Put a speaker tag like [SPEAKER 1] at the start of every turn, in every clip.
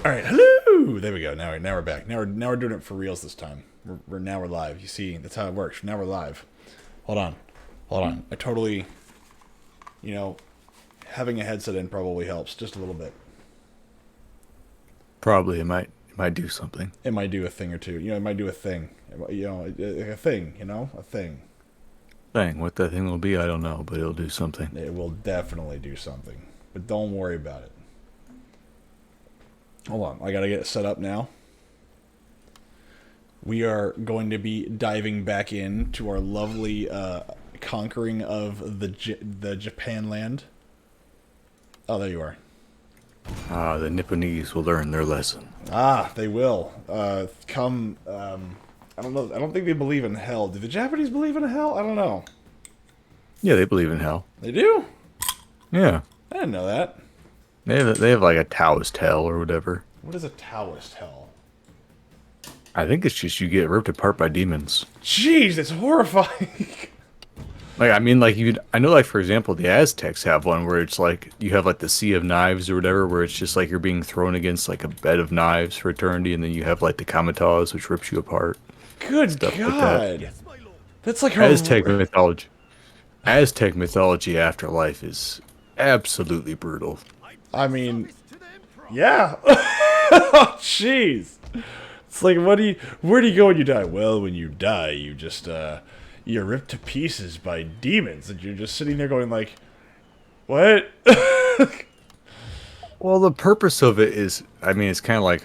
[SPEAKER 1] All right, hello. There we go. Now we're back. Now we're doing it for reals this time. We're live. You see, that's how it works. Now we're live. Hold on. I totally, having a headset in probably helps just a little bit.
[SPEAKER 2] Probably it might do something.
[SPEAKER 1] It might do a thing or two. It might do a thing. A thing. A thing.
[SPEAKER 2] Thing. What that thing will be, I don't know, but it'll do something.
[SPEAKER 1] It will definitely do something. But don't worry about it. Hold on. I gotta get it set up now. We are going to be diving back into our lovely conquering of the Japan land. Oh, there you are.
[SPEAKER 2] Ah, the Nipponese will learn their lesson.
[SPEAKER 1] Ah, they will. Come. I don't know. I don't think they believe in hell. Do the Japanese believe in hell? I don't know.
[SPEAKER 2] Yeah, they believe in hell.
[SPEAKER 1] They do?
[SPEAKER 2] Yeah.
[SPEAKER 1] I didn't know that.
[SPEAKER 2] They have like a Taoist hell or whatever.
[SPEAKER 1] What is a Taoist hell?
[SPEAKER 2] I think it's just you get ripped apart by demons.
[SPEAKER 1] Jeez, that's horrifying.
[SPEAKER 2] Like, I mean, like, I know, like, for example, the Aztecs have one where it's like you have like the Sea of Knives or whatever, where it's just like you're being thrown against like a bed of knives for eternity, and then you have like the Kamatas, which rips you apart.
[SPEAKER 1] Good
[SPEAKER 2] Stuff
[SPEAKER 1] God.
[SPEAKER 2] like that.
[SPEAKER 1] That's like
[SPEAKER 2] Aztec mythology. Aztec mythology afterlife is absolutely brutal.
[SPEAKER 1] I mean, yeah. Oh, jeez. It's like, where do you go when you die? Well, when you die, you just, you're ripped to pieces by demons, and you're just sitting there going like, what?
[SPEAKER 2] Well, the purpose of it is, I mean, it's kind of like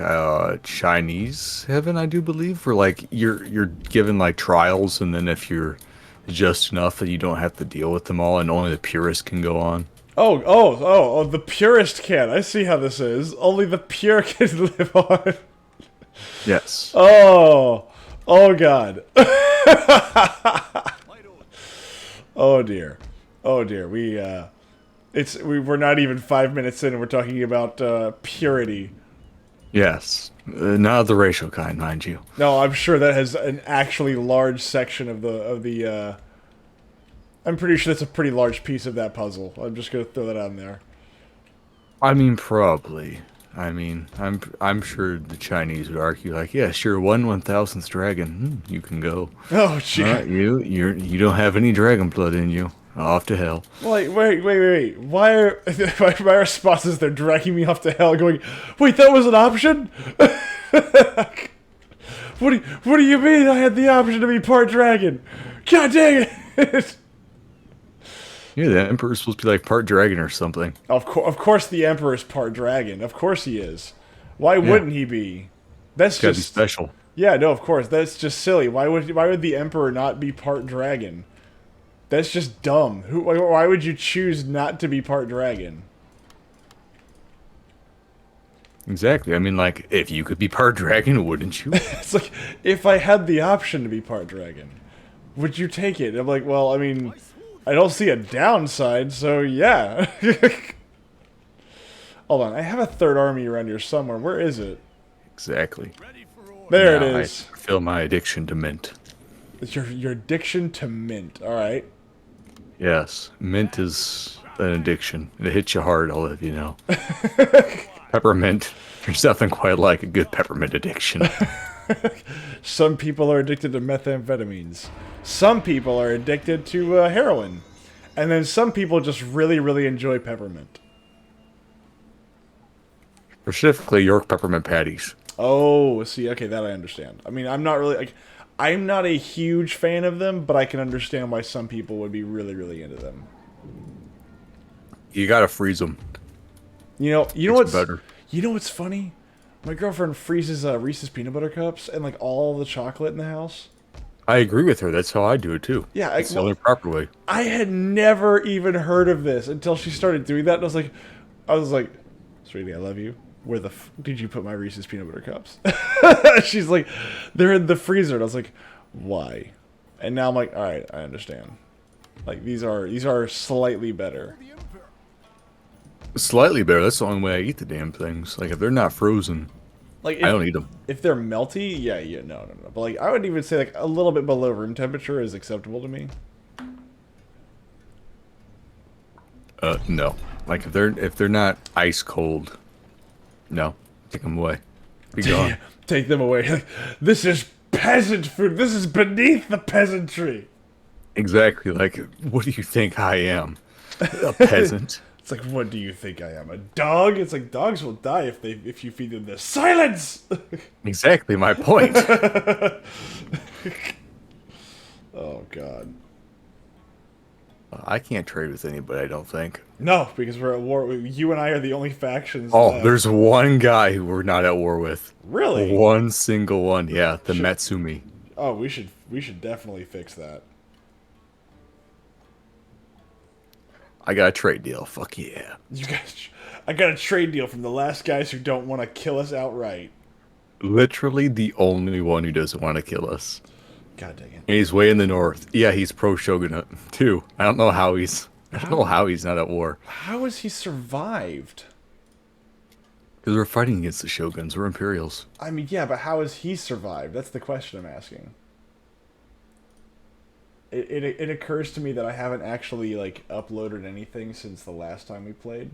[SPEAKER 2] Chinese heaven, I do believe, where like you're given like trials, and then if you're just enough that you don't have to deal with them all, and only the purest can go on.
[SPEAKER 1] Oh, the purest can. I see how this is. Only the pure can live on.
[SPEAKER 2] Yes.
[SPEAKER 1] Oh God. Oh dear. We're not even 5 minutes in and we're talking about purity.
[SPEAKER 2] Yes. Not the racial kind, mind you.
[SPEAKER 1] No, I'm sure that has an actually large section of the I'm pretty sure that's a pretty large piece of that puzzle. I'm just gonna throw that on there.
[SPEAKER 2] I mean, probably. I mean, I'm sure the Chinese would argue like, yeah, sure, 1/1000th dragon, you can go.
[SPEAKER 1] Oh gee.
[SPEAKER 2] You don't have any dragon blood in you. Off to hell.
[SPEAKER 1] Wait. Why are my response is they're dragging me off to hell going, wait, that was an option? What do you mean I had the option to be part dragon? God dang it!
[SPEAKER 2] Yeah, the Emperor's supposed to be like part dragon or something.
[SPEAKER 1] Of course the Emperor's part dragon. Of course he is. Why wouldn't he be? That's
[SPEAKER 2] Gotta be
[SPEAKER 1] just
[SPEAKER 2] special.
[SPEAKER 1] Yeah, no, of course. That's just silly. Why would the Emperor not be part dragon? That's just dumb. Why would you choose not to be part dragon?
[SPEAKER 2] Exactly. I mean, like, if you could be part dragon, wouldn't you?
[SPEAKER 1] It's like, if I had the option to be part dragon, would you take it? I'm like, well, I mean, I don't see a downside, so yeah. Hold on, I have a third army around here somewhere. Where is it?
[SPEAKER 2] Exactly.
[SPEAKER 1] There
[SPEAKER 2] Now
[SPEAKER 1] it
[SPEAKER 2] I
[SPEAKER 1] is.
[SPEAKER 2] feel my addiction to mint.
[SPEAKER 1] It's your addiction to mint. All right.
[SPEAKER 2] Yes, mint is an addiction. It hits you hard, I'll let you know. Peppermint. There's nothing quite like a good peppermint addiction.
[SPEAKER 1] Some people are addicted to methamphetamines. Some people are addicted to heroin. And then some people just really, really enjoy peppermint.
[SPEAKER 2] Specifically, York peppermint patties.
[SPEAKER 1] Oh, see, okay, that I understand. I mean, I'm not really, like, I'm not a huge fan of them, but I can understand why some people would be really, really into them.
[SPEAKER 2] You gotta freeze them.
[SPEAKER 1] You know
[SPEAKER 2] It's
[SPEAKER 1] what's
[SPEAKER 2] better.
[SPEAKER 1] You know what's funny? My girlfriend freezes Reese's peanut butter cups and like all the chocolate in the house.
[SPEAKER 2] I agree with her. That's how I do it too.
[SPEAKER 1] Yeah,
[SPEAKER 2] It's the only proper way.
[SPEAKER 1] I had never even heard of this until she started doing that, and I was like, sweetie, I love you. Where the f did you put my Reese's peanut butter cups? She's like, they're in the freezer. And I was like, why? And now I'm like, all right, I understand. Like these are slightly better.
[SPEAKER 2] Slightly better. That's the only way I eat the damn things. Like if they're not frozen,
[SPEAKER 1] Like
[SPEAKER 2] I don't eat them.
[SPEAKER 1] if they're melty, yeah, no. But like I would even say like a little bit below room temperature is acceptable to me.
[SPEAKER 2] No. Like if they're not ice cold, no. Take them away. Be gone.
[SPEAKER 1] Take them away. Like, this is peasant food. This is beneath the peasantry.
[SPEAKER 2] Exactly. Like, what do you think I am? A peasant?
[SPEAKER 1] It's like, what do you think I am? A dog? It's like dogs will die if you feed them this. Silence!
[SPEAKER 2] Exactly my point.
[SPEAKER 1] Oh god.
[SPEAKER 2] I can't trade with anybody, I don't think.
[SPEAKER 1] No, because we're at war. You and I are the only factions.
[SPEAKER 2] Oh,
[SPEAKER 1] left.
[SPEAKER 2] there's one guy who we're not at war with.
[SPEAKER 1] Really?
[SPEAKER 2] One single one. Yeah, the Matsumi.
[SPEAKER 1] Oh, we should definitely fix that.
[SPEAKER 2] I got a trade deal. Fuck yeah.
[SPEAKER 1] You guys, I got a trade deal from the last guys who don't want to kill us outright.
[SPEAKER 2] Literally the only one who doesn't want to kill us.
[SPEAKER 1] God dang it.
[SPEAKER 2] And he's way in the north. Yeah, he's pro shogunate too. I don't know how he's not at war.
[SPEAKER 1] How has he survived?
[SPEAKER 2] Because we're fighting against the shoguns. We're imperials.
[SPEAKER 1] I mean, yeah, but how has he survived? That's the question I'm asking. It occurs to me that I haven't actually like uploaded anything since the last time we played.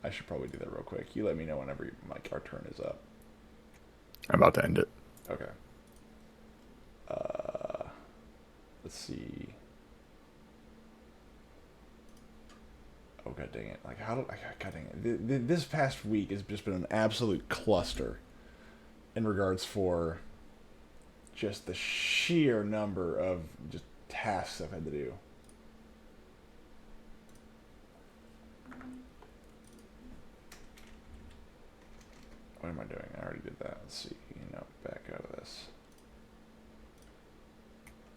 [SPEAKER 1] I should probably do that real quick. You let me know whenever our turn is up.
[SPEAKER 2] I'm about to end it.
[SPEAKER 1] Okay. Let's see. Oh god dang it! Like god dang it! This past week has just been an absolute cluster in regards for just the sheer number of just tasks I've had to do. What am I doing? I already did that. Let's see. Back out of this.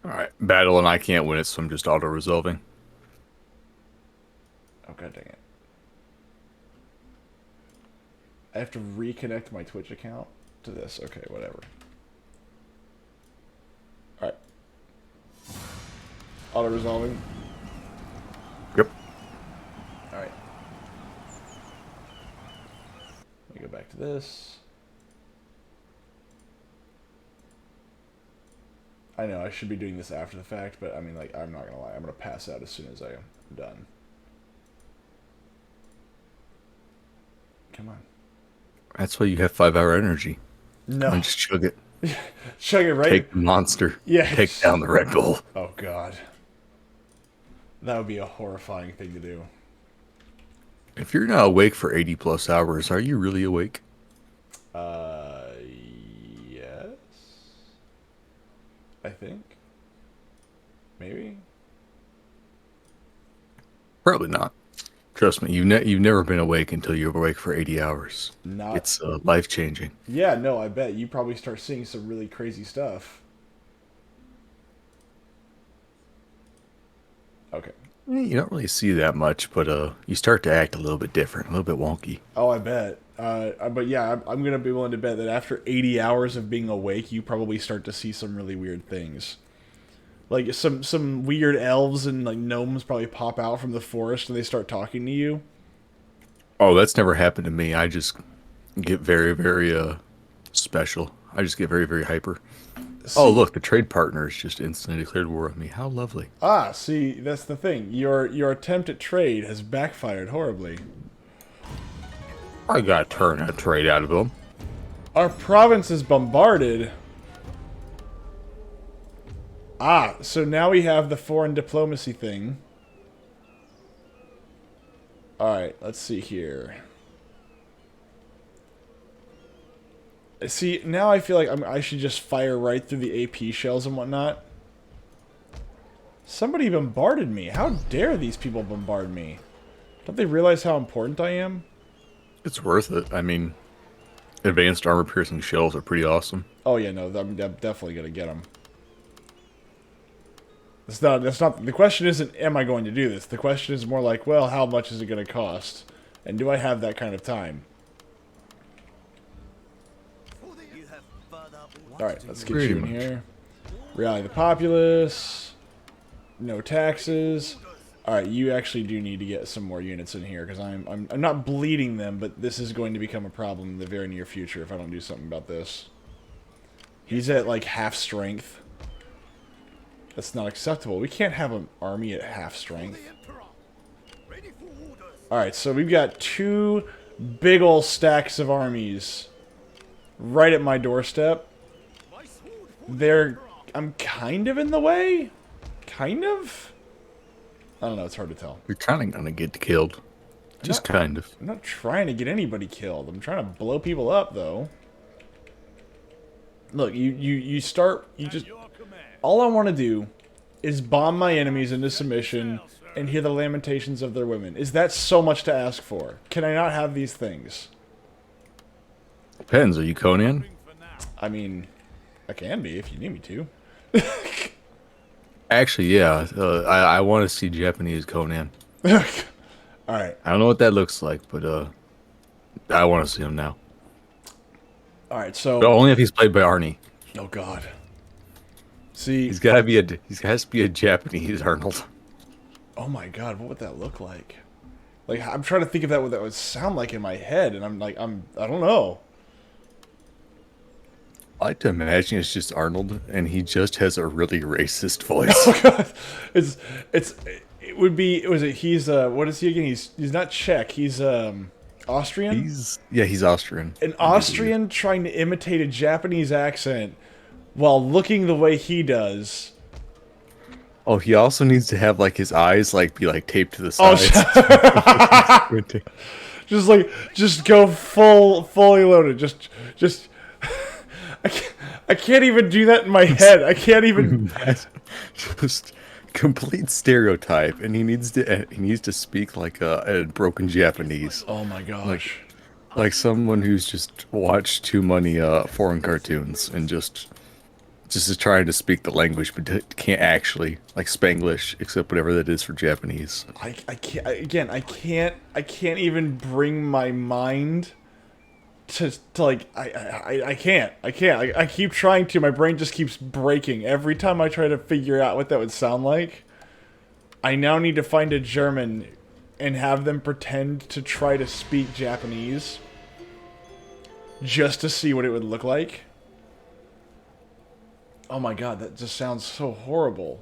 [SPEAKER 2] Alright, battle and I can't win it, so I'm just auto-resolving.
[SPEAKER 1] Oh god dang it. I have to reconnect my Twitch account to this. Okay, whatever. Alright. Auto-resolving.
[SPEAKER 2] Yep.
[SPEAKER 1] Alright. Let me go back to this. I know I should be doing this after the fact, but I mean, like, I'm not gonna lie. I'm gonna pass out as soon as I am done. Come on.
[SPEAKER 2] That's why you have 5-hour energy.
[SPEAKER 1] No.
[SPEAKER 2] And just chug it.
[SPEAKER 1] Chug it right.
[SPEAKER 2] Take the monster.
[SPEAKER 1] Yeah.
[SPEAKER 2] Take down the Red Bull.
[SPEAKER 1] Oh god. That would be a horrifying thing to do.
[SPEAKER 2] If you're not awake for 80 plus hours, are you really awake?
[SPEAKER 1] Yes. I think. Maybe.
[SPEAKER 2] Probably not. Trust me, you've never been awake until you're awake for 80 hours.
[SPEAKER 1] Not.
[SPEAKER 2] It's life-changing.
[SPEAKER 1] Yeah, no, I bet. You probably start seeing some really crazy stuff. Okay.
[SPEAKER 2] You don't really see that much, but you start to act a little bit different, a little bit wonky.
[SPEAKER 1] Oh, I bet. But yeah, I'm going to be willing to bet that after 80 hours of being awake, you probably start to see some really weird things. Like, some weird elves and, like, gnomes probably pop out from the forest and they start talking to you.
[SPEAKER 2] Oh, that's never happened to me. I just get very, very, special. I just get very, very hyper.
[SPEAKER 1] See,
[SPEAKER 2] Oh, look, the trade partners just instantly declared war on me. How lovely.
[SPEAKER 1] Ah, see, that's the thing. Your attempt at trade has backfired horribly.
[SPEAKER 2] I got to turn a trade out of them.
[SPEAKER 1] Our province is bombarded. Ah, so now we have the foreign diplomacy thing. Alright, let's see here. See, now I feel like I should just fire right through the AP shells and whatnot. Somebody bombarded me. How dare these people bombard me? Don't they realize how important I am?
[SPEAKER 2] It's worth it. I mean, advanced armor-piercing shells are pretty awesome.
[SPEAKER 1] Oh yeah, no, I'm definitely gonna get them. That's not. The question isn't, am I going to do this? The question is more like, well, how much is it going to cost? And do I have that kind of time? Alright, let's get you in here. Rally the populace. No taxes. Alright, you actually do need to get some more units in here, because I'm not bleeding them, but this is going to become a problem in the very near future if I don't do something about this. He's at, like, half strength. That's not acceptable. We can't have an army at half strength. Alright, so we've got 2 big ol' stacks of armies right at my doorstep. I'm kind of in the way? Kind of? I don't know, it's hard to tell.
[SPEAKER 2] You're kind of gonna get killed. Just kind of.
[SPEAKER 1] I'm not trying to get anybody killed. I'm trying to blow people up, though. Look, you start, you just... All I want to do is bomb my enemies into submission and hear the lamentations of their women. Is that so much to ask for? Can I not have these things?
[SPEAKER 2] Depends. Are you Conan?
[SPEAKER 1] I mean, I can be if you need me to.
[SPEAKER 2] Actually, yeah. I want to see Japanese Conan.
[SPEAKER 1] Alright.
[SPEAKER 2] I don't know what that looks like, but I want to see him now.
[SPEAKER 1] Alright, so...
[SPEAKER 2] But only if he's played by Arnie.
[SPEAKER 1] Oh, God. See...
[SPEAKER 2] He has to be a Japanese Arnold.
[SPEAKER 1] Oh, my God, what would that look like? Like, I'm trying to think of what that would sound like in my head, and I don't know.
[SPEAKER 2] I like to imagine it's just Arnold, and he just has a really racist voice.
[SPEAKER 1] Oh, God. It would be... He's, what is he again? He's not Czech, he's, Austrian?
[SPEAKER 2] He's Austrian.
[SPEAKER 1] An Austrian trying to imitate a Japanese accent while looking the way he does.
[SPEAKER 2] Oh, he also needs to have like his eyes be taped to the sides.
[SPEAKER 1] just go fully loaded. Just I can't even do that in my head. I can't even
[SPEAKER 2] just complete stereotype, and he needs to speak like a broken Japanese.
[SPEAKER 1] Oh my gosh.
[SPEAKER 2] Like someone who's just watched too many foreign cartoons and just is trying to speak the language but can't actually, like Spanglish, except whatever that is for Japanese.
[SPEAKER 1] I can't I can't even bring my mind to like I can't. I keep trying to. My brain just keeps breaking every time I try to figure out what that would sound like. I now need to find a German and have them pretend to try to speak Japanese just to see what it would look like. Oh my God, that just sounds so horrible.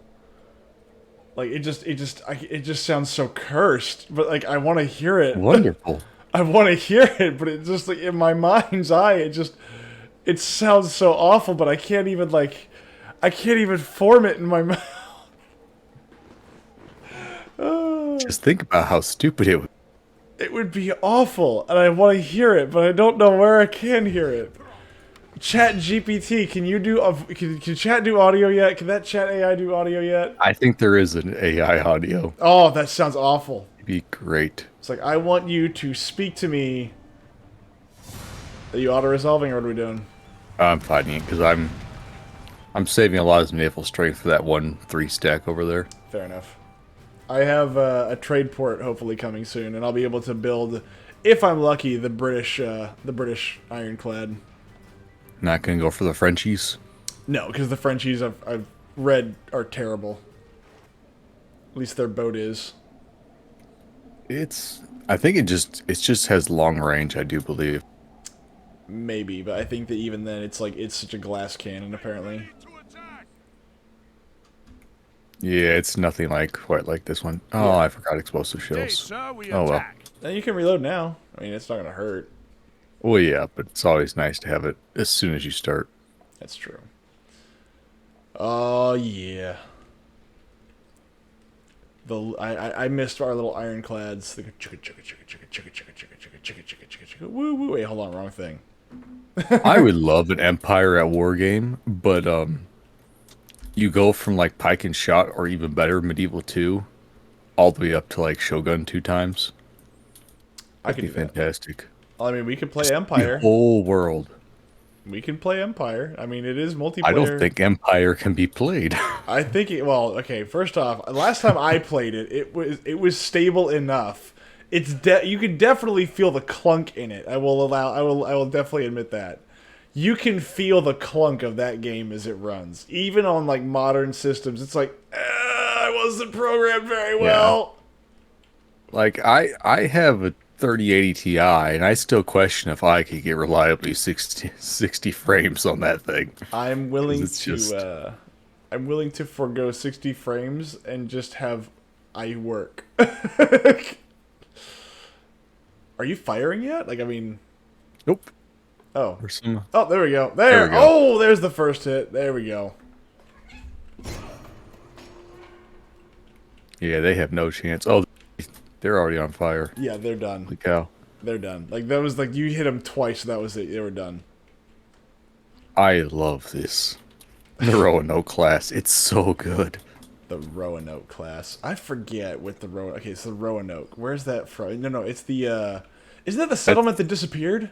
[SPEAKER 1] Like it just sounds so cursed. But like I want to hear it.
[SPEAKER 2] Wonderful.
[SPEAKER 1] I want to hear it, but it just like in my mind's eye, it sounds so awful. But I can't even form it in my mouth.
[SPEAKER 2] Just think about how stupid it would.
[SPEAKER 1] It would be awful, and I want to hear it, but I don't know where I can hear it. Chat GPT, can you do can chat do audio yet? Can that chat AI do audio yet?
[SPEAKER 2] I think there is an AI audio.
[SPEAKER 1] Oh, that sounds awful.
[SPEAKER 2] It'd be great.
[SPEAKER 1] It's like, I want you to speak to me. Are you auto-resolving, or what are we doing?
[SPEAKER 2] I'm fighting it because I'm saving a lot of naval strength for that 1-3 stack over there.
[SPEAKER 1] Fair enough. I have a trade port hopefully coming soon, and I'll be able to build, if I'm lucky, the British ironclad.
[SPEAKER 2] Not gonna go for the Frenchies.
[SPEAKER 1] No, because the Frenchies I've read are terrible. At least their boat is.
[SPEAKER 2] I think it just has long range, I do believe.
[SPEAKER 1] Maybe, but I think that even then it's such a glass cannon apparently.
[SPEAKER 2] Yeah, it's nothing quite like this one. Oh, yeah. I forgot explosive shells. Oh well.
[SPEAKER 1] You can reload now. I mean, it's not gonna hurt.
[SPEAKER 2] Well, yeah, but it's always nice to have it as soon as you start.
[SPEAKER 1] That's true. Oh yeah. I missed our little ironclads. Woo woo. Wait, hold on, wrong thing.
[SPEAKER 2] I would love an Empire at War game, but you go from Pike and Shot, or even better, Medieval 2, all the way up to Shogun 2 times.
[SPEAKER 1] That'd be
[SPEAKER 2] fantastic.
[SPEAKER 1] I mean, we could play Empire.
[SPEAKER 2] The whole world.
[SPEAKER 1] We can play Empire. I mean, it is multiplayer.
[SPEAKER 2] I don't think Empire can be played.
[SPEAKER 1] I think well, okay. First off, last time I played it, it was stable enough. You can definitely feel the clunk in it. I will definitely admit that. You can feel the clunk of that game as it runs, even on modern systems. It's I wasn't programmed very well.
[SPEAKER 2] Yeah. I have a 3080 Ti, and I still question if I could get reliably 60 frames on that thing.
[SPEAKER 1] I'm willing to forgo 60 frames and just have I work. Are you firing yet? Like, I mean...
[SPEAKER 2] Nope.
[SPEAKER 1] Oh.
[SPEAKER 2] Or some...
[SPEAKER 1] Oh, there we go.
[SPEAKER 2] There we go.
[SPEAKER 1] Oh, there's the first hit. There we go.
[SPEAKER 2] Yeah, they have no chance. Oh, they're already on fire.
[SPEAKER 1] Yeah, they're done.
[SPEAKER 2] Holy cow.
[SPEAKER 1] They're done. Like, that was like, you hit them twice, that was it. They were done.
[SPEAKER 2] I love this. The Roanoke class. It's so good.
[SPEAKER 1] The Roanoke class. I forget what the Roanoke... Okay, so the Roanoke. Where's that from? No, it's the, Isn't that the settlement that disappeared?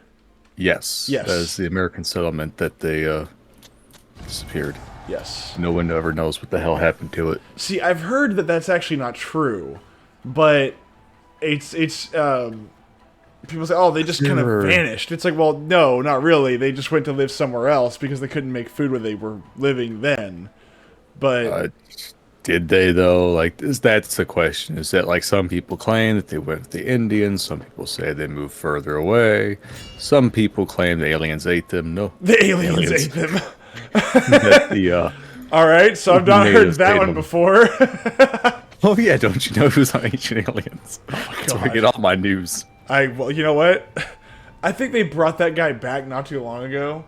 [SPEAKER 2] Yes.
[SPEAKER 1] Yes.
[SPEAKER 2] That is the American settlement that they, disappeared.
[SPEAKER 1] Yes.
[SPEAKER 2] No one ever knows what the hell happened to it.
[SPEAKER 1] See, I've heard that that's actually not true, but it's people say, oh, they just kind of vanished. It's like, well, no, not really. They just went to live somewhere else because they couldn't make food where they were living then. But
[SPEAKER 2] did they though? Like, that's the question. Is that like some people claim that they went with the Indians? Some people say they moved further away. Some people claim the aliens ate them. No,
[SPEAKER 1] the aliens ate them.
[SPEAKER 2] that the
[SPEAKER 1] All right, so I've not heard that one before.
[SPEAKER 2] Oh yeah, don't you know who's on Ancient Aliens?
[SPEAKER 1] Oh,
[SPEAKER 2] That's where I get all my news.
[SPEAKER 1] Well, you know what? I think they brought that guy back not too long ago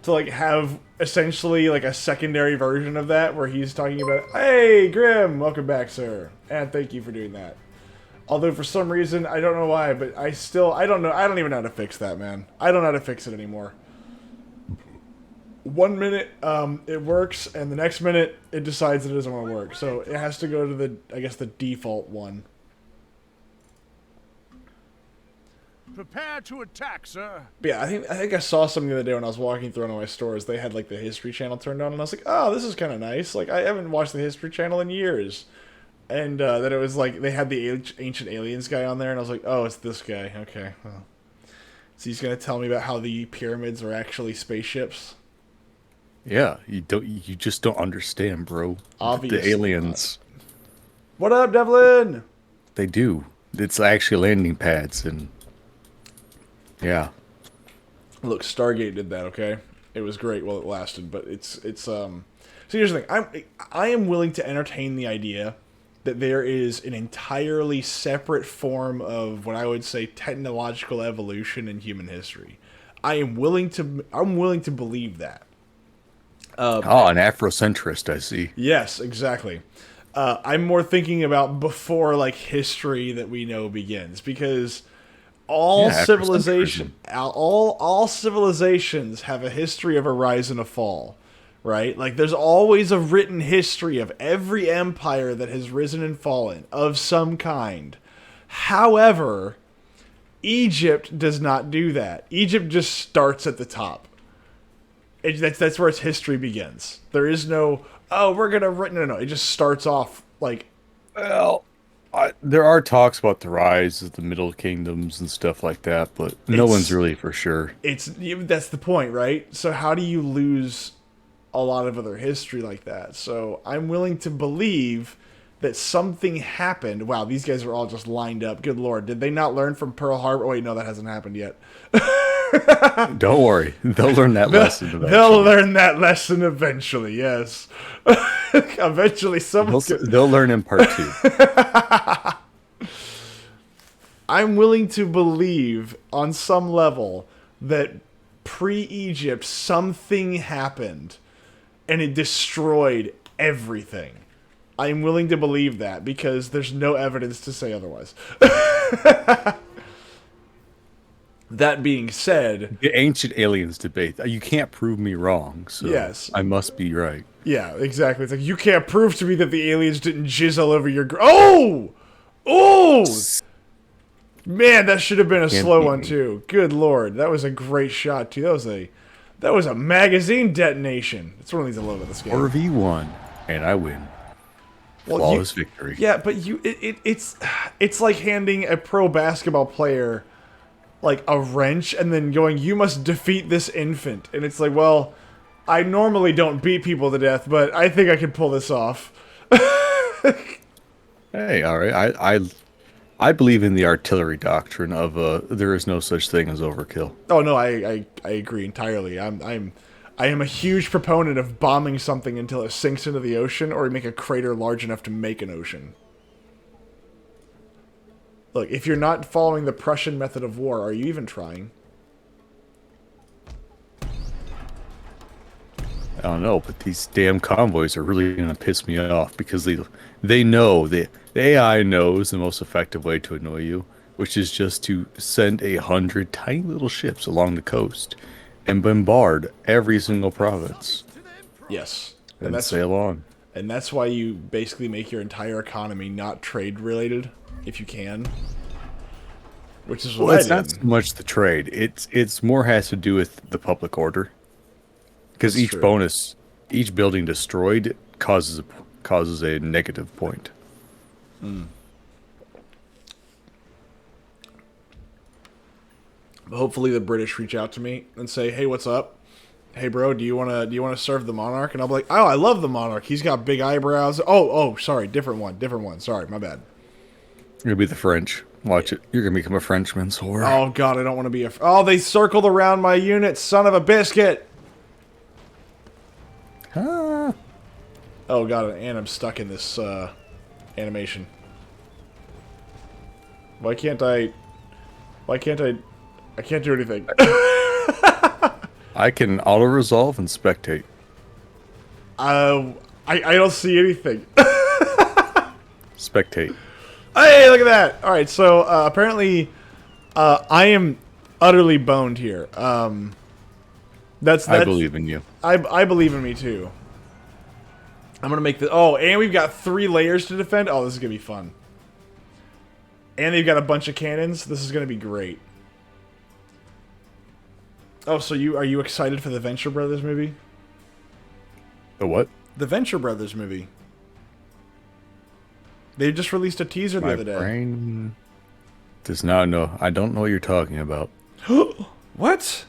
[SPEAKER 1] to like have essentially like a secondary version of that where he's talking about, hey, Grim, welcome back, sir, and thank you for doing that. Although for some reason, I don't know why, but I don't know. I don't even know how to fix that, man. I don't know how to fix it anymore. 1 minute, it works, and the next minute, it decides it doesn't want to work. So it has to go to the, I guess, the default one.
[SPEAKER 3] Prepare to attack, sir.
[SPEAKER 1] But yeah, I think I saw something the other day when I was walking through one of my stores. They had like the History Channel turned on, and I was like, "Oh, this is kind of nice." Like I haven't watched the History Channel in years, and then it was like they had the Ancient Aliens guy on there, and I was like, "Oh, it's this guy." Okay, well. So he's gonna tell me about how the pyramids are actually spaceships.
[SPEAKER 2] Yeah, you just don't understand, bro.
[SPEAKER 1] Obviously
[SPEAKER 2] the aliens.
[SPEAKER 1] not. What up, Devlin?
[SPEAKER 2] They do. It's actually landing pads and. Yeah.
[SPEAKER 1] Look, Stargate did that, okay? It was great while it lasted, but it's so here's the thing. I am willing to entertain the idea that there is an entirely separate form of what I would say technological evolution in human history. I'm willing to believe that.
[SPEAKER 2] An Afrocentrist, I see.
[SPEAKER 1] Yes, exactly. I'm more thinking about before like history that we know begins, because all civilizations have a history of a rise and a fall, right? Like there's always a written history of every empire that has risen and fallen of some kind. However, Egypt does not do that. Egypt just starts at the top. That's where its history begins. There is no, oh, we're gonna no. It just starts off like,
[SPEAKER 2] well, there are talks about the rise of the Middle Kingdoms and stuff like that, but no one's really for sure.
[SPEAKER 1] That's the point, right? So how do you lose a lot of other history like that? So I'm willing to believe that something happened. Wow, these guys are all just lined up. Good Lord, did they not learn from Pearl Harbor? Oh wait, no, that hasn't happened yet.
[SPEAKER 2] Don't worry, they'll learn that lesson eventually.
[SPEAKER 1] They'll learn that lesson eventually, yes. Eventually
[SPEAKER 2] they'll learn in part 2.
[SPEAKER 1] I'm willing to believe on some level that pre-Egypt something happened and it destroyed everything. I'm willing to believe that because there's no evidence to say otherwise. That being said,
[SPEAKER 2] the Ancient Aliens debate, you can't prove me wrong, so
[SPEAKER 1] yes,
[SPEAKER 2] I must be right.
[SPEAKER 1] Yeah, exactly. It's like, you can't prove to me that the aliens didn't jizz all over your... Oh! Man, that should have been a slow one, too. Good Lord. That was a great shot, too. That was a magazine detonation. It's one of these I love about this game.
[SPEAKER 2] 4v1, and I win. Flawless victory.
[SPEAKER 1] Yeah, but it's like handing a pro basketball player like a wrench and then going, you must defeat this infant. And it's like, well, I normally don't beat people to death, but I think I can pull this off.
[SPEAKER 2] Hey, all right. I believe in the artillery doctrine of there is no such thing as overkill.
[SPEAKER 1] Oh no, I agree entirely. I am a huge proponent of bombing something until it sinks into the ocean or make a crater large enough to make an ocean. Look, if you're not following the Prussian method of war, are you even trying?
[SPEAKER 2] I don't know, but these damn convoys are really gonna piss me off because they know the AI knows the most effective way to annoy you, which is just to send 100 tiny little ships along the coast and bombard every single province
[SPEAKER 1] Yes.
[SPEAKER 2] and sail on.
[SPEAKER 1] And that's why you basically make your entire economy not trade related, if you can. Which is what
[SPEAKER 2] Well,
[SPEAKER 1] I
[SPEAKER 2] it's
[SPEAKER 1] did.
[SPEAKER 2] not so much the trade. It's more has to do with the public order. Because
[SPEAKER 1] That's
[SPEAKER 2] each
[SPEAKER 1] true.
[SPEAKER 2] bonus, each building destroyed causes a negative point.
[SPEAKER 1] But hopefully the British reach out to me and say, "Hey, what's up? Hey, bro, do you wanna serve the monarch?" And I'll be like, "Oh, I love the monarch. He's got big eyebrows." Oh, sorry, different one. Sorry, my bad.
[SPEAKER 2] You're gonna be the French. Watch it. You're gonna become a Frenchman's whore.
[SPEAKER 1] Oh God, I don't want to be a. Oh, they circled around my unit, son of a biscuit.
[SPEAKER 2] Ah.
[SPEAKER 1] Oh God, and I'm stuck in this animation. Why can't I? I can't do anything.
[SPEAKER 2] I can auto resolve and spectate.
[SPEAKER 1] I don't see anything.
[SPEAKER 2] Spectate.
[SPEAKER 1] Hey, look at that! All right, so apparently, I am utterly boned here. That's
[SPEAKER 2] I believe in you.
[SPEAKER 1] I believe in me too. I'm gonna make the. Oh, and we've got 3 layers to defend. Oh, this is gonna be fun. And they've got a bunch of cannons. This is gonna be great. Oh, so are you excited for the Venture Brothers movie?
[SPEAKER 2] The what?
[SPEAKER 1] The Venture Brothers movie. They just released a teaser the
[SPEAKER 2] My
[SPEAKER 1] other day.
[SPEAKER 2] brain does not know. I don't know what you're talking about.
[SPEAKER 1] What?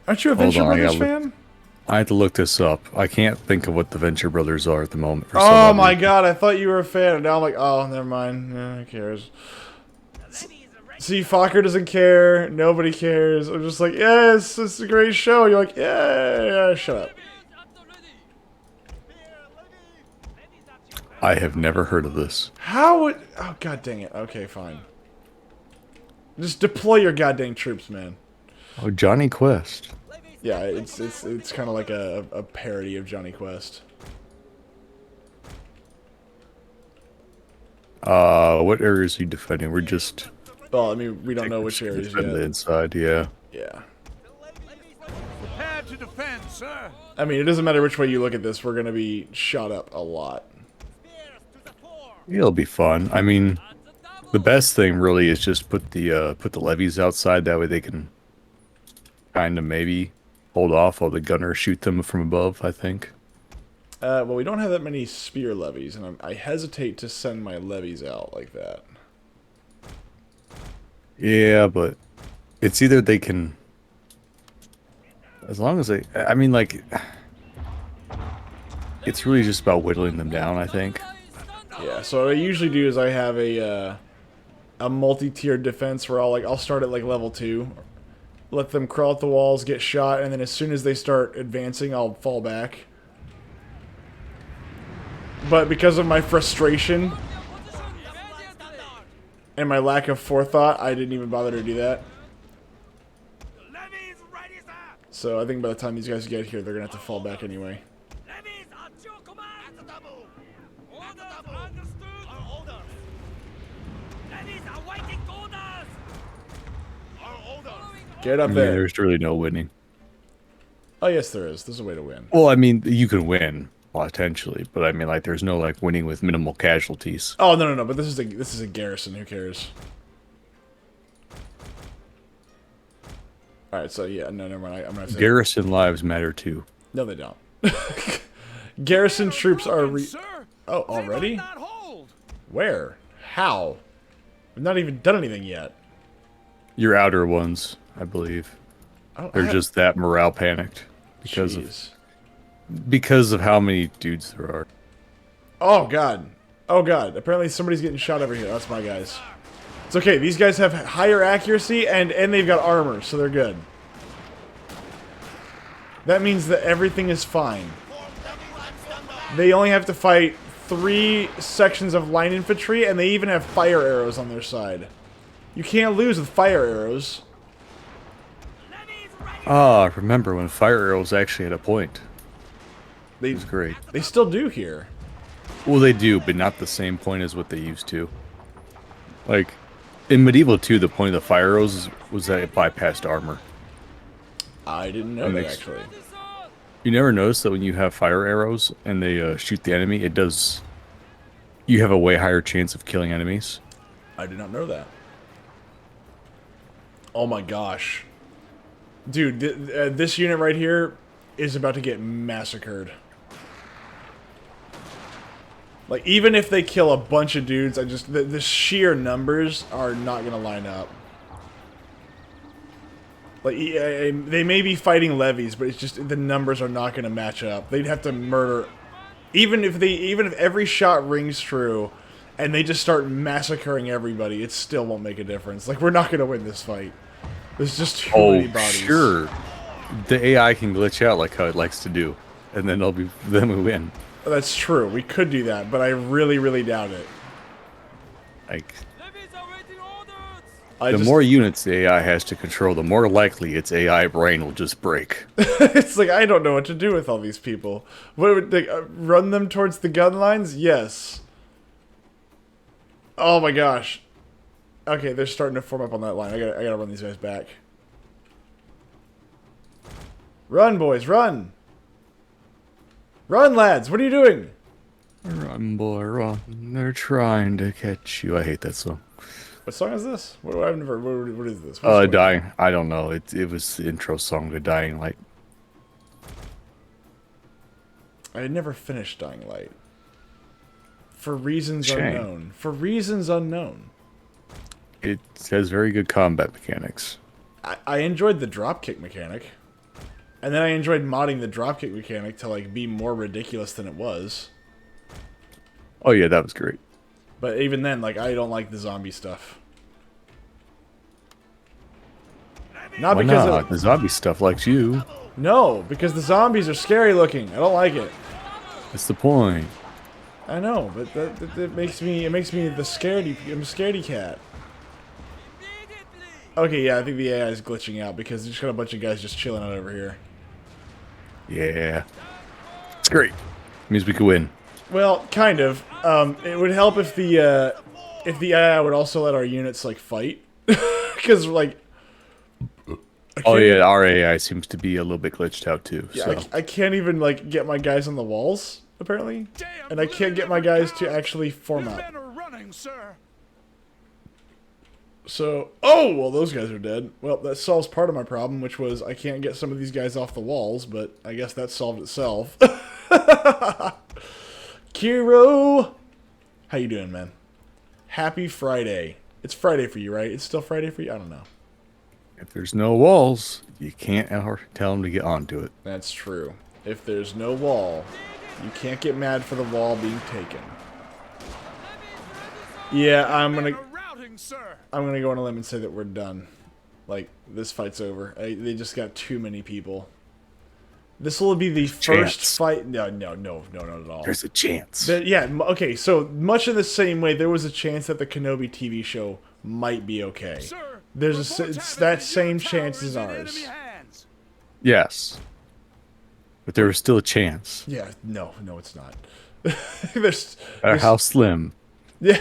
[SPEAKER 1] Aren't you a
[SPEAKER 2] Hold
[SPEAKER 1] Venture
[SPEAKER 2] on, I
[SPEAKER 1] Brothers
[SPEAKER 2] gotta
[SPEAKER 1] fan?
[SPEAKER 2] I had to look this up. I can't think of what the Venture Brothers are at the moment. For some
[SPEAKER 1] Oh
[SPEAKER 2] odd
[SPEAKER 1] my
[SPEAKER 2] reason.
[SPEAKER 1] God! I thought you were a fan, and now I'm like, oh, never mind. Who cares? See, Fokker doesn't care. Nobody cares. I'm just like, yes, it's a great show. You're like, yeah, shut up.
[SPEAKER 2] I have never heard of this.
[SPEAKER 1] How would? Oh God dang it. Okay, fine. Just deploy your goddamn troops, man.
[SPEAKER 2] Oh, Johnny Quest.
[SPEAKER 1] Yeah, it's kind of like a parody of Johnny Quest.
[SPEAKER 2] What areas are you defending? We're just
[SPEAKER 1] Well, I mean, we don't know which areas
[SPEAKER 2] defend the
[SPEAKER 1] yet.
[SPEAKER 2] inside. Yeah.
[SPEAKER 1] Yeah.
[SPEAKER 3] Prepare to defend, sir.
[SPEAKER 1] I mean, it doesn't matter which way you look at this. We're gonna be shot up a lot.
[SPEAKER 2] It'll be fun. I mean, the best thing really is just put the levies outside. That way they can kind of maybe hold off while the gunners shoot them from above. I think.
[SPEAKER 1] Well, we don't have that many spear levies, and I hesitate to send my levies out like that.
[SPEAKER 2] Yeah, but it's either they can, as long as they. I mean, like, it's really just about whittling them down. I think.
[SPEAKER 1] Yeah. So what I usually do is I have a multi-tiered defense where I'll start at like level 2, let them crawl up the walls, get shot, and then as soon as they start advancing, I'll fall back. But because of my frustration and my lack of forethought, I didn't even bother to do that. So I think by the time these guys get here, they're gonna have to fall back anyway. Get up
[SPEAKER 2] Yeah,
[SPEAKER 1] there.
[SPEAKER 2] there's really no winning.
[SPEAKER 1] Oh yes, there is. There's a way to win.
[SPEAKER 2] Well, I mean, you can win potentially, but I mean, like, there's no like winning with minimal casualties.
[SPEAKER 1] Oh no. But this is a garrison. Who cares? All right. So yeah. No, never mind. I'm gonna have to.
[SPEAKER 2] Garrison lives matter too.
[SPEAKER 1] No, they don't. Garrison troops are
[SPEAKER 3] Sir,
[SPEAKER 1] Oh,
[SPEAKER 3] they
[SPEAKER 1] already?
[SPEAKER 3] might not hold.
[SPEAKER 1] Where? How? We've not even done anything yet.
[SPEAKER 2] Your outer ones, I believe, they're just that morale panicked because of how many dudes there are.
[SPEAKER 1] Oh god. Oh god. Apparently somebody's getting shot over here. That's my guys. It's okay. These guys have higher accuracy and they've got armor, so they're good. That means that everything is fine. They only have to fight 3 sections of line infantry, and they even have fire arrows on their side. You can't lose with fire arrows.
[SPEAKER 2] Ah, remember when fire arrows actually had a point.
[SPEAKER 1] They,
[SPEAKER 2] It was great.
[SPEAKER 1] They still do here.
[SPEAKER 2] Well, they do, but not the same point as what they used to. Like, in Medieval 2, the point of the fire arrows was that it bypassed armor.
[SPEAKER 1] I didn't know
[SPEAKER 2] That
[SPEAKER 1] that,
[SPEAKER 2] makes-
[SPEAKER 1] actually.
[SPEAKER 2] You never notice that when you have fire arrows and they shoot the enemy, it does... You have a way higher chance of killing enemies.
[SPEAKER 1] I did not know that. Oh my gosh. Dude, this unit right here is about to get massacred. Like, even if they kill a bunch of dudes, the sheer numbers are not going to line up. Like, they may be fighting levies, but it's just, the numbers are not going to match up. They'd have to murder... Even if every shot rings true, and they just start massacring everybody, it still won't make a difference. Like, we're not going to win this fight. There's just too many bodies.
[SPEAKER 2] Sure. The AI can glitch out like how it likes to do, and then then we win.
[SPEAKER 1] That's true. We could do that, but I really, really doubt it.
[SPEAKER 2] Like,
[SPEAKER 1] I
[SPEAKER 2] the
[SPEAKER 1] just,
[SPEAKER 2] more units the AI has to control, the more likely its AI brain will just break.
[SPEAKER 1] it's like, I don't know what to do with all these people. What would they, run them towards the gun lines? Yes. Oh my gosh. Okay, they're starting to form up on that line. I gotta run these guys back. Run, boys, run! Run, lads! What are you doing?
[SPEAKER 2] Run, boy, run. They're trying to catch you. I hate that song.
[SPEAKER 1] What song is this? I've never. What is this? What's going on?
[SPEAKER 2] Dying. I don't know. It was the intro song to Dying Light.
[SPEAKER 1] I had never finished Dying Light. For reasons
[SPEAKER 2] Shame.
[SPEAKER 1] unknown. For reasons unknown.
[SPEAKER 2] It has very good combat mechanics.
[SPEAKER 1] I enjoyed the dropkick mechanic. And then I enjoyed modding the dropkick mechanic to, like, be more ridiculous than it was.
[SPEAKER 2] Oh yeah, that was great.
[SPEAKER 1] But even then, like, I don't like the zombie stuff. Not
[SPEAKER 2] Why
[SPEAKER 1] because
[SPEAKER 2] not? The zombie stuff likes you.
[SPEAKER 1] No, because the zombies are scary looking. I don't like it.
[SPEAKER 2] That's the point.
[SPEAKER 1] I know, but that makes me the scaredy. I'm a scaredy cat. Okay, yeah, I think the AI is glitching out because there's got a bunch of guys just chilling out over here.
[SPEAKER 2] Yeah. It's great. Means we could win.
[SPEAKER 1] Well, kind of. It would help if the AI would also let our units like fight, because like.
[SPEAKER 2] Oh yeah, our AI seems to be a little bit glitched out too.
[SPEAKER 1] Yeah,
[SPEAKER 2] So.
[SPEAKER 1] I can't even like get my guys on the walls apparently, and I can't get my guys to actually form
[SPEAKER 3] Your
[SPEAKER 1] up.
[SPEAKER 3] men are running, sir.
[SPEAKER 1] So, oh well, those guys are dead. Well, that solves part of my problem, which was I can't get some of these guys off the walls, but I guess that solved itself. Kiro, how you doing, man? Happy Friday. It's Friday for you, right? It's still Friday for you? I don't know.
[SPEAKER 2] If there's no walls, you can't tell them to get onto it.
[SPEAKER 1] That's true. If there's no wall, you can't get mad for the wall being taken. Yeah, I'm
[SPEAKER 3] Men
[SPEAKER 1] gonna
[SPEAKER 3] are routing, sir.
[SPEAKER 1] go on a limb and say that we're done. Like, this fight's over. They just got too many people. This will be the first fight. No, not at all.
[SPEAKER 2] There's a chance.
[SPEAKER 1] Okay, so much in the same way, there was a chance that the Kenobi TV show might be okay.
[SPEAKER 3] Sir,
[SPEAKER 1] It's
[SPEAKER 3] reports have it
[SPEAKER 1] that
[SPEAKER 3] your
[SPEAKER 1] same
[SPEAKER 3] tower
[SPEAKER 1] chance
[SPEAKER 3] is
[SPEAKER 1] as
[SPEAKER 3] in
[SPEAKER 1] ours.
[SPEAKER 3] enemy hands.
[SPEAKER 2] Yes. But there was still a chance.
[SPEAKER 1] Yeah, no, it's not.
[SPEAKER 2] How slim.
[SPEAKER 1] Yeah,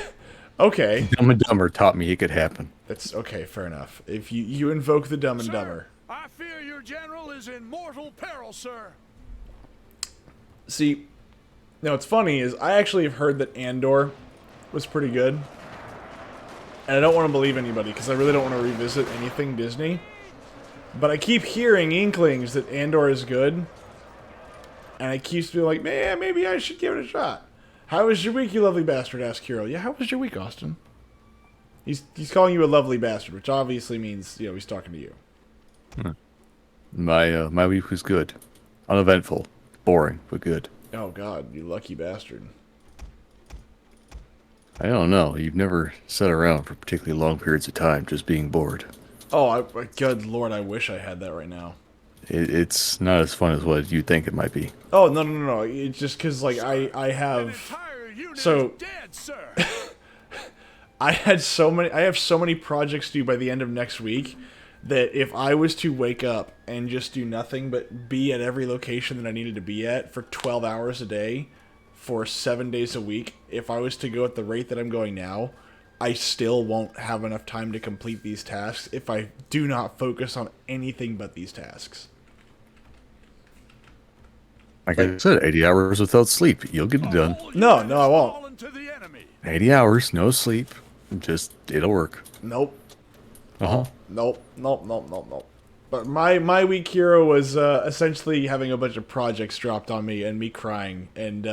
[SPEAKER 1] okay.
[SPEAKER 2] Dumb and Dumber taught me it could happen.
[SPEAKER 1] That's okay, fair enough. If you invoke the Dumb and
[SPEAKER 3] Sir,
[SPEAKER 1] Dumber.
[SPEAKER 3] I fear your general is in mortal peril, sir.
[SPEAKER 1] See, now what's funny is I actually have heard that Andor was pretty good. And I don't want to believe anybody because I really don't want to revisit anything Disney. But I keep hearing inklings that Andor is good. And I keep feeling like, man, maybe I should give it a shot. How was your week, you lovely bastard? Asked Hero. Yeah, how was your week, Austin? He's calling you a lovely bastard, which obviously means, he's talking to you.
[SPEAKER 2] My week was good. Uneventful. Boring, but good.
[SPEAKER 1] Oh, God, you lucky bastard.
[SPEAKER 2] I don't know. You've never sat around for particularly long periods of time just being bored.
[SPEAKER 1] Oh, good Lord, I wish I had that right now.
[SPEAKER 2] It's not as fun as what you think it might be.
[SPEAKER 1] Oh, no. It's just because, like, I have...
[SPEAKER 3] An entire unit
[SPEAKER 1] So-
[SPEAKER 3] is dead, sir.
[SPEAKER 1] I have so many projects due by the end of next week that if I was to wake up and just do nothing but be at every location that I needed to be at for 12 hours a day for 7 days a week, if I was to go at the rate that I'm going now, I still won't have enough time to complete these tasks if I do not focus on anything but these tasks.
[SPEAKER 2] Like I said, 80 hours without sleep. You'll get it done.
[SPEAKER 3] All
[SPEAKER 1] No,
[SPEAKER 3] units
[SPEAKER 1] no, I won't.
[SPEAKER 3] fallen to the enemy.
[SPEAKER 2] 80 hours, no sleep. Just, it'll work.
[SPEAKER 1] Nope.
[SPEAKER 2] Uh-huh.
[SPEAKER 1] Nope. But my week hero was essentially having a bunch of projects dropped on me and me crying. And,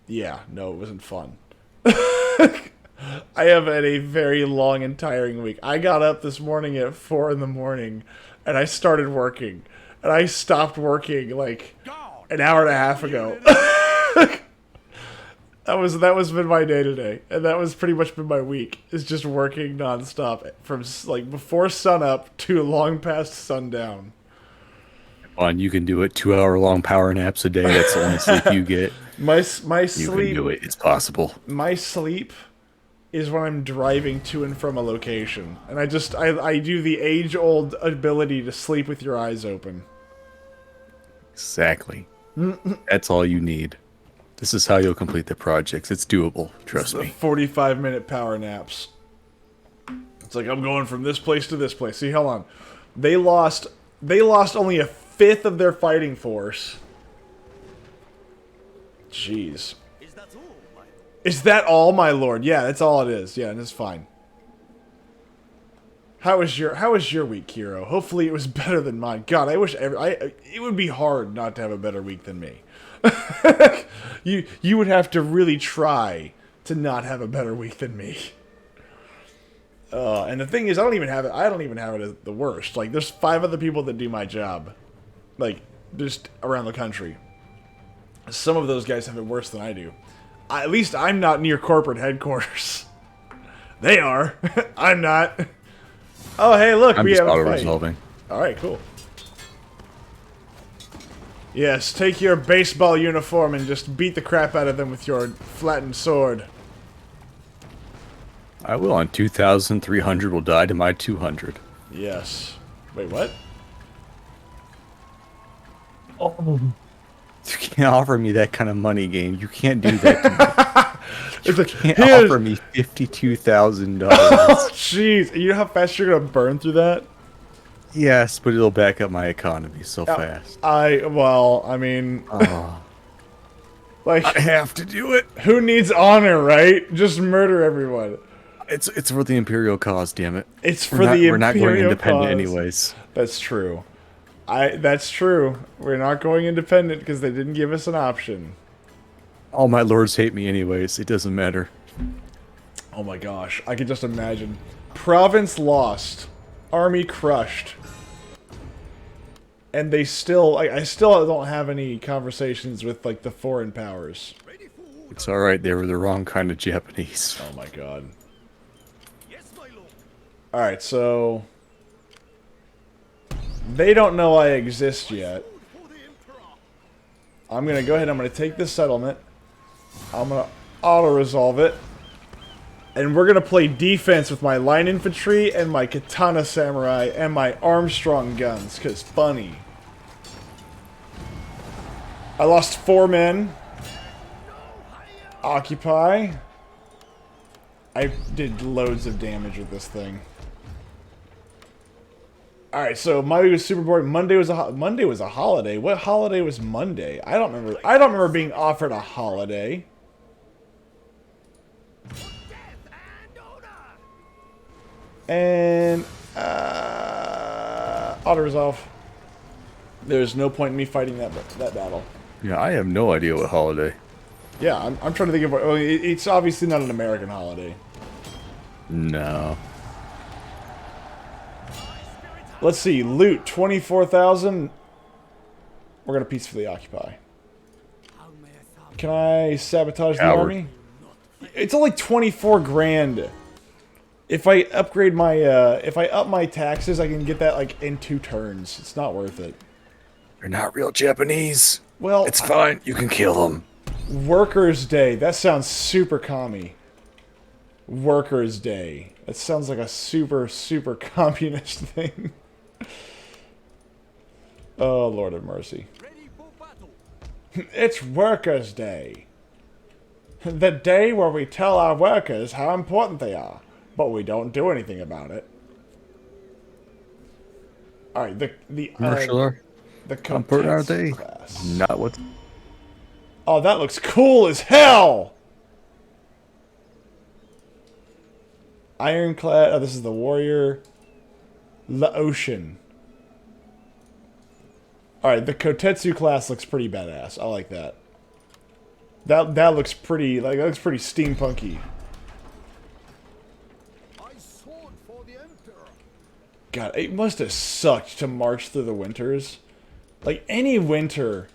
[SPEAKER 1] yeah, no, it wasn't fun. I have had a very long and tiring week. I got up this morning at 4 in the morning, and I started working. And I stopped working, like,
[SPEAKER 3] Gone.
[SPEAKER 1] an hour and a half ago. That was been my day today, and that was pretty much been my week. Is just working nonstop from like before sunup to long past sundown.
[SPEAKER 2] On, you can do it. 2-hour-long power naps a day. That's the only sleep you get.
[SPEAKER 1] My
[SPEAKER 2] You can
[SPEAKER 1] sleep
[SPEAKER 2] do it. It's possible.
[SPEAKER 1] my sleep is when I'm driving to and from a location, and I do the age old ability to sleep with your eyes open.
[SPEAKER 2] Exactly. That's all you need. This is how you'll complete the projects. It's doable. Trust
[SPEAKER 1] The
[SPEAKER 2] me.
[SPEAKER 1] 45-minute power naps. It's like I'm going from this place to this place. See, hold on. They lost only a fifth of their fighting force. Jeez. Is that all, my lord? Yeah, that's all it is. Yeah, and it's fine. How was your week, Hero? Hopefully it was better than mine. God, I wish it would be hard not to have a better week than me. You would have to really try to not have a better week than me. And the thing is, I don't even have it as the worst. Like, there's 5 other people that do my job, like, just around the country. Some of those guys have it worse than I do. At least I'm not near corporate headquarters. They are. I'm not. Oh, hey, look,
[SPEAKER 2] I'm
[SPEAKER 1] we
[SPEAKER 2] just
[SPEAKER 1] have a fight.
[SPEAKER 2] auto-resolving.
[SPEAKER 1] All right, cool. Yes, take your baseball uniform and just beat the crap out of them with your flattened sword.
[SPEAKER 2] I will. On 2,300 will die to my 200.
[SPEAKER 1] Yes. Wait, what?
[SPEAKER 2] Oh. You can't offer me that kind of money, game. You can't do that to me.
[SPEAKER 1] It's like,
[SPEAKER 2] Can't
[SPEAKER 1] here's...
[SPEAKER 2] offer me $52,000.
[SPEAKER 1] Oh, jeez. You know how fast you're going to burn through that?
[SPEAKER 2] Yes, but it'll back up my economy so fast.
[SPEAKER 1] Well, I mean...
[SPEAKER 2] Oh.
[SPEAKER 1] Like,
[SPEAKER 2] I have to do it.
[SPEAKER 1] who needs honor, right? Just murder everyone.
[SPEAKER 2] It's for the Imperial cause, damn it.
[SPEAKER 1] It's for the Imperial
[SPEAKER 2] We're not going independent
[SPEAKER 1] cause.
[SPEAKER 2] anyways.
[SPEAKER 1] That's true. That's true. We're not going independent because they didn't give us an option.
[SPEAKER 2] All my lords hate me anyways. It doesn't matter.
[SPEAKER 1] Oh my gosh. I can just imagine. Province lost. Army crushed. And they still... I still don't have any conversations with, like, the foreign powers.
[SPEAKER 2] It's alright, they were the wrong kind of Japanese.
[SPEAKER 1] Oh my god. Alright, so... They don't know I exist yet. I'm gonna go ahead, I'm gonna take this settlement. I'm gonna auto-resolve it. And we're gonna play defense with my line infantry and my katana samurai and my Armstrong guns, cause funny. I lost 4 men. Occupy. I did loads of damage with this thing. Alright, so my week was super boring. Monday was a holiday. What holiday was Monday? I don't remember. I don't remember being offered a holiday. And auto resolve. There's no point in me fighting that battle.
[SPEAKER 2] Yeah, I have no idea what holiday.
[SPEAKER 1] Yeah, I'm trying to think of what. Well, it's obviously not an American holiday.
[SPEAKER 2] No.
[SPEAKER 1] Let's see. Loot 24,000. We're gonna peacefully occupy. Can I sabotage the army? It's only 24 grand. If I upgrade my, if I up my taxes, I can get that like in 2 turns. It's not worth it.
[SPEAKER 2] They're not real Japanese.
[SPEAKER 1] Well,
[SPEAKER 2] It's fine. You can kill them.
[SPEAKER 1] Workers' Day. That sounds super commie. Workers' Day. That sounds like a super, super communist thing. Oh, Lord have mercy.
[SPEAKER 3] Ready for battle.
[SPEAKER 1] It's Workers' Day. The day where we tell our workers how important they are, but we don't do anything about it. Alright, the
[SPEAKER 2] Commercial art. Important are they?
[SPEAKER 1] class.
[SPEAKER 2] Not what.
[SPEAKER 1] Oh, that looks cool as hell! Ironclad. Oh, this is the warrior. Laotian. Alright, the Kotetsu class looks pretty badass. I like that. That looks pretty, like, that looks pretty steampunky.
[SPEAKER 3] I sword for the Emperor.
[SPEAKER 1] God, it must have sucked to march through the winters. Like, any winter,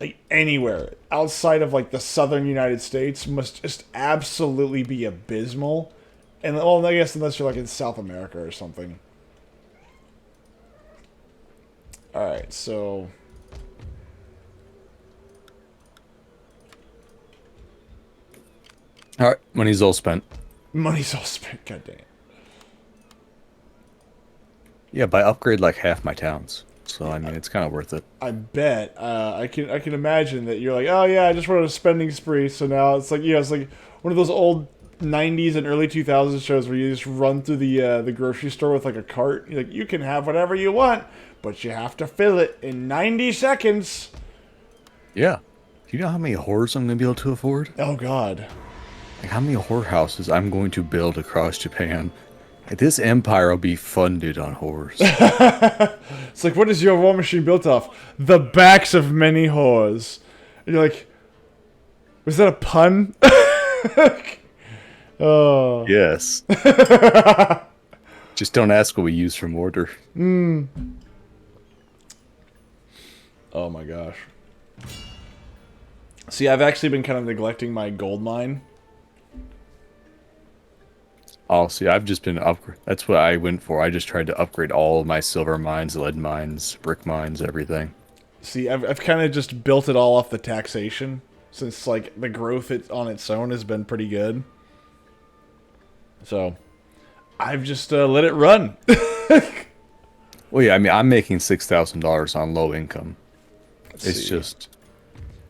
[SPEAKER 1] like, anywhere outside of, like, the southern United States must just absolutely be abysmal. And, well, I guess unless you're, like, in South America or something. Alright, so...
[SPEAKER 2] All right, money's all spent.
[SPEAKER 1] money's all spent, god dang it.
[SPEAKER 2] Yeah, but I upgrade like half my towns, so I mean it's kind of worth it.
[SPEAKER 1] I bet. I can imagine that you're like, oh yeah, I just went on a spending spree, so now it's like, yeah, it's like one of those old 90s and early 2000s shows where you just run through the grocery store with like a cart. You're like, you can have whatever you want, but you have to fill it in 90 seconds.
[SPEAKER 2] Yeah. Do you know how many whores I'm gonna be able to afford?
[SPEAKER 1] Oh god.
[SPEAKER 2] Like how many whorehouses I'm going to build across Japan? Like, this empire will be funded on whores.
[SPEAKER 1] It's like, what is your war machine built off? The backs of many whores. And you're like, was that a pun? Oh.
[SPEAKER 2] Yes. Just don't ask what we use for mortar.
[SPEAKER 1] Oh my gosh. See, I've actually been kind of neglecting my gold mine.
[SPEAKER 2] Oh, see, I've just been upgrade. That's what I went for. I just tried to upgrade all of my silver mines, lead mines, brick mines, everything.
[SPEAKER 1] See, I've kind of just built it all off the taxation, since like the growth on its own has been pretty good. So, I've just let it run.
[SPEAKER 2] Well, yeah, I mean, I'm making $6,000 on low income. It's just,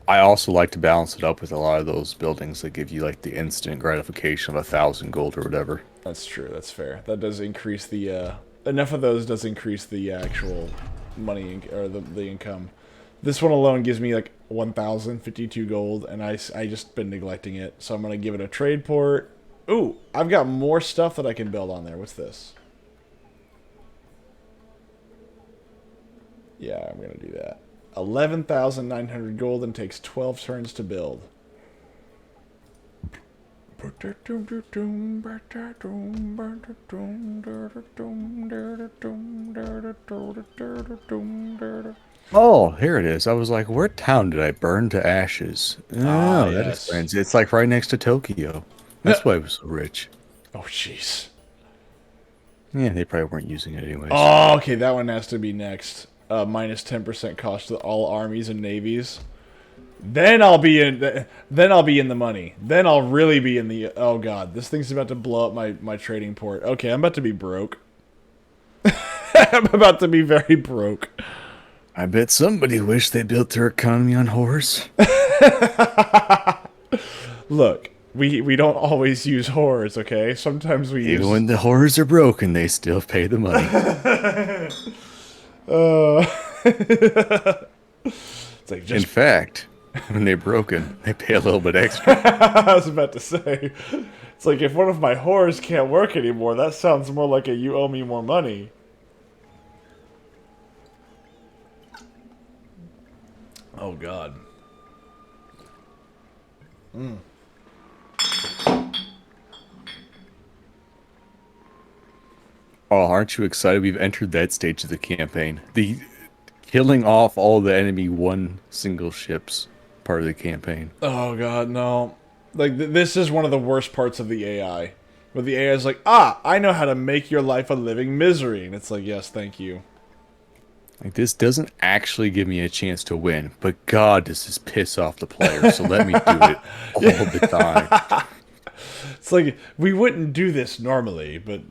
[SPEAKER 2] I also like to balance it up with a lot of those buildings that give you like the instant gratification of 1,000 gold or whatever.
[SPEAKER 1] That's true. That's fair. That does increase the enough of those does increase the actual money or the income. This one alone gives me like 1,052 gold, and I just been neglecting it. So I'm gonna give it a trade port. Ooh, I've got more stuff that I can build on there. What's this? Yeah, I'm gonna do that. 11,900 gold and takes 12 turns to build.
[SPEAKER 2] Oh, here it is. I was like, where town did I burn to ashes? Oh, that
[SPEAKER 1] yes.
[SPEAKER 2] explains. It's like right next to Tokyo. That's why it was so rich.
[SPEAKER 1] Oh, jeez.
[SPEAKER 2] Yeah, they probably weren't using it anyways.
[SPEAKER 1] Oh, okay, that one has to be next. Minus 10% cost to all armies and navies. Then I'll be in. Then I'll be in the money. Then I'll really be in the. Oh god, this thing's about to blow up my trading port. Okay, I'm about to be broke. I'm about to be very broke.
[SPEAKER 2] I bet somebody wished they built their economy on whores.
[SPEAKER 1] Look, we don't always use whores, okay? Sometimes we
[SPEAKER 2] Even
[SPEAKER 1] use.
[SPEAKER 2] when the whores are broken, they still pay the money.
[SPEAKER 1] It's like
[SPEAKER 2] In
[SPEAKER 1] just.
[SPEAKER 2] fact, when they're broken, they pay a little bit extra.
[SPEAKER 1] I was about to say, it's like if one of my whores can't work anymore, that sounds more like a you owe me more money. Oh god.
[SPEAKER 2] Oh, aren't you excited? We've entered that stage of the campaign. The killing off all the enemy one single ships part of the campaign.
[SPEAKER 1] Oh god, no. Like this is one of the worst parts of the AI. Where the AI is like, ah, I know how to make your life a living misery. And it's like, yes, thank you.
[SPEAKER 2] Like this doesn't actually give me a chance to win, but God, does this piss off the player? So let me do it all the time.
[SPEAKER 1] It's like we wouldn't do this normally, but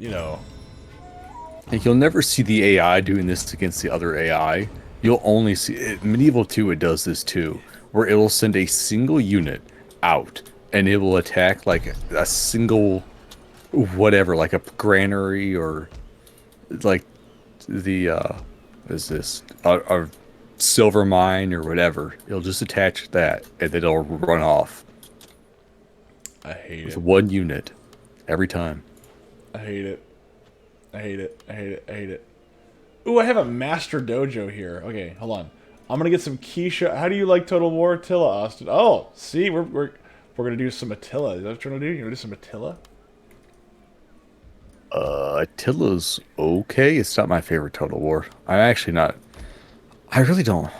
[SPEAKER 2] Like you'll never see the AI doing this against the other AI. You'll only see it, Medieval 2. It does this too, where it will send a single unit out and it will attack like a single whatever, like a granary or like the what is this a silver mine or whatever. It'll just attach that and then it'll run off
[SPEAKER 1] I hate
[SPEAKER 2] with
[SPEAKER 1] it.
[SPEAKER 2] one unit every time.
[SPEAKER 1] I hate it. I hate it. I hate it. I hate it. Ooh, I have a master dojo here. Okay, hold on. I'm gonna get some Keisha. How do you like Total War Attila, Austin? Oh, see, we're gonna do some Attila. Is that what you're gonna do? You gonna do some Attila?
[SPEAKER 2] Attila's okay. It's not my favorite Total War. I'm actually not. I really don't.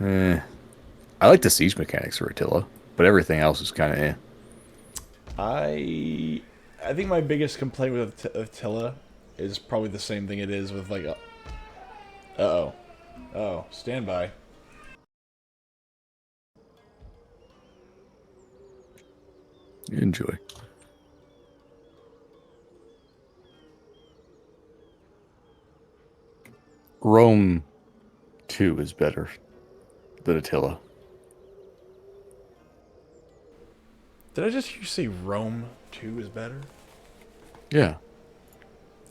[SPEAKER 2] Eh. I like the siege mechanics for Attila, but everything else is kind of eh.
[SPEAKER 1] I I think my biggest complaint with Attila is probably the same thing it is with like uh-oh. Oh, stand by.
[SPEAKER 2] Enjoy. Rome 2 is better than Attila.
[SPEAKER 1] Did I just hear you say Rome 2 is better?
[SPEAKER 2] Yeah.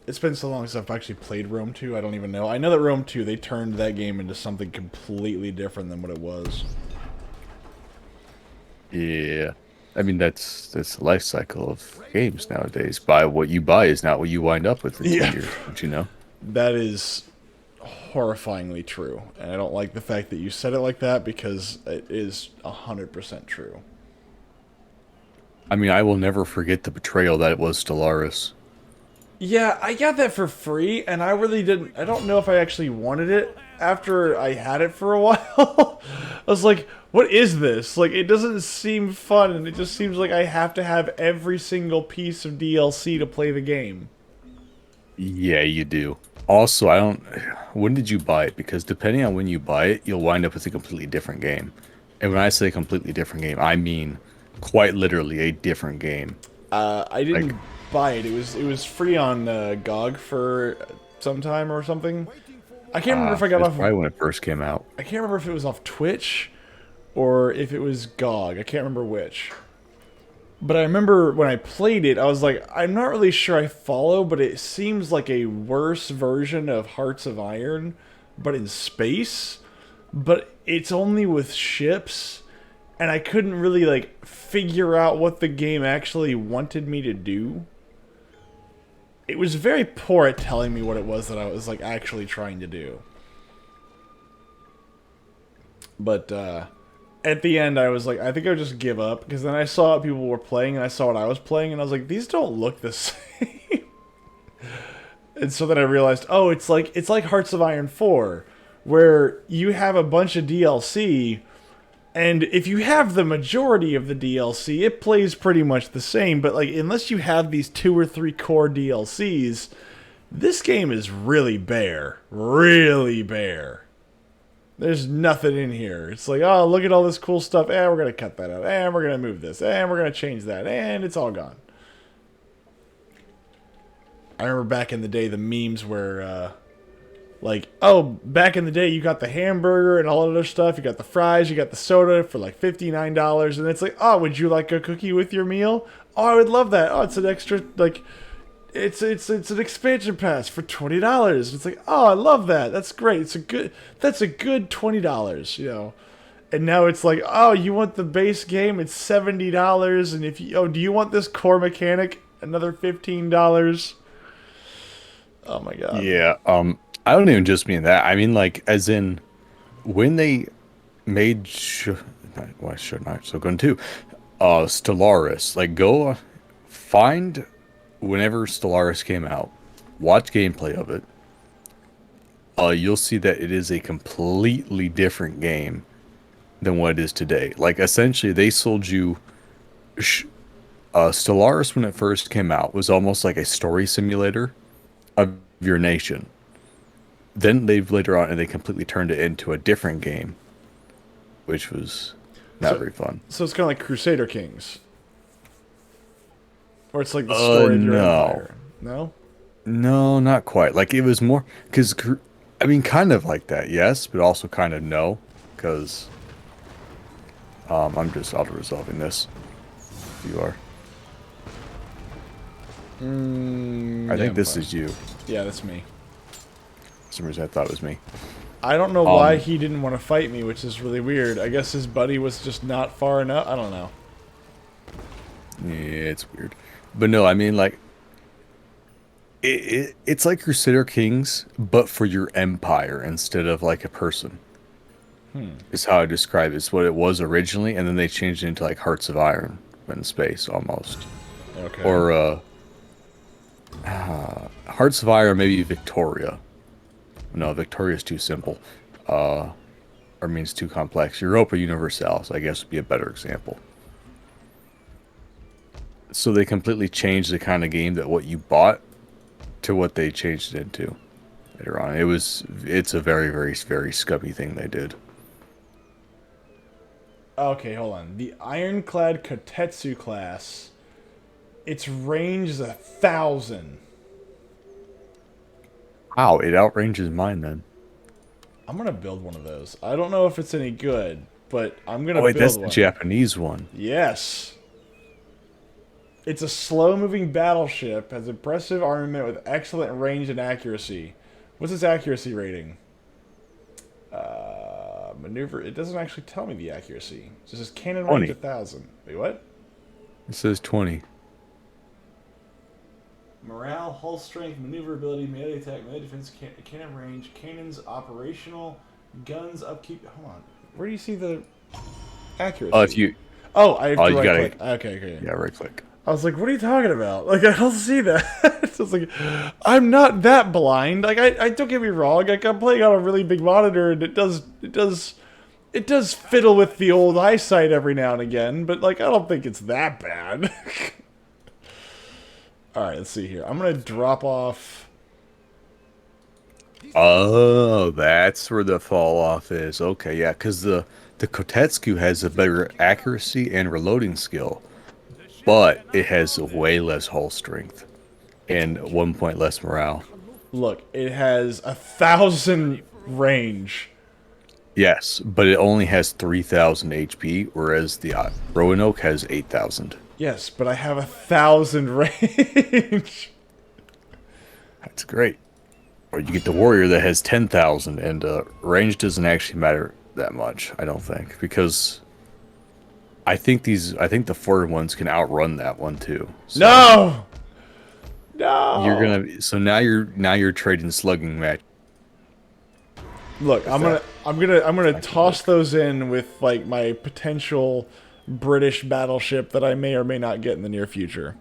[SPEAKER 1] It's been so long since I've actually played Rome 2, I don't even know. I know that Rome 2, they turned that game into something completely different than what it was.
[SPEAKER 2] Yeah. I mean, that's the life cycle of games nowadays. Buy what you buy is not what you wind up with in 2
[SPEAKER 1] Yeah.
[SPEAKER 2] years, don't you know?
[SPEAKER 1] That is horrifyingly true. And I don't like the fact that you said it like that because it is 100% true.
[SPEAKER 2] I mean, I will never forget the betrayal that it was Stellaris.
[SPEAKER 1] Yeah, I got that for free, and I really didn't. I don't know if I actually wanted it after I had it for a while. I was like, what is this? Like, it doesn't seem fun, and it just seems like I have to have every single piece of DLC to play the game.
[SPEAKER 2] Yeah, you do. Also, I don't. When did you buy it? Because depending on when you buy it, you'll wind up with a completely different game. And when I say completely different game, I mean quite literally a different game.
[SPEAKER 1] I didn't
[SPEAKER 2] Like,
[SPEAKER 1] buy it. It was free on GOG for some time or something. I can't remember if I got
[SPEAKER 2] it's
[SPEAKER 1] off.
[SPEAKER 2] probably when it first came out.
[SPEAKER 1] I can't remember if it was off Twitch or if it was GOG. I can't remember which. But I remember when I played it, I was like, I'm not really sure I follow, but it seems like a worse version of Hearts of Iron, but in space. But it's only with ships, and I couldn't really like figure out what the game actually wanted me to do. It was very poor at telling me what it was that I was like actually trying to do. But at the end, I was like, I think I'll just give up, because then I saw what people were playing, and I saw what I was playing, and I was like, these don't look the same. And so then I realized, oh, it's like Hearts of Iron 4, where you have a bunch of DLC, and if you have the majority of the DLC, it plays pretty much the same, but like unless you have these 2 or 3 core DLCs, this game is really bare. Really bare. There's nothing in here. It's like, oh, look at all this cool stuff. And we're going to cut that out. And we're going to move this. And we're going to change that. And it's all gone. I remember back in the day, the memes were, like, oh, back in the day, you got the hamburger and all that other stuff. You got the fries. You got the soda for like $59. And it's like, oh, would you like a cookie with your meal? Oh, I would love that. Oh, it's an extra, like... It's an expansion pass for $20. It's like, oh, I love that. That's great. That's a good $20, you know. And now it's like, oh, you want the base game? It's $70, and do you want this core mechanic? Another $15. Oh my god.
[SPEAKER 2] Yeah, I don't even just mean that. I mean, like, as in, when they made, why should not? So going to, Stellaris, like, go find whenever Stellaris came out, watch gameplay of it. You'll see that it is a completely different game than what it is today. Like, essentially, they sold you, Stellaris when it first came out was almost like a story simulator of your nation. then they later on and they completely turned it into a different game, which was not very fun.
[SPEAKER 1] So it's kind of like Crusader Kings, where it's like the story of your
[SPEAKER 2] No.
[SPEAKER 1] empire. No.
[SPEAKER 2] No, not quite. Like it was more because I mean, kind of like that, yes, but also kind of no, because I'm just auto resolving this. If you are, I think this is you.
[SPEAKER 1] Yeah, that's me.
[SPEAKER 2] For some reason, I thought it was me.
[SPEAKER 1] I don't know why he didn't want to fight me, which is really weird. I guess his buddy was just not far enough. I don't know.
[SPEAKER 2] Yeah, it's weird, but no, I mean like. It's like Crusader Kings, but for your empire instead of like a person. Is how I describe it. It's what it was originally, and then they changed it into like Hearts of Iron in space almost.
[SPEAKER 1] Okay.
[SPEAKER 2] Or Hearts of Iron, maybe Victoria. No, Victoria's too simple. Or means too complex. Europa Universalis, I guess, would be a better example. So they completely changed the kind of game that what you bought to what they changed it into later on. It's a very, very, very scummy thing they did.
[SPEAKER 1] Okay, hold on. The Ironclad Kotetsu class, its range is 1,000.
[SPEAKER 2] Wow, it outranges mine then.
[SPEAKER 1] I'm gonna build one of those. I don't know if it's any good, but I'm gonna
[SPEAKER 2] Oh wait,
[SPEAKER 1] build
[SPEAKER 2] that's
[SPEAKER 1] one.
[SPEAKER 2] the Japanese one.
[SPEAKER 1] Yes. It's a slow-moving battleship, has impressive armament with excellent range and accuracy. What's its accuracy rating? Maneuver. It doesn't actually tell me the accuracy. It just says cannon range
[SPEAKER 2] 20.
[SPEAKER 1] 1,000. Wait, what?
[SPEAKER 2] It says 20.
[SPEAKER 1] Morale, hull strength, maneuverability, melee attack, melee defense, cannon range, cannons operational, guns upkeep. Hold on. Where do you see the accuracy?
[SPEAKER 2] Oh, if you,
[SPEAKER 1] Oh, I have to
[SPEAKER 2] you
[SPEAKER 1] right
[SPEAKER 2] gotta-
[SPEAKER 1] click. Okay.
[SPEAKER 2] yeah, right click.
[SPEAKER 1] I was like, what are you talking about? Like, I don't see that. It's just like, I'm not that blind. Like, I don't get me wrong. Like, I'm playing on a really big monitor, and it does fiddle with the old eyesight every now and again. But like, I don't think it's that bad. All right, let's see here. I'm gonna drop off.
[SPEAKER 2] Oh, that's where the fall off is. Okay, yeah, because the Kotetsu has a better accuracy and reloading skill, but it has way less hull strength and 1 point less morale.
[SPEAKER 1] Look, it has 1,000 range.
[SPEAKER 2] Yes, but it only has 3,000 HP, whereas the Roanoke has 8,000.
[SPEAKER 1] Yes, but I have 1,000 range.
[SPEAKER 2] That's great. Or you get the warrior that has 10,000, and range doesn't actually matter that much, I don't think, because I think the forward ones can outrun that one too. So
[SPEAKER 1] No.
[SPEAKER 2] so now you're trading slugging match.
[SPEAKER 1] Look, I'm gonna toss those in with like my potential British battleship that I may or may not get in the near future.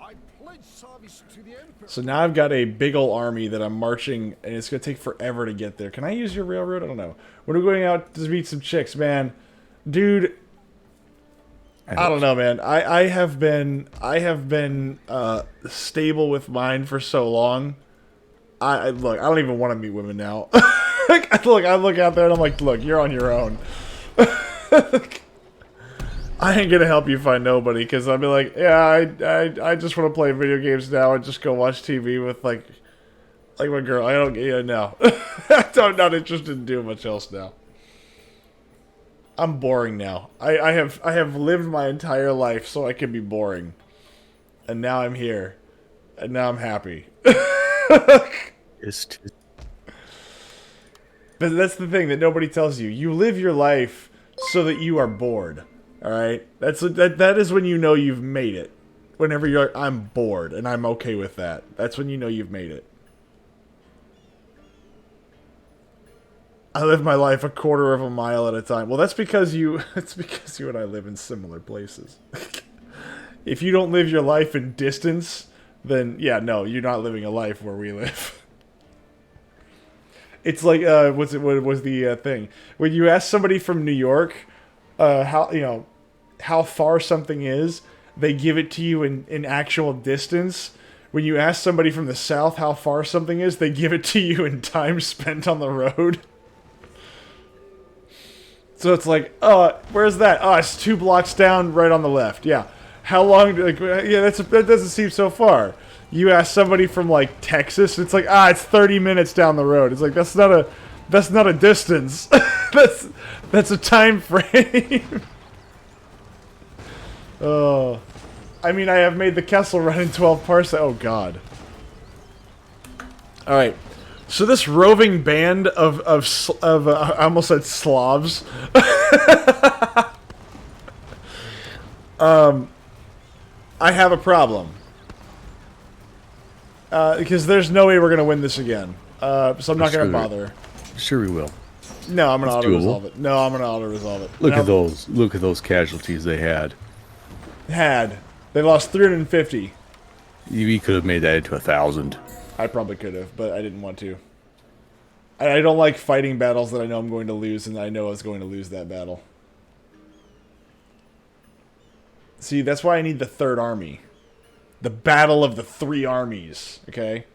[SPEAKER 3] I pledge service to the Emperor.
[SPEAKER 1] So now I've got a big ol' army that I'm marching, and it's gonna take forever to get there. Can I use your railroad? I don't know. When we're going out to meet some chicks, man, dude. I don't know, man. I have been stable with mine for so long. Look, I don't even want to meet women now. Look, I look out there and I'm like, look, you're on your own. I ain't gonna help you find nobody, because I'll be like, yeah, I just want to play video games now and just go watch TV with like my girl. I don't, yeah, no. I'm not interested in doing much else now. I'm boring now. I have lived my entire life so I can be boring, and now I'm here, and now I'm happy. But that's the thing that nobody tells you. You live your life so that you are bored. All right, that is when you know you've made it. Whenever you're like, I'm bored and I'm okay with that. That's when you know you've made it. I live my life a quarter of a mile at a time. Well, that's because you and I live in similar places. If you don't live your life in distance, then yeah, no, you're not living a life where we live. It's like what was the thing when you ask somebody from New York how far something is, they give it to you in actual distance, when you ask somebody from the south how far something is, they give it to you in time spent on the road. So it's like, oh, where's that? Oh, it's 2 blocks down, right on the left. Yeah. How long? Like, yeah, that doesn't seem so far. You ask somebody from like Texas, it's like, it's 30 minutes down the road. It's like that's not a distance. that's a time frame. Oh, I mean, I have made the Kessel run in 12 parsecs. Oh God. All right. So this roving band of I almost said Slavs. I have a problem. Because there's no way we're going to win this again. So I'm not going to bother.
[SPEAKER 2] Sure we will.
[SPEAKER 1] No, I'm going to auto-resolve it. No, I'm going to auto-resolve it.
[SPEAKER 2] Look at those casualties they had.
[SPEAKER 1] They lost 350.
[SPEAKER 2] We could have made that into 1,000.
[SPEAKER 1] I probably could have, but I didn't want to. I don't like fighting battles that I know I'm going to lose, and I know I was going to lose that battle. See, that's why I need the third army. The battle of the 3 armies, okay?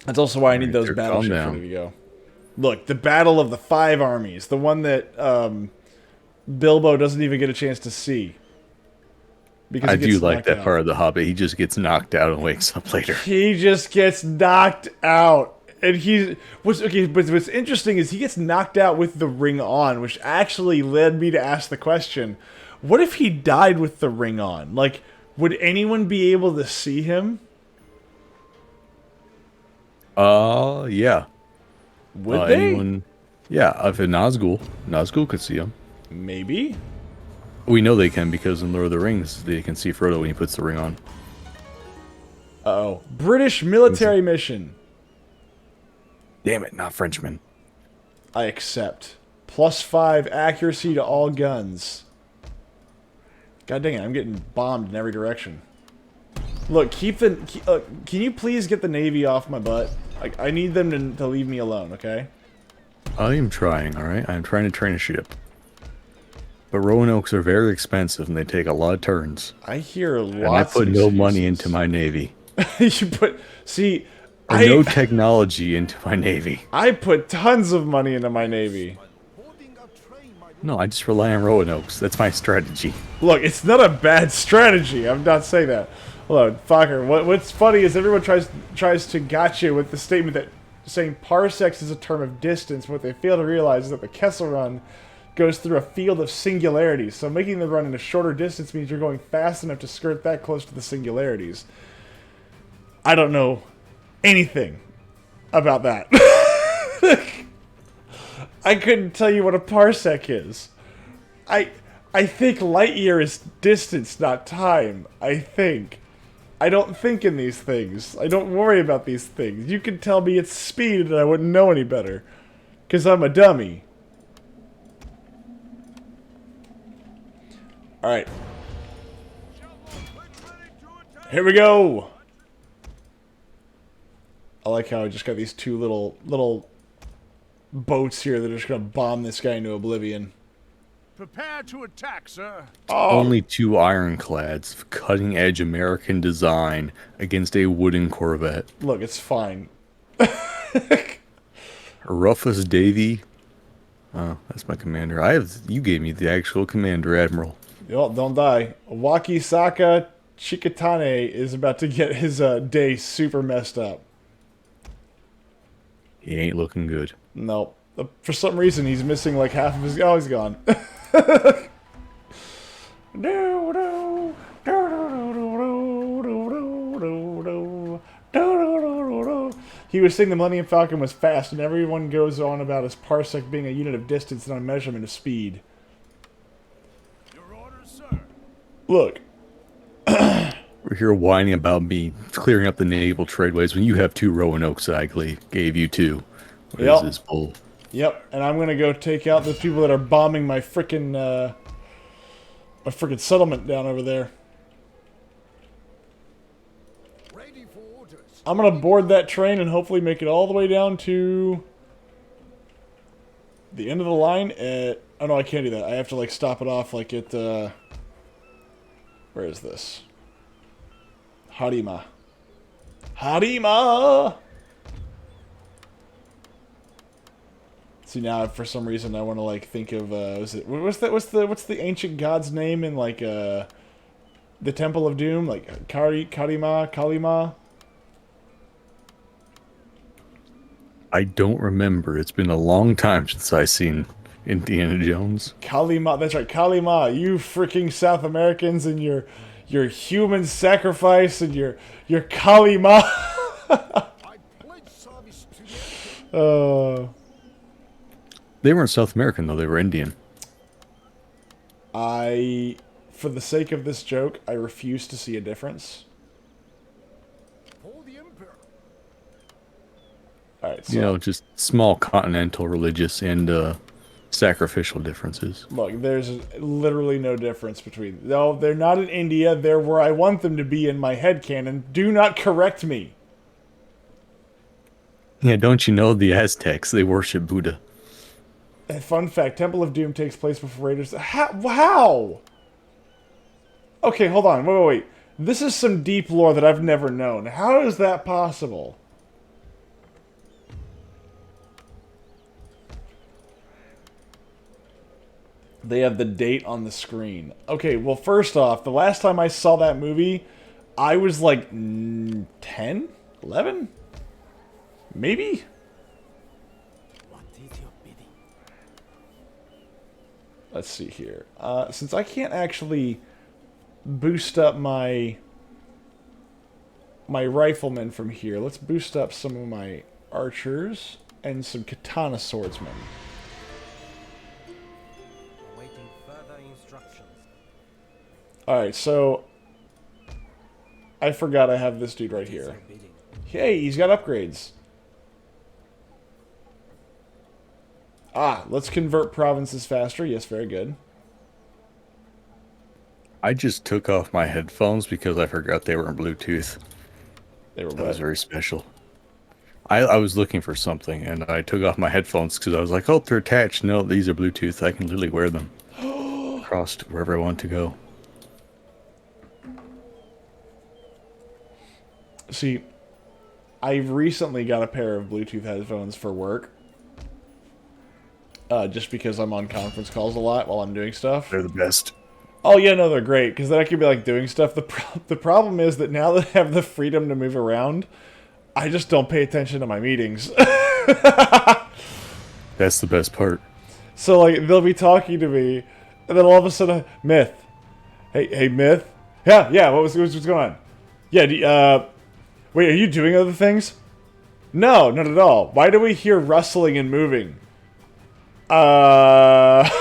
[SPEAKER 1] That's also why I need those battleships ready to go. Look, the battle of the 5 armies. The one that Bilbo doesn't even get a chance to see. Because
[SPEAKER 2] I do like that part of The Hobbit. He just gets knocked out and wakes up later.
[SPEAKER 1] He just gets knocked out. And what's interesting is he gets knocked out with the ring on, which actually led me to ask the question, what if he died with the ring on? Like, would anyone be able to see him?
[SPEAKER 2] Yeah.
[SPEAKER 1] Would they?
[SPEAKER 2] Anyone? Yeah, if a Nazgul could see him.
[SPEAKER 1] Maybe.
[SPEAKER 2] We know they can because in Lord of the Rings, they can see Frodo when he puts the ring on.
[SPEAKER 1] Uh-oh. British military mission.
[SPEAKER 2] Damn it, not Frenchmen.
[SPEAKER 1] I accept. +5 accuracy to all guns. God dang it, I'm getting bombed in every direction. Look, can you please get the Navy off my butt? I need them to leave me alone, okay?
[SPEAKER 2] I am trying, alright? I am trying to train a ship. But Roanoke's are very expensive and they take a lot of turns.
[SPEAKER 1] I hear lots of
[SPEAKER 2] And I put no money into my Navy. No technology into my Navy.
[SPEAKER 1] I put tons of money into my Navy.
[SPEAKER 2] No, I just rely on Roanoke's. That's my strategy.
[SPEAKER 1] Look, it's not a bad strategy. I'm not saying that. Hold on, Fokker. What's funny is everyone tries to gotcha with the statement that saying parsecs is a term of distance. What they fail to realize is that the Kessel Run goes through a field of singularities. So making the run in a shorter distance means you're going fast enough to skirt that close to the singularities. I don't know anything about that. I couldn't tell you what a parsec is. I think light year is distance, not time. I don't think in these things. I don't worry about these things. You could tell me it's speed and I wouldn't know any better. Because I'm a dummy. Alright. Here we go! I like how I just got these 2 little boats here that are just gonna bomb this guy into oblivion.
[SPEAKER 3] Prepare to attack, sir.
[SPEAKER 2] Only 2 ironclads, cutting-edge American design, against a wooden corvette.
[SPEAKER 1] Look, it's fine.
[SPEAKER 2] Rufus Davy. Oh, that's my commander. You gave me the actual commander, Admiral.
[SPEAKER 1] Yo, don't die. Wakisaka Chikatane is about to get his day super messed up.
[SPEAKER 2] He ain't looking good.
[SPEAKER 1] No. For some reason, he's missing like half of his... Oh, he's gone. He was saying the Millennium Falcon was fast, and everyone goes on about his parsec being a unit of distance and not a measurement of speed.
[SPEAKER 3] Your orders, sir.
[SPEAKER 1] Look.
[SPEAKER 2] We're here whining about me clearing up the naval tradeways when you have 2 Roanoke's that I gave you 2. What is this bull?
[SPEAKER 1] Yep, and I'm gonna go take out the people that are bombing my frickin' settlement down over there.
[SPEAKER 3] Ready for orders.
[SPEAKER 1] I'm gonna board that train and hopefully make it all the way down to the end of the line at... Oh no, I can't do that. I have to like stop it off like at... Where is this? Harima. Harima! See, now for some reason I want to like think of what's the ancient god's name in like the Temple of Doom, like Kalima.
[SPEAKER 2] I don't remember. It's been a long time since I seen Indiana Jones.
[SPEAKER 1] Kalima, that's right, Kalima. You freaking South Americans and your human sacrifice and your Kalima.
[SPEAKER 3] I pledge service to you.
[SPEAKER 2] They weren't South American though. They were Indian.
[SPEAKER 1] For the sake of this joke, I refuse to see a difference.
[SPEAKER 3] For the Emperor.
[SPEAKER 1] All right, so
[SPEAKER 2] You know, just small continental religious and sacrificial differences.
[SPEAKER 1] look, there's literally no difference between. No, they're not in India. They're where I want them to be in my headcanon. Do not correct me.
[SPEAKER 2] Yeah, don't you know the Aztecs? They worship Buddha.
[SPEAKER 1] And fun fact: Temple of Doom takes place before Raiders. How? Okay, hold on. Wait. This is some deep lore that I've never known. How is that possible? They have the date on the screen. Okay, well, first off, the last time I saw that movie, I was like 10? 11? Maybe?
[SPEAKER 3] What is your bidding?
[SPEAKER 1] Let's see here. Since I can't actually boost up my riflemen from here, let's boost up some of my archers and some katana swordsmen.
[SPEAKER 4] Awaiting further instructions.
[SPEAKER 1] Alright, so I forgot I have this dude right here.
[SPEAKER 4] Your bidding.
[SPEAKER 1] Hey, he's got upgrades. Ah, let's convert provinces faster. Yes, very good.
[SPEAKER 2] I just took off my headphones because I forgot they were in Bluetooth.
[SPEAKER 1] They were
[SPEAKER 2] That was
[SPEAKER 1] what?
[SPEAKER 2] very special. I was looking for something and I took off my headphones because I was like, oh, they're attached. No, these are Bluetooth. I can literally wear them across to wherever I want to go.
[SPEAKER 1] See, I've recently got a pair of Bluetooth headphones for work. Just because I'm on conference calls a lot while I'm doing stuff.
[SPEAKER 2] They're the best.
[SPEAKER 1] Oh yeah, no, they're great because then I could be like doing stuff. The problem is that now that I have the freedom to move around, I just don't pay attention to my meetings.
[SPEAKER 2] That's the best part.
[SPEAKER 1] So like they'll be talking to me, and then all of a sudden, Myth. Hey, Myth. Yeah. What's going on? Yeah. Wait, are you doing other things? No, not at all. Why do we hear rustling and moving? Have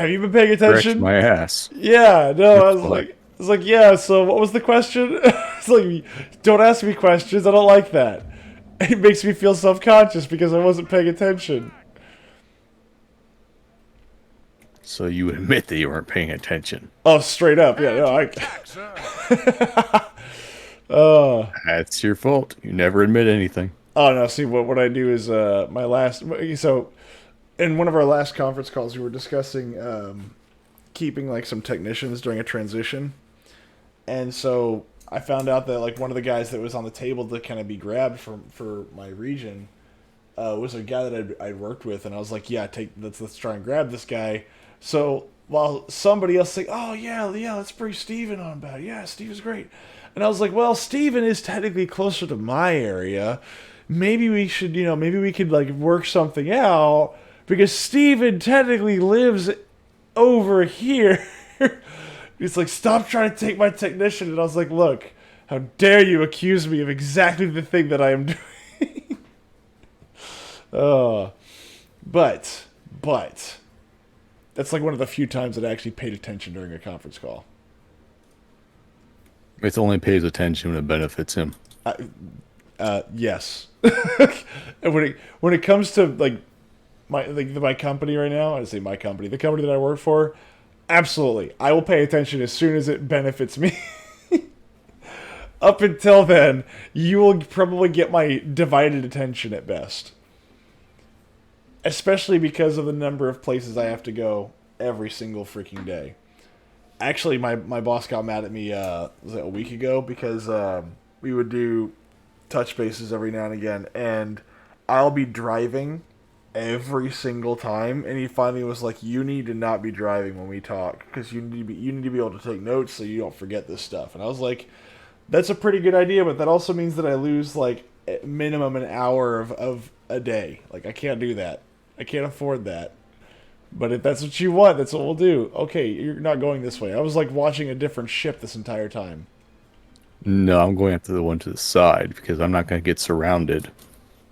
[SPEAKER 1] you been paying attention?
[SPEAKER 2] Correct my ass.
[SPEAKER 1] Yeah, no, I
[SPEAKER 2] What?
[SPEAKER 1] was like, yeah, so what was the question? It's like, don't ask me questions, I don't like that. It makes me feel self-conscious because I wasn't paying attention.
[SPEAKER 2] So you admit that you weren't paying attention.
[SPEAKER 1] Oh, straight up, yeah, no,
[SPEAKER 3] Attack, sir.
[SPEAKER 2] That's your fault. You never admit anything.
[SPEAKER 1] Oh, no, see, what I do is, so, in one of our last conference calls, we were discussing, keeping, like, some technicians during a transition. And so I found out that like one of the guys that was on the table to kind of be grabbed for my region was a guy that I'd worked with, and I was like, yeah, let's try and grab this guy. So while somebody else like, oh yeah, let's bring Steven on about it. Yeah, Steven's great. And I was like, well, Steven is technically closer to my area. Maybe we should, maybe we could like work something out because Steven technically lives over here. He's like, stop trying to take my technician. And I was like, look, how dare you accuse me of exactly the thing that I am doing. But, that's like one of the few times that I actually paid attention during a conference call.
[SPEAKER 2] It only pays attention when it benefits him.
[SPEAKER 1] Yes. And when it comes to like my company right now, I say my company, the company that I work for, absolutely, I will pay attention as soon as it benefits me. Up until then, you will probably get my divided attention at best. Especially because of the number of places I have to go every single freaking day. Actually, my boss got mad at me was it a week ago because we would do touch bases every now and again, and I'll be driving every single time, and he finally was like, "You need to not be driving when we talk because you need to be able to take notes so you don't forget this stuff." And I was like, "That's a pretty good idea, but that also means that I lose like at minimum an hour of a day. Like I can't do that. I can't afford that." But if that's what you want, that's what we'll do. Okay, you're not going this way. I was like watching a different ship this entire time.
[SPEAKER 2] No, I'm going after the one to the side because I'm not going to get surrounded.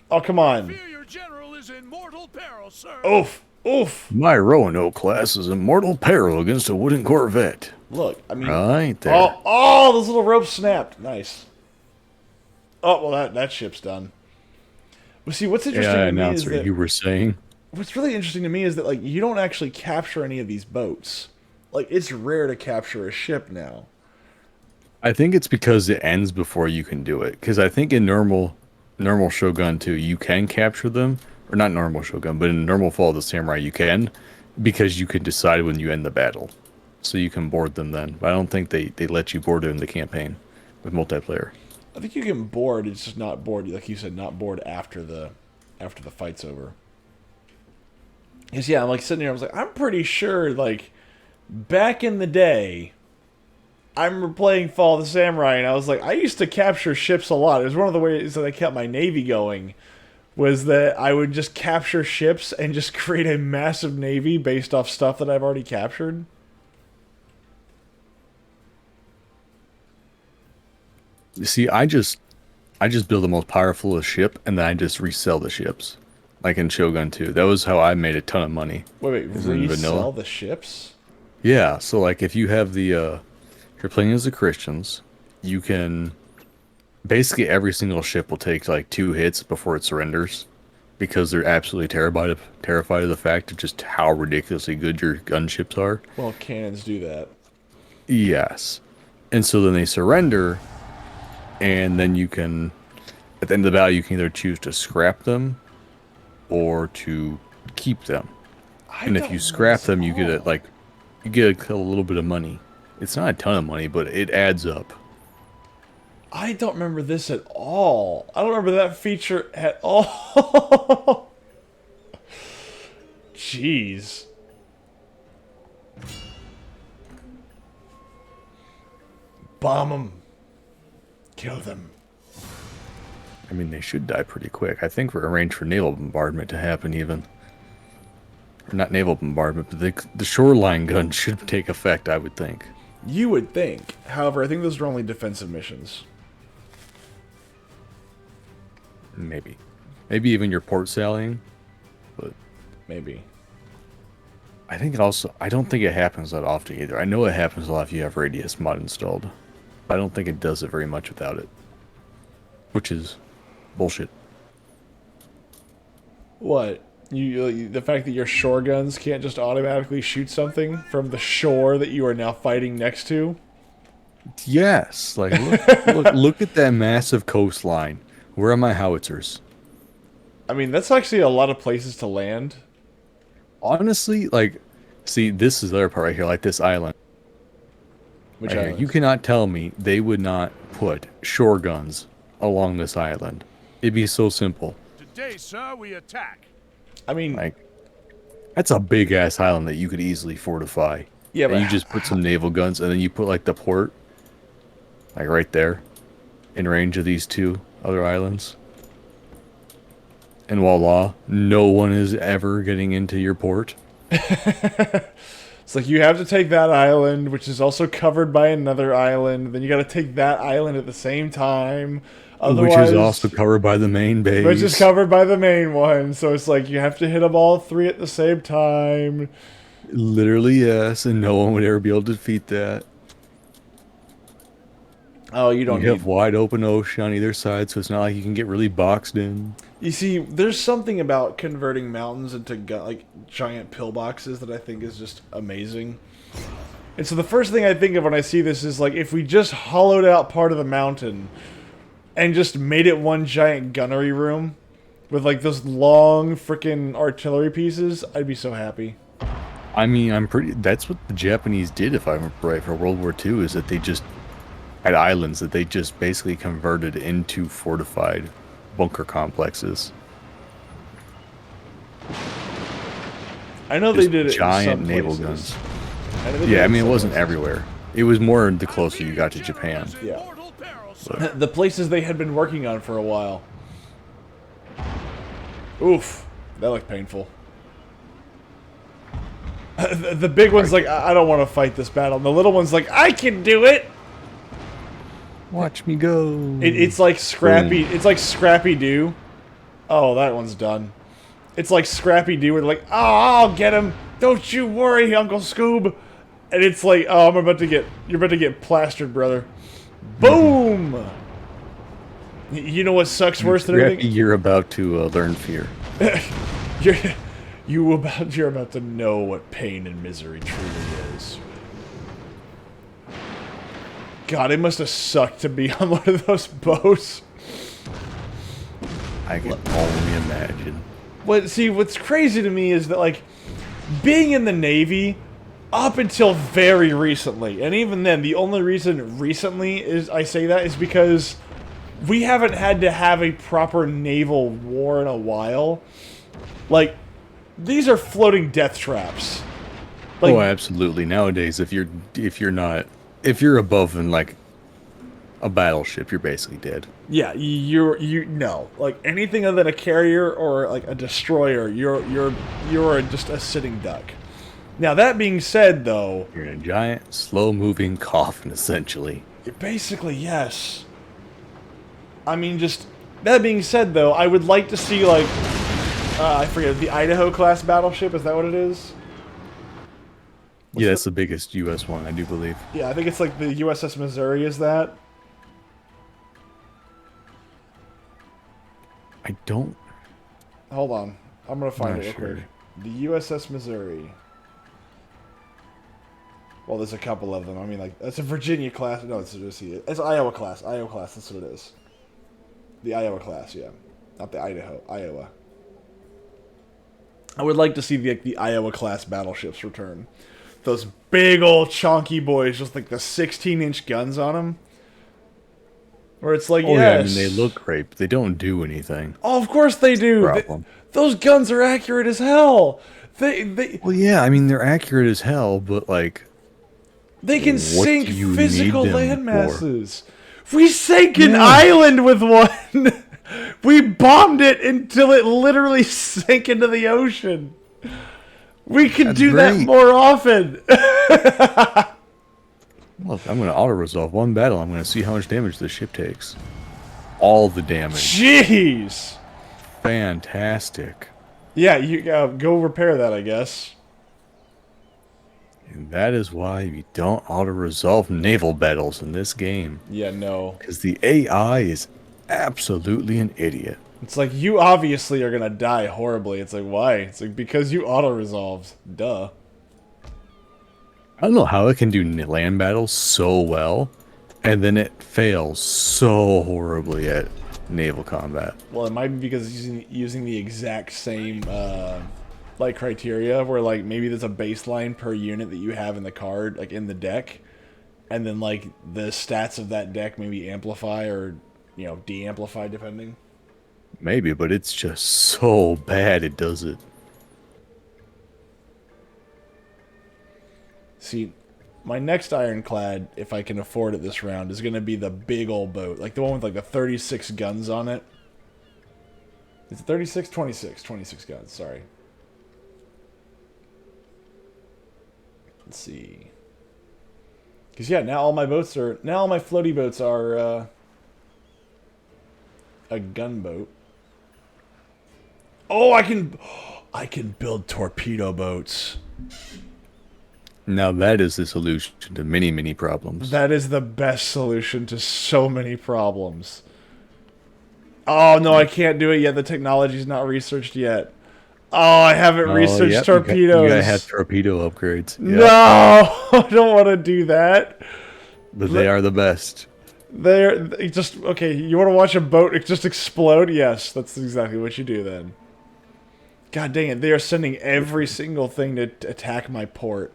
[SPEAKER 1] Oh, come on.
[SPEAKER 3] Fear your general is in mortal peril, sir.
[SPEAKER 1] Oof. Oof.
[SPEAKER 2] My Roanoke class is in mortal peril against a wooden Corvette.
[SPEAKER 1] Look, I mean...
[SPEAKER 2] Right there.
[SPEAKER 1] Oh, those little ropes snapped. Nice. Oh, well, that ship's done. Well, see, what's interesting
[SPEAKER 2] Yeah,
[SPEAKER 1] to me is
[SPEAKER 2] announcer,
[SPEAKER 1] that...
[SPEAKER 2] you were saying?
[SPEAKER 1] What's really interesting to me is that, like, you don't actually capture any of these boats. Like, it's rare to capture a ship now.
[SPEAKER 2] I think it's because it ends before you can do it. Because I think in normal Shogun 2, you can capture them. Or not normal Shogun, but in normal Fall of the Samurai, you can. Because you can decide when you end the battle. So you can board them then. But I don't think they let you board it in the campaign with multiplayer.
[SPEAKER 1] I think you can board, it's just not board, like you said, not board after the fight's over. Because, yeah, I'm like sitting there, I was like, I'm pretty sure, like, back in the day, I remember playing Fall of the Samurai, and I was like, I used to capture ships a lot. It was one of the ways that I kept my navy going, was that I would just capture ships and just create a massive navy based off stuff that I've already captured.
[SPEAKER 2] You see, I just build the most powerful ship, and then I just resell the ships. Like in Shogun 2. That was how I made a ton of money.
[SPEAKER 1] Wait,
[SPEAKER 2] Is it in
[SPEAKER 1] resell
[SPEAKER 2] vanilla?
[SPEAKER 1] the ships?
[SPEAKER 2] Yeah, so like if you have the if you're playing as the Christians, you can basically every single ship will take like 2 hits before it surrenders because they're absolutely terrified of the fact of just how ridiculously good your gunships are.
[SPEAKER 1] Well, cannons do that.
[SPEAKER 2] Yes. And so then they surrender, and then you can at the end of the battle you can either choose to scrap them or to keep them. And if you scrap them, you get it like you get a little bit of money. It's not a ton of money, but it adds up.
[SPEAKER 1] I don't remember this at all. I don't remember that feature at all. Jeez. Bomb them. Kill them.
[SPEAKER 2] I mean, they should die pretty quick. I think we're arranged for naval bombardment to happen even. Or not naval bombardment, but the shoreline gun should take effect, I would think.
[SPEAKER 1] You would think. However, I think those are only defensive missions.
[SPEAKER 2] Maybe. Maybe even your port sallying. But
[SPEAKER 1] Maybe.
[SPEAKER 2] I think it also... I don't think it happens that often either. I know it happens a lot if you have Radius mod installed. I don't think it does it very much without it. Which is bullshit.
[SPEAKER 1] What? The fact that your shore guns can't just automatically shoot something from the shore that you are now fighting next to?
[SPEAKER 2] Yes. Like, look at that massive coastline. Where are my howitzers?
[SPEAKER 1] I mean, that's actually a lot of places to land.
[SPEAKER 2] Honestly, like, see, this is the other part right here, like this island.
[SPEAKER 1] Which
[SPEAKER 2] Right here.
[SPEAKER 1] islands?
[SPEAKER 2] You cannot tell me they would not put shore guns along this island. It'd be so simple.
[SPEAKER 3] Today, sir, we attack.
[SPEAKER 1] I mean,
[SPEAKER 2] Like, that's a big ass island that you could easily fortify.
[SPEAKER 1] yeah,
[SPEAKER 2] And
[SPEAKER 1] but
[SPEAKER 2] you just put some naval guns, and then you put like the port, like right there, in range of these 2 other islands. And voila, no one is ever getting into your port.
[SPEAKER 1] it's like you have to take that island, which is also covered by another island. Then you got to take that island at the same time. Otherwise,
[SPEAKER 2] Which is also covered by the main base.
[SPEAKER 1] which is covered by the main one. So it's like you have to hit them all 3 at the same time.
[SPEAKER 2] Literally, yes, and no one would ever be able to defeat that.
[SPEAKER 1] Oh, you don't
[SPEAKER 2] You
[SPEAKER 1] need...
[SPEAKER 2] have wide open ocean on either side, so it's not like you can get really boxed in.
[SPEAKER 1] You see, there's something about converting mountains into like giant pillboxes that I think is just amazing. And so the first thing I think of when I see this is like if we just hollowed out part of the mountain and just made it one giant gunnery room with like those long freaking artillery pieces, I'd be so happy.
[SPEAKER 2] I mean, I'm pretty. That's what the Japanese did, if I remember right, for World War II. Is that they just had islands that they just basically converted into fortified bunker complexes.
[SPEAKER 1] I know they
[SPEAKER 2] Just
[SPEAKER 1] did it
[SPEAKER 2] giant
[SPEAKER 1] in some
[SPEAKER 2] naval
[SPEAKER 1] places.
[SPEAKER 2] guns.
[SPEAKER 1] I know they did
[SPEAKER 2] Yeah, I
[SPEAKER 1] in
[SPEAKER 2] mean, it
[SPEAKER 1] some
[SPEAKER 2] wasn't
[SPEAKER 1] places.
[SPEAKER 2] everywhere. It was more the closer you got to
[SPEAKER 3] General
[SPEAKER 2] Japan.
[SPEAKER 3] is in
[SPEAKER 1] Yeah.
[SPEAKER 3] mortal peril, sir.
[SPEAKER 1] The places they had been working on for a while. Oof, that looked painful. The big one's like, I don't want to fight this battle. And the little one's like, I can do it.
[SPEAKER 2] Watch me go.
[SPEAKER 1] It's like Scrappy.
[SPEAKER 2] Boom.
[SPEAKER 1] It's like Scrappy Doo. Oh, that one's done. It's like Scrappy Doo. Where they're like, oh, I'll get him. Don't you worry, Uncle Scoob. And it's like, oh, you're about to get plastered, brother. Boom. You know what sucks worse than
[SPEAKER 2] Scrappy,
[SPEAKER 1] everything?
[SPEAKER 2] you're about to learn fear.
[SPEAKER 1] You're about to know what pain and misery truly is. God, it must have sucked to be on one of those boats.
[SPEAKER 2] I can only imagine.
[SPEAKER 1] See, what's crazy to me is that, like, being in the Navy, up until very recently, and even then, the only reason recently is I say that is because we haven't had to have a proper naval war in a while. Like, these are floating death traps. Like,
[SPEAKER 2] Oh, absolutely. Nowadays, if you're above in like a battleship, you're basically dead.
[SPEAKER 1] yeah, no, like anything other than a carrier or like a destroyer, you're just a sitting duck. Now that being said, though,
[SPEAKER 2] You're in a giant, slow-moving coffin, essentially.
[SPEAKER 1] basically yes. I mean, just that being said, though, I would like to see like I forget the Idaho class battleship. Is that what it is?
[SPEAKER 2] Yeah, that's the biggest U.S. one, I do believe.
[SPEAKER 1] Yeah, I think it's like the USS Missouri. Is that?
[SPEAKER 2] I don't.
[SPEAKER 1] Hold on, I'm gonna find
[SPEAKER 2] Not
[SPEAKER 1] it real
[SPEAKER 2] sure.
[SPEAKER 1] quick. The USS Missouri. Well, there's a couple of them. I mean, like, that's a Virginia class. No, it's Iowa class. Iowa class, that's what it is. The Iowa class, yeah. Not the Idaho. Iowa. I would like to see the Iowa class battleships return. Those big old chunky boys, just like the 16-inch guns on them. Where it's like,
[SPEAKER 2] Oh,
[SPEAKER 1] yes.
[SPEAKER 2] yeah, I mean, they look great, but they don't do anything.
[SPEAKER 1] Oh, of course they do.
[SPEAKER 2] Problem.
[SPEAKER 1] Those guns are accurate as hell. They
[SPEAKER 2] Well, yeah, I mean, they're accurate as hell, but, like,
[SPEAKER 1] They can
[SPEAKER 2] What
[SPEAKER 1] sink
[SPEAKER 2] do you
[SPEAKER 1] physical
[SPEAKER 2] need them
[SPEAKER 1] land
[SPEAKER 2] for?
[SPEAKER 1] masses. We sank an
[SPEAKER 2] Yeah.
[SPEAKER 1] island with one. We bombed it until it literally sank into the ocean. We could
[SPEAKER 2] That's
[SPEAKER 1] do that
[SPEAKER 2] great.
[SPEAKER 1] more often.
[SPEAKER 2] look, I'm going to auto-resolve one battle. I'm going to see how much damage the ship takes. All the damage.
[SPEAKER 1] Jeez.
[SPEAKER 2] Fantastic.
[SPEAKER 1] Yeah, you go repair that, I guess.
[SPEAKER 2] And that is why you don't auto-resolve naval battles in this game.
[SPEAKER 1] Yeah, no.
[SPEAKER 2] Because the AI is absolutely an idiot.
[SPEAKER 1] It's like, you obviously are gonna die horribly. It's like, why? It's like, because you auto-resolved. Duh.
[SPEAKER 2] I don't know how it can do land battles so well, and then it fails so horribly at naval combat.
[SPEAKER 1] Well, it might be because it's using the exact same like criteria where like maybe there's a baseline per unit that you have in the card, like in the deck, and then like the stats of that deck maybe amplify or de-amplify depending.
[SPEAKER 2] Maybe, but it's just so bad it does it.
[SPEAKER 1] See, my next ironclad, if I can afford it this round, is gonna be the big old boat, like the one with like the 36 guns on it. Is it 36? 26 guns, sorry. Let's see. Because, yeah, now all my floaty boats are a gunboat. Oh, I can build torpedo boats.
[SPEAKER 2] Now that is the solution to many, many problems.
[SPEAKER 1] That is the best solution to so many problems. Oh, no, I can't do it yet. The technology's not researched yet. Oh, I haven't researched
[SPEAKER 2] yep,
[SPEAKER 1] torpedoes.
[SPEAKER 2] You gotta have torpedo upgrades. Yep.
[SPEAKER 1] No, I don't want to do that.
[SPEAKER 2] But they are the best.
[SPEAKER 1] Okay, you want to watch a boat just explode? Yes, that's exactly what you do then. God dang it, they are sending every single thing to attack my port.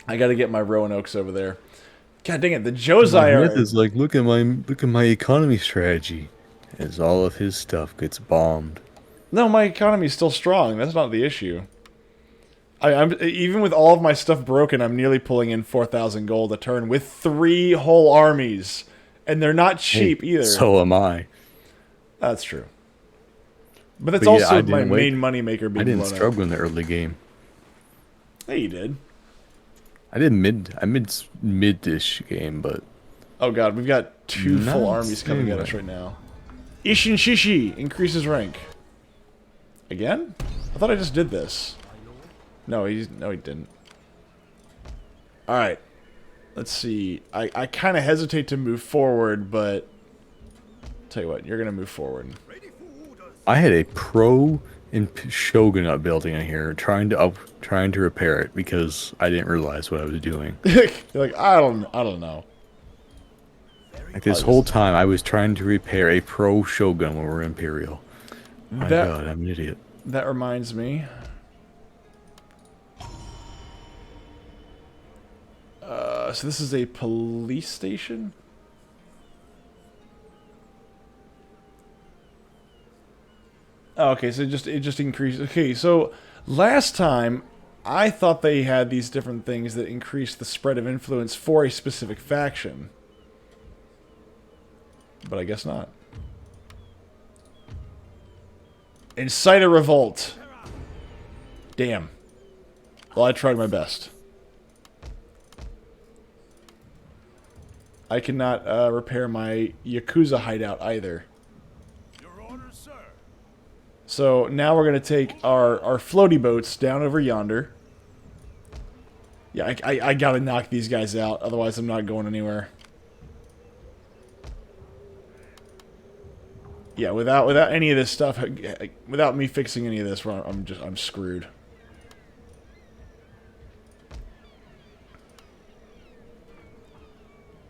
[SPEAKER 1] I gotta get my Roanoke's over there. God dang it, the Josei
[SPEAKER 2] Myth
[SPEAKER 1] are...
[SPEAKER 2] is like, look at my economy strategy, as all of his stuff gets bombed.
[SPEAKER 1] No, my economy's still strong. That's not the issue. I'm even with all of my stuff broken, I'm nearly pulling in 4,000 gold a turn with 3 whole armies. And they're not cheap either.
[SPEAKER 2] So am I.
[SPEAKER 1] That's true. But that's
[SPEAKER 2] But yeah,
[SPEAKER 1] also
[SPEAKER 2] I
[SPEAKER 1] my
[SPEAKER 2] didn't wait.
[SPEAKER 1] main moneymaker being
[SPEAKER 2] I didn't
[SPEAKER 1] blown up.
[SPEAKER 2] struggle in the early game.
[SPEAKER 1] Yeah, you did.
[SPEAKER 2] I did mid-ish game, but
[SPEAKER 1] Oh god, we've got 2 full
[SPEAKER 2] Not
[SPEAKER 1] armies coming at us
[SPEAKER 2] anyway.
[SPEAKER 1] right now. Ishin Shishi increases rank. Again? I thought I just did this. No, he didn't. Alright. Let's see. I kind of hesitate to move forward, but... Tell you what, you're going to move forward.
[SPEAKER 2] I had a pro in Shogunate building in here trying to repair it because I didn't realize what I was doing.
[SPEAKER 1] You're like, I don't know.
[SPEAKER 2] Like this whole time, I was trying to repair a pro Shogun when we were Imperial. My God, I'm an idiot.
[SPEAKER 1] That reminds me. So this is a police station? Oh, okay, so it just increased. Okay, so last time I thought they had these different things that increased the spread of influence for a specific faction. But I guess not. Incite a revolt. Damn. Well, I tried my best. I cannot repair my Yakuza hideout either.
[SPEAKER 3] Your orders, sir.
[SPEAKER 1] So now we're going to take our floaty boats down over yonder. Yeah, I got to knock these guys out, otherwise I'm not going anywhere. Yeah, without any of this stuff, without me fixing any of this, I'm screwed.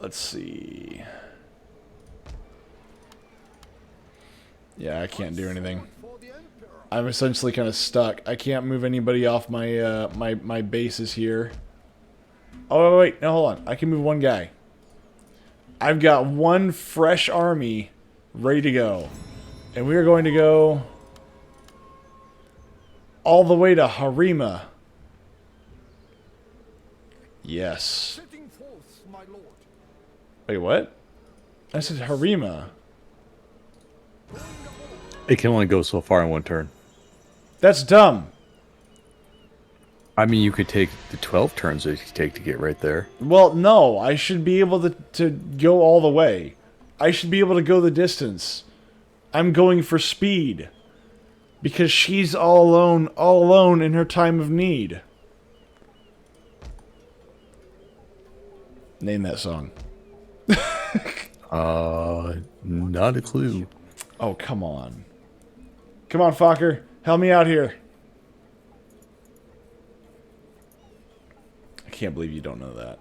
[SPEAKER 1] Let's see. Yeah, I can't do anything. I'm essentially kind of stuck. I can't move anybody off my my bases here. Oh wait, no, hold on. I can move one guy. I've got one fresh army ready to go, and we are going to go all the way to Harima. Yes.
[SPEAKER 3] Setting forth, my lord.
[SPEAKER 1] Wait, what? I said Harima.
[SPEAKER 2] It can only go so far in one turn.
[SPEAKER 1] That's dumb.
[SPEAKER 2] I mean, you could take the 12 turns that you take to get right there.
[SPEAKER 1] Well, no. I should be able to go all the way. I should be able to go the distance. I'm going for speed. Because she's all alone in her time of need. Name that song.
[SPEAKER 2] Not a clue.
[SPEAKER 1] Oh, come on. Come on, Fokker. Help me out here. I can't believe you don't know that.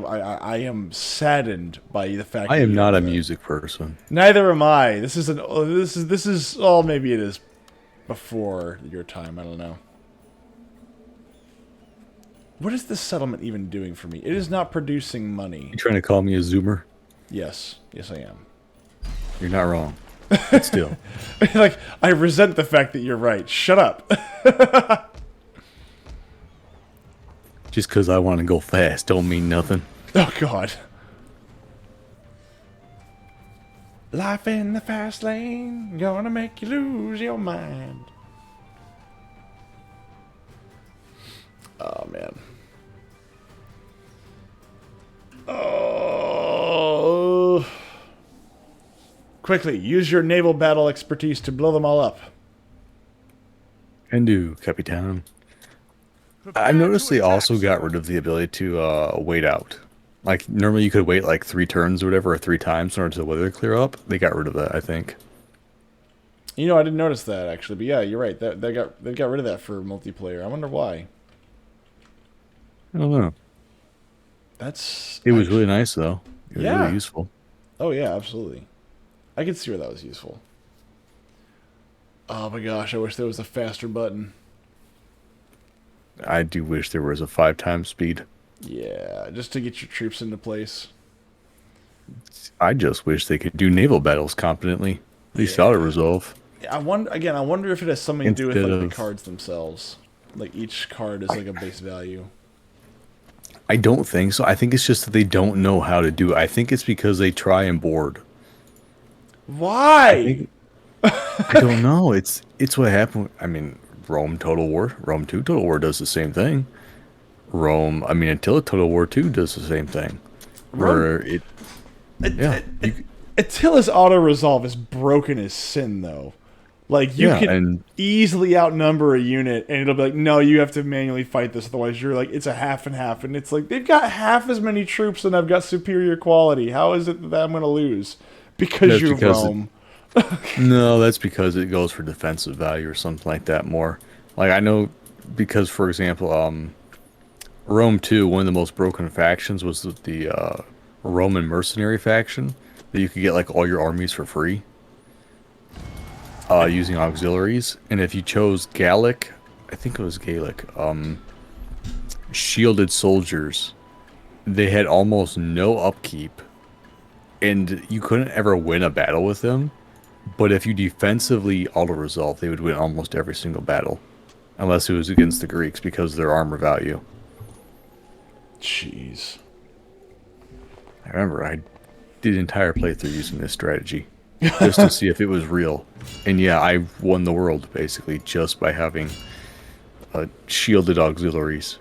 [SPEAKER 1] I am saddened by the fact
[SPEAKER 2] I
[SPEAKER 1] that
[SPEAKER 2] am
[SPEAKER 1] you
[SPEAKER 2] not
[SPEAKER 1] don't
[SPEAKER 2] a
[SPEAKER 1] know that.
[SPEAKER 2] music person.
[SPEAKER 1] Neither am I. This is oh, maybe it is before your time. I don't know. What is this settlement even doing for me? It is not producing money.
[SPEAKER 2] You trying to call me a zoomer?
[SPEAKER 1] Yes. Yes, I am.
[SPEAKER 2] You're not wrong. But still.
[SPEAKER 1] Like, I resent the fact that you're right. Shut up.
[SPEAKER 2] Just because I want to go fast don't mean nothing.
[SPEAKER 1] Oh, God. Life in the fast lane, gonna make you lose your mind. Oh, man. Oh. Quickly, use your naval battle expertise to blow them all up.
[SPEAKER 2] Can do, Capitan. I noticed they also got rid of the ability to wait out. Like, normally you could wait like 3 turns or whatever, or 3 times in order to weather clear up. They got rid of that, I think.
[SPEAKER 1] You know, I didn't notice that, actually. But yeah, you're right. They got rid of that for multiplayer. I wonder why.
[SPEAKER 2] I don't know.
[SPEAKER 1] It
[SPEAKER 2] was really nice, though. It was
[SPEAKER 1] Yeah.
[SPEAKER 2] really useful.
[SPEAKER 1] Oh, yeah, absolutely. I could see where that was useful. Oh my gosh, I wish there was a faster button.
[SPEAKER 2] I do wish there was a 5 times speed.
[SPEAKER 1] Yeah, just to get your troops into place.
[SPEAKER 2] I just wish they could do naval battles competently. At least
[SPEAKER 1] Yeah.
[SPEAKER 2] auto resolve.
[SPEAKER 1] I wonder if it has something to do with
[SPEAKER 2] Instead
[SPEAKER 1] like the
[SPEAKER 2] of-
[SPEAKER 1] cards themselves. Like each card is like a base value.
[SPEAKER 2] I don't think so. I think it's just that they don't know how to do it. I think it's because they try and board.
[SPEAKER 1] Why?
[SPEAKER 2] I don't know. It's what happened. I mean, Rome Total War, Rome 2 Total War does the same thing. Attila Total War 2 does the same thing. Where it, yeah,
[SPEAKER 1] Attila's auto resolve is broken as sin though. Like you
[SPEAKER 2] Yeah,
[SPEAKER 1] can
[SPEAKER 2] and-
[SPEAKER 1] easily outnumber a unit and it'll be like, no, you have to manually fight this, otherwise you're like it's a half and half, and it's like they've got half as many troops and I've got superior quality. How is it that I'm gonna lose? Because
[SPEAKER 2] That's
[SPEAKER 1] you're
[SPEAKER 2] because
[SPEAKER 1] Rome.
[SPEAKER 2] no, that's because it goes for defensive value or something like that more. Like I know because for example, Rome 2, one of the most broken factions was the Roman mercenary faction that you could get like all your armies for free using auxiliaries. And if you chose Gallic, I think it was Gaelic, shielded soldiers, they had almost no upkeep and you couldn't ever win a battle with them. But if you defensively auto-resolve, they would win almost every single battle. Unless it was against the Greeks because of their armor value.
[SPEAKER 1] Jeez.
[SPEAKER 2] I remember I did an entire playthrough using this strategy. Just to see if it was real. And yeah, I won the world, basically, just by having shielded auxiliaries.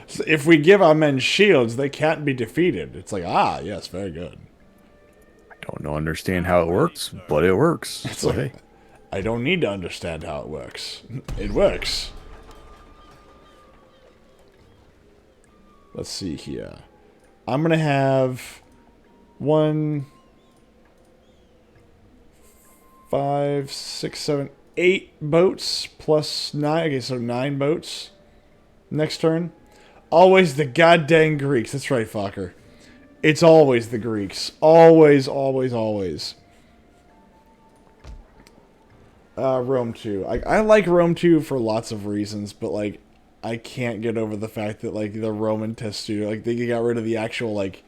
[SPEAKER 1] So if we give our men shields, they can't be defeated. It's like, yes, very good.
[SPEAKER 2] I don't understand how it works, but it works.
[SPEAKER 1] It's
[SPEAKER 2] So,
[SPEAKER 1] like,
[SPEAKER 2] hey.
[SPEAKER 1] I don't need to understand how it works. It works. Let's see here. I'm going to have 1, 5, 6, 7, 8 boats plus 9. Okay, so 9 boats. Next turn. Always the goddamn Greeks. That's right, Fokker. It's always the Greeks. Always, always, always. Rome 2. I like Rome 2 for lots of reasons, but, like, I can't get over the fact that, like, the Roman testudo, like, they got rid of the actual, like,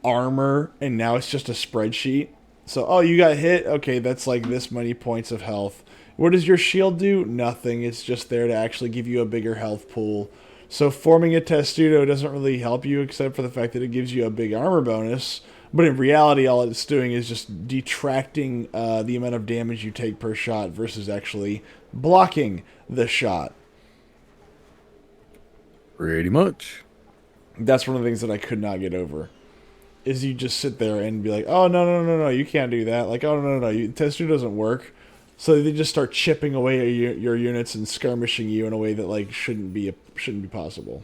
[SPEAKER 1] armor, and now it's just a spreadsheet. So, oh, you got hit? Okay, that's, like, this many points of health. What does your shield do? Nothing. It's just there to actually give you a bigger health pool. So forming a testudo doesn't really help you except for the fact that it gives you a big armor bonus. But in reality, all it's doing is just detracting the amount of damage you take per shot versus actually blocking the shot.
[SPEAKER 2] Pretty much.
[SPEAKER 1] That's one of the things that I could not get over. Is you just sit there and be like, oh, no, you can't do that. Like, oh, no, testudo doesn't work. So they just start chipping away at your units and skirmishing you in a way that like shouldn't be possible.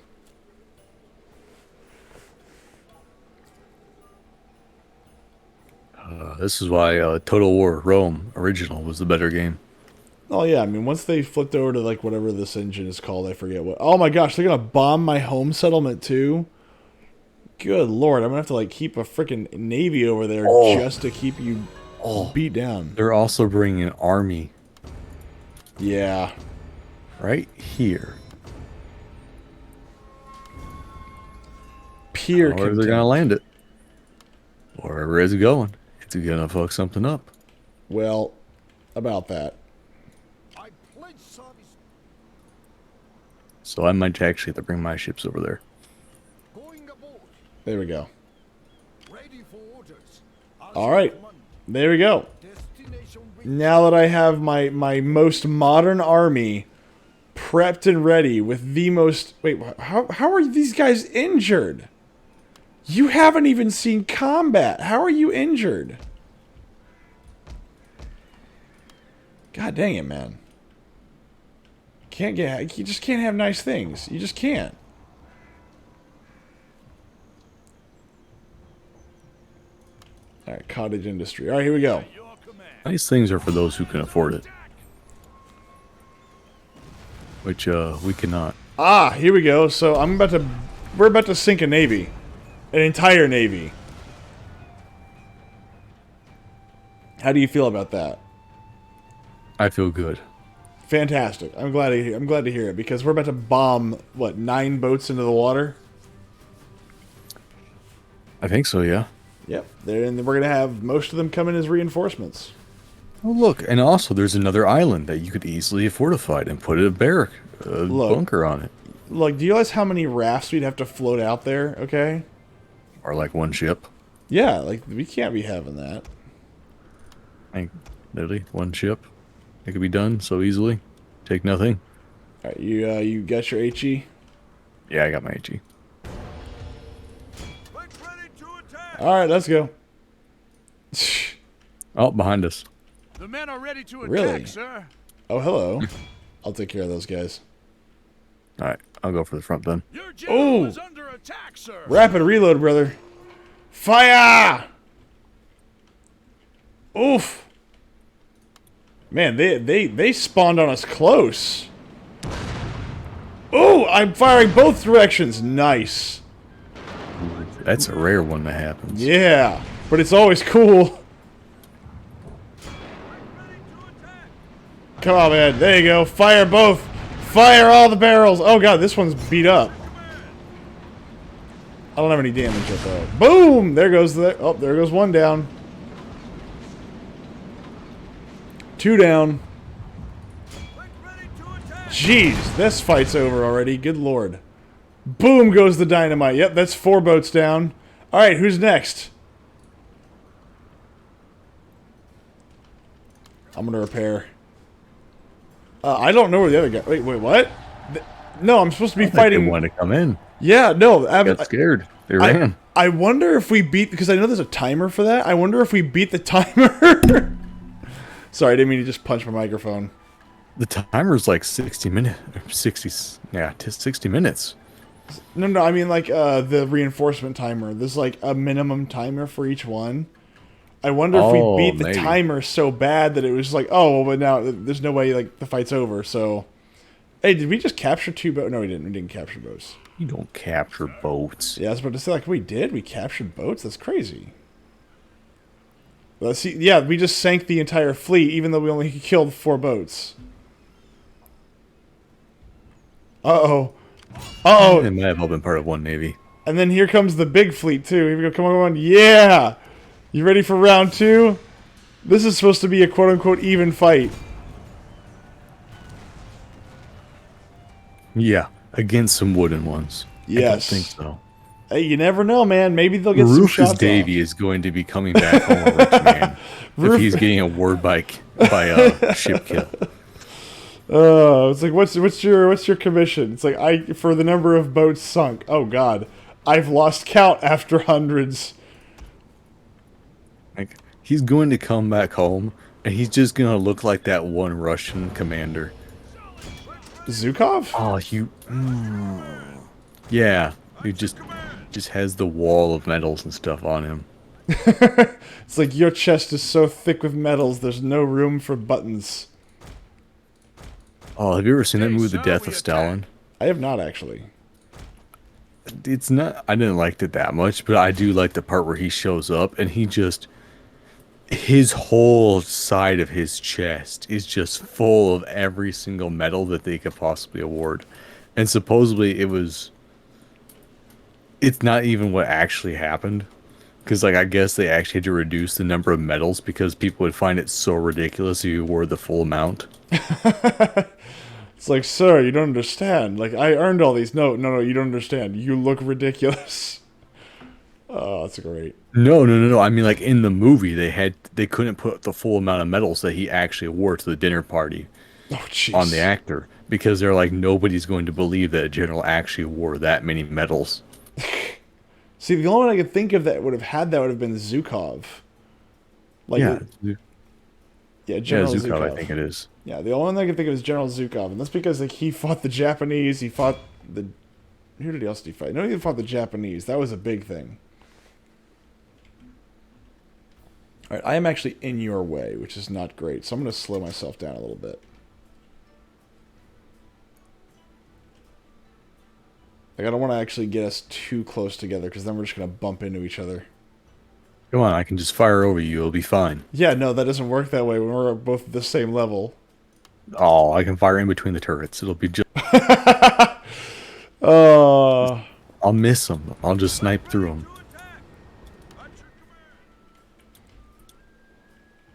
[SPEAKER 2] This is why Total War Rome original was the better game.
[SPEAKER 1] Oh yeah, I mean once they flipped over to like whatever this engine is called, I forget what. Oh my gosh, they're gonna bomb my home settlement too. Good lord, I'm gonna have to like keep a freaking navy over there just to keep you beat down.
[SPEAKER 2] They're also bringing an army
[SPEAKER 1] Yeah.
[SPEAKER 2] right here.
[SPEAKER 1] Pure
[SPEAKER 2] Where they're
[SPEAKER 1] contempt.
[SPEAKER 2] gonna land it. Wherever it's going, it's gonna fuck something up.
[SPEAKER 1] Well, about that.
[SPEAKER 3] I pledge service.
[SPEAKER 2] So I might actually have to bring my ships over there.
[SPEAKER 3] Going aboard.
[SPEAKER 1] There we go.
[SPEAKER 3] Ready for orders.
[SPEAKER 1] All right. There we go.
[SPEAKER 3] Destination
[SPEAKER 1] Now that I have my most modern army prepped and ready with the most... Wait, how are these guys injured? You haven't even seen combat. How are you injured? God dang it, man. You just can't have nice things. You just can't. Alright, cottage industry. Alright, here we go.
[SPEAKER 3] your command.
[SPEAKER 2] Nice things are for those who can afford it. Which we cannot.
[SPEAKER 1] Ah, here we go. So we're about to sink a navy. An entire navy. How do you feel about that?
[SPEAKER 2] I feel good.
[SPEAKER 1] Fantastic. I'm glad to hear it because we're about to bomb what 9 boats into the water.
[SPEAKER 2] I think so, yeah.
[SPEAKER 1] Yep. And we're gonna have most of them come in as reinforcements.
[SPEAKER 2] Oh, look, and also there's another island that you could easily have fortified and put a barrack,
[SPEAKER 1] Look.
[SPEAKER 2] bunker on it.
[SPEAKER 1] Look, do you realize how many rafts we'd have to float out there? Okay.
[SPEAKER 2] Or like one ship.
[SPEAKER 1] Yeah, like we can't be having that.
[SPEAKER 2] Like, literally, one ship. It could be done so easily. Take nothing.
[SPEAKER 1] All right, you got your HE.
[SPEAKER 2] Yeah, I got my HE.
[SPEAKER 3] Get ready to attack.
[SPEAKER 1] All right, let's go.
[SPEAKER 2] Oh, behind us.
[SPEAKER 3] The men are ready to attack,
[SPEAKER 1] Really?
[SPEAKER 3] sir.
[SPEAKER 1] Oh, hello. I'll take care of those guys.
[SPEAKER 2] All right, I'll go for the front then.
[SPEAKER 3] Your general
[SPEAKER 1] Oh.
[SPEAKER 3] is under attack, sir.
[SPEAKER 1] Rapid reload, brother. Fire! Oof. Man, they spawned on us close. Oh, I'm firing both directions. Nice.
[SPEAKER 2] That's a rare one that happens.
[SPEAKER 1] Yeah, but it's always cool. Come on, man. There you go. Fire both. Fire all the barrels. Oh, God, this one's beat up. I don't have any damage yet, though. Boom! There goes there goes one down. 2 down. Jeez, this fight's over already. Good lord. Boom goes the dynamite. Yep, that's 4 boats down. Alright, who's next? I'm gonna repair. I don't know where the other guy... Wait, what? No, I'm supposed to be fighting...
[SPEAKER 2] They want to come in.
[SPEAKER 1] Yeah, no.
[SPEAKER 2] Got scared. They ran.
[SPEAKER 1] I wonder if we beat... Because I know there's a timer for that. I wonder if we beat the timer. Sorry, I didn't mean to just punch my microphone.
[SPEAKER 2] The timer's like 60 minutes. 60 minutes.
[SPEAKER 1] No, I mean like the reinforcement timer. There's like a minimum timer for each one. I wonder if we beat the timer so bad that it was like, oh, well, but now there's no way like the fight's over. So, hey, did we just capture 2 boats? No, we didn't. We didn't capture boats.
[SPEAKER 2] You don't capture boats.
[SPEAKER 1] Yeah, I was about to say like we did. We captured boats. That's crazy. Let's see. Yeah, we just sank the entire fleet, even though we only killed 4 boats. Uh-oh. Uh-oh.
[SPEAKER 2] It might have all been part of one navy.
[SPEAKER 1] And then here comes the big fleet, too. Here we go. Come on. Yeah! You ready for round 2? This is supposed to be a quote-unquote even fight.
[SPEAKER 2] Yeah, against some wooden ones.
[SPEAKER 1] Yes.
[SPEAKER 2] I don't think so.
[SPEAKER 1] Hey, you never know, man. Maybe they'll get some
[SPEAKER 2] Rufus
[SPEAKER 1] shots
[SPEAKER 2] Davy
[SPEAKER 1] off.
[SPEAKER 2] is going to be coming back home a rich man if he's getting a word by a ship kill.
[SPEAKER 1] It's like what's your commission? It's like for the number of boats sunk. Oh God, I've lost count after hundreds.
[SPEAKER 2] Like he's going to come back home and he's just gonna look like that one Russian commander.
[SPEAKER 1] Zukov?
[SPEAKER 2] Oh, yeah, he just has the wall of medals and stuff on him.
[SPEAKER 1] It's like your chest is so thick with medals, there's no room for buttons.
[SPEAKER 2] Oh, have you ever seen that movie,
[SPEAKER 3] sir,
[SPEAKER 2] The Death
[SPEAKER 3] we
[SPEAKER 2] of Stalin?
[SPEAKER 1] I have not actually.
[SPEAKER 2] It's not. I didn't like it that much, but I do like the part where he shows up and his whole side of his chest is just full of every single medal that they could possibly award, and supposedly it's not even what actually happened, because like I guess they actually had to reduce the number of medals because people would find it so ridiculous if you award the full amount.
[SPEAKER 1] It's like, sir, you don't understand. Like, I earned all these. No, you don't understand. You look ridiculous. Oh, that's great.
[SPEAKER 2] No. I mean, like in the movie, they couldn't put the full amount of medals that he actually wore to the dinner party on the actor because they're like nobody's going to believe that a general actually wore that many medals.
[SPEAKER 1] See, the only one I could think of that would have been Zukov. Like, General Zukov.
[SPEAKER 2] I think it is.
[SPEAKER 1] Yeah, the only one I can think of is General Zukov, and that's because like he fought the Japanese. He fought the who else did he fight? No, he fought the Japanese. That was a big thing. All right, I am actually in your way, which is not great. So I'm going to slow myself down a little bit. Like I don't want to actually get us too close together because then we're just going to bump into each other.
[SPEAKER 2] Come on, I can just fire over you. It'll be fine.
[SPEAKER 1] Yeah, no, that doesn't work that way when we're both at the same level.
[SPEAKER 2] Oh, I can fire in between the turrets. It'll be just.
[SPEAKER 1] Uh,
[SPEAKER 2] I'll miss them. I'll just snipe through them.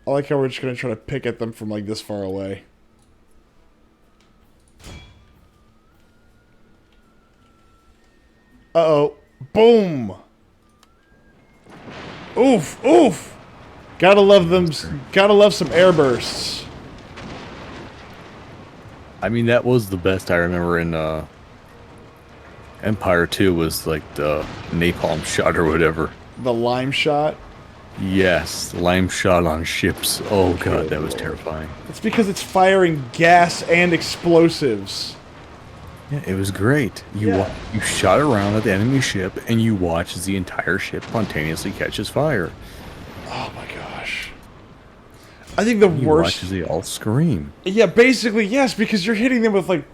[SPEAKER 1] I like how we're just gonna try to pick at them from like this far away. Uh-oh. Boom! Oof! Oof! Gotta love them. Gotta love some air bursts.
[SPEAKER 2] I mean, that was the best I remember in Empire 2 was like the napalm shot or whatever.
[SPEAKER 1] The lime shot.
[SPEAKER 2] Yes, lime shot on ships. Oh god, that was
[SPEAKER 1] Lord.
[SPEAKER 2] terrifying.
[SPEAKER 1] It's because it's firing gas and explosives.
[SPEAKER 2] Yeah, it was great.
[SPEAKER 1] Yeah.
[SPEAKER 2] You shot around at the enemy ship and you watch as the entire ship spontaneously catches fire.
[SPEAKER 1] Oh my gosh. I think the
[SPEAKER 2] You
[SPEAKER 1] worst.
[SPEAKER 2] watch as they all scream.
[SPEAKER 1] Yeah, basically, yes, because you're hitting them with, like,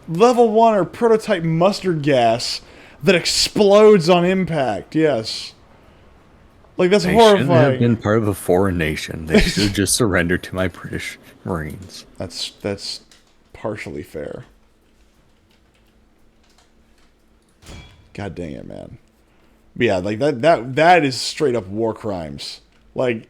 [SPEAKER 1] level 1 or prototype mustard gas that explodes on impact, yes. Like, that's
[SPEAKER 2] They shouldn't have
[SPEAKER 1] horrifying.
[SPEAKER 2] been part of a foreign nation. They should have just surrendered to my British Marines.
[SPEAKER 1] That's partially fair. God dang it, man. But yeah, like, that is straight up war crimes. Like,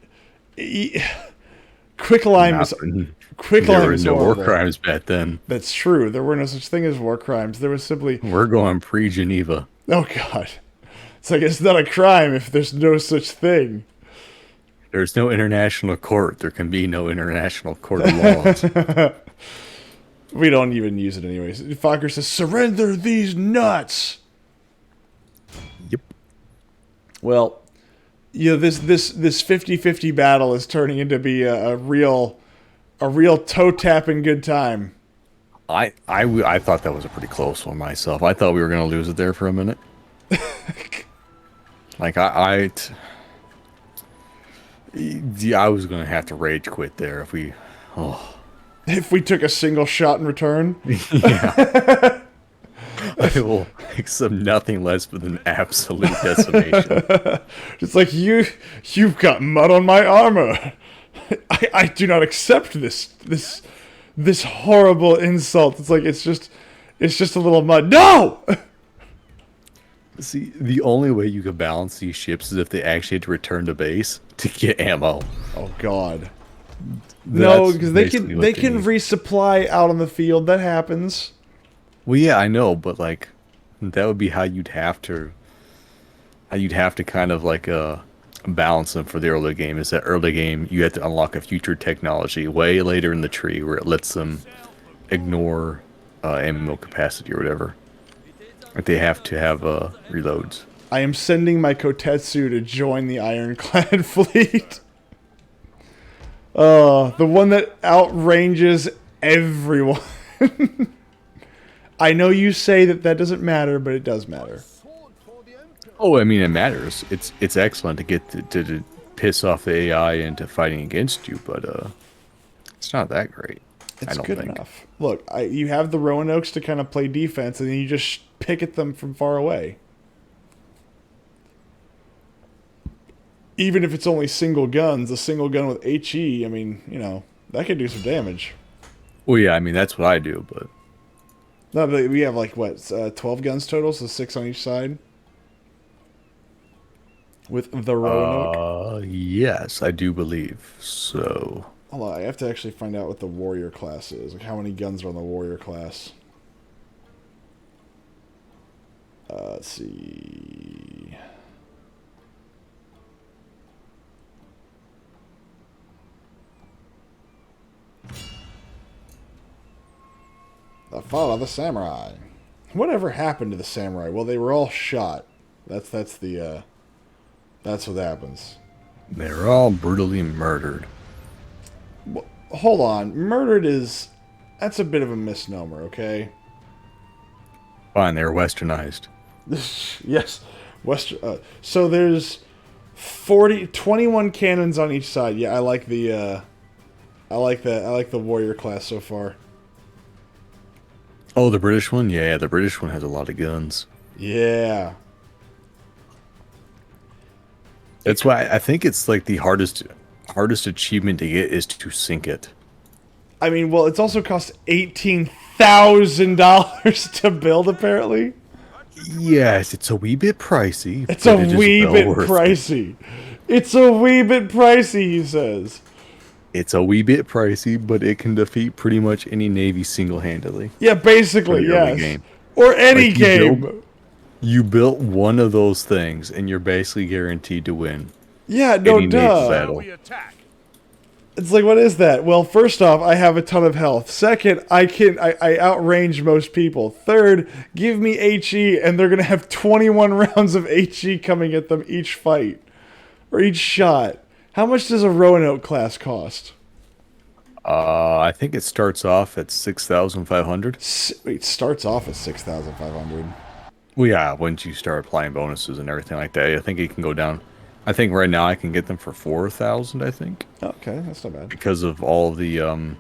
[SPEAKER 1] quicklime is...
[SPEAKER 2] There
[SPEAKER 1] Quicklime
[SPEAKER 2] were
[SPEAKER 1] is
[SPEAKER 2] no war
[SPEAKER 1] horrible.
[SPEAKER 2] crimes back then.
[SPEAKER 1] That's true. There were no such thing as war crimes. There was simply...
[SPEAKER 2] We're going pre-Geneva.
[SPEAKER 1] Oh, God. It's like, it's not a crime if there's no such thing.
[SPEAKER 2] There's no international court. There can be no international court of laws.
[SPEAKER 1] We don't even use it anyways. Fokker says, surrender these nuts!
[SPEAKER 2] Yep.
[SPEAKER 1] Well, you know, this 50-50 battle is turning into be a real toe-tapping good time.
[SPEAKER 2] I thought that was a pretty close one myself. I thought we were going to lose it there for a minute. Like, yeah, I was going to have to rage quit there if we... Oh.
[SPEAKER 1] If we took a single shot in return.
[SPEAKER 2] Yeah. I will accept nothing less than absolute decimation.
[SPEAKER 1] It's like, you've got mud on my armor. I do not accept this horrible insult. It's like, it's just a little mud. No!
[SPEAKER 2] See, the only way you could balance these ships is if they actually had to return to base to get ammo.
[SPEAKER 1] Oh God. No,
[SPEAKER 2] That's
[SPEAKER 1] because they
[SPEAKER 2] basically
[SPEAKER 1] can
[SPEAKER 2] what
[SPEAKER 1] they can
[SPEAKER 2] need.
[SPEAKER 1] resupply out on the field. That happens.
[SPEAKER 2] Well, yeah, I know, but like that would be how you'd have to kind of like balance them for the early game. Is that early game you have to unlock a future technology way later in the tree where it lets them ignore ammo capacity or whatever. Like they have to have reloads.
[SPEAKER 1] I am sending my Kotetsu to join the Ironclad fleet. The one that outranges everyone. I know you say that doesn't matter, but it does matter.
[SPEAKER 2] Oh, I mean, it matters. It's excellent to get to piss off the AI into fighting against you, but it's not that great. I
[SPEAKER 1] It's
[SPEAKER 2] don't
[SPEAKER 1] good
[SPEAKER 2] think.
[SPEAKER 1] enough. Look, you have the Roanoke's to kind of play defense, and then you just pick at them from far away. Even if it's only single guns, a single gun with HE, I mean, you know, that could do some damage.
[SPEAKER 2] Well, yeah, I mean that's what I do, but
[SPEAKER 1] No, but we have like what, 12 guns total, so 6 on each side. With the Roanoke.
[SPEAKER 2] yes, I do believe so.
[SPEAKER 1] Hold on, I have to actually find out what the warrior class is. Like how many guns are on the warrior class. Let's see. The fall of the samurai. Whatever happened to the samurai? Well, they were all shot. That's what happens.
[SPEAKER 2] They're all brutally murdered.
[SPEAKER 1] Well, hold on, murdered is that's a bit of a misnomer, okay?
[SPEAKER 2] Fine, they're westernized.
[SPEAKER 1] Yes, so there's 21 cannons on each side. Yeah, I like the warrior class so far.
[SPEAKER 2] Oh, the British one? Yeah, the British one has a lot of guns.
[SPEAKER 1] Yeah.
[SPEAKER 2] That's why I think it's like the hardest achievement to get is to sink it.
[SPEAKER 1] I mean, well, it's also cost $18,000 to build, apparently.
[SPEAKER 2] Yes, it's a wee bit pricey,
[SPEAKER 1] It's
[SPEAKER 2] but
[SPEAKER 1] a
[SPEAKER 2] it is
[SPEAKER 1] wee
[SPEAKER 2] well
[SPEAKER 1] bit
[SPEAKER 2] worth it.
[SPEAKER 1] pricey. It's a wee bit pricey, he says.
[SPEAKER 2] It's a wee bit pricey, but it can defeat pretty much any navy single-handedly.
[SPEAKER 1] Yeah, basically,
[SPEAKER 2] Pretty early
[SPEAKER 1] yes.
[SPEAKER 2] game.
[SPEAKER 1] Or any
[SPEAKER 2] Like,
[SPEAKER 1] game.
[SPEAKER 2] You built one of those things, and you're basically guaranteed to win.
[SPEAKER 1] Yeah, no,
[SPEAKER 2] Any naval
[SPEAKER 1] duh.
[SPEAKER 2] battle.
[SPEAKER 3] We attack.
[SPEAKER 1] It's like, what is that? Well, first off, I have a ton of health. Second, I outrange most people. Third, give me HE, and they're gonna have 21 rounds of HE coming at them each fight, or each shot. How much does a Roanoke class cost?
[SPEAKER 2] I think it starts off at 6,500.
[SPEAKER 1] Wait, starts off at 6,500.
[SPEAKER 2] Well, yeah, once you start applying bonuses and everything like that, I think it can go down. I think right now I can get them for 4,000, I think,
[SPEAKER 1] Okay, that's not bad.
[SPEAKER 2] because of all the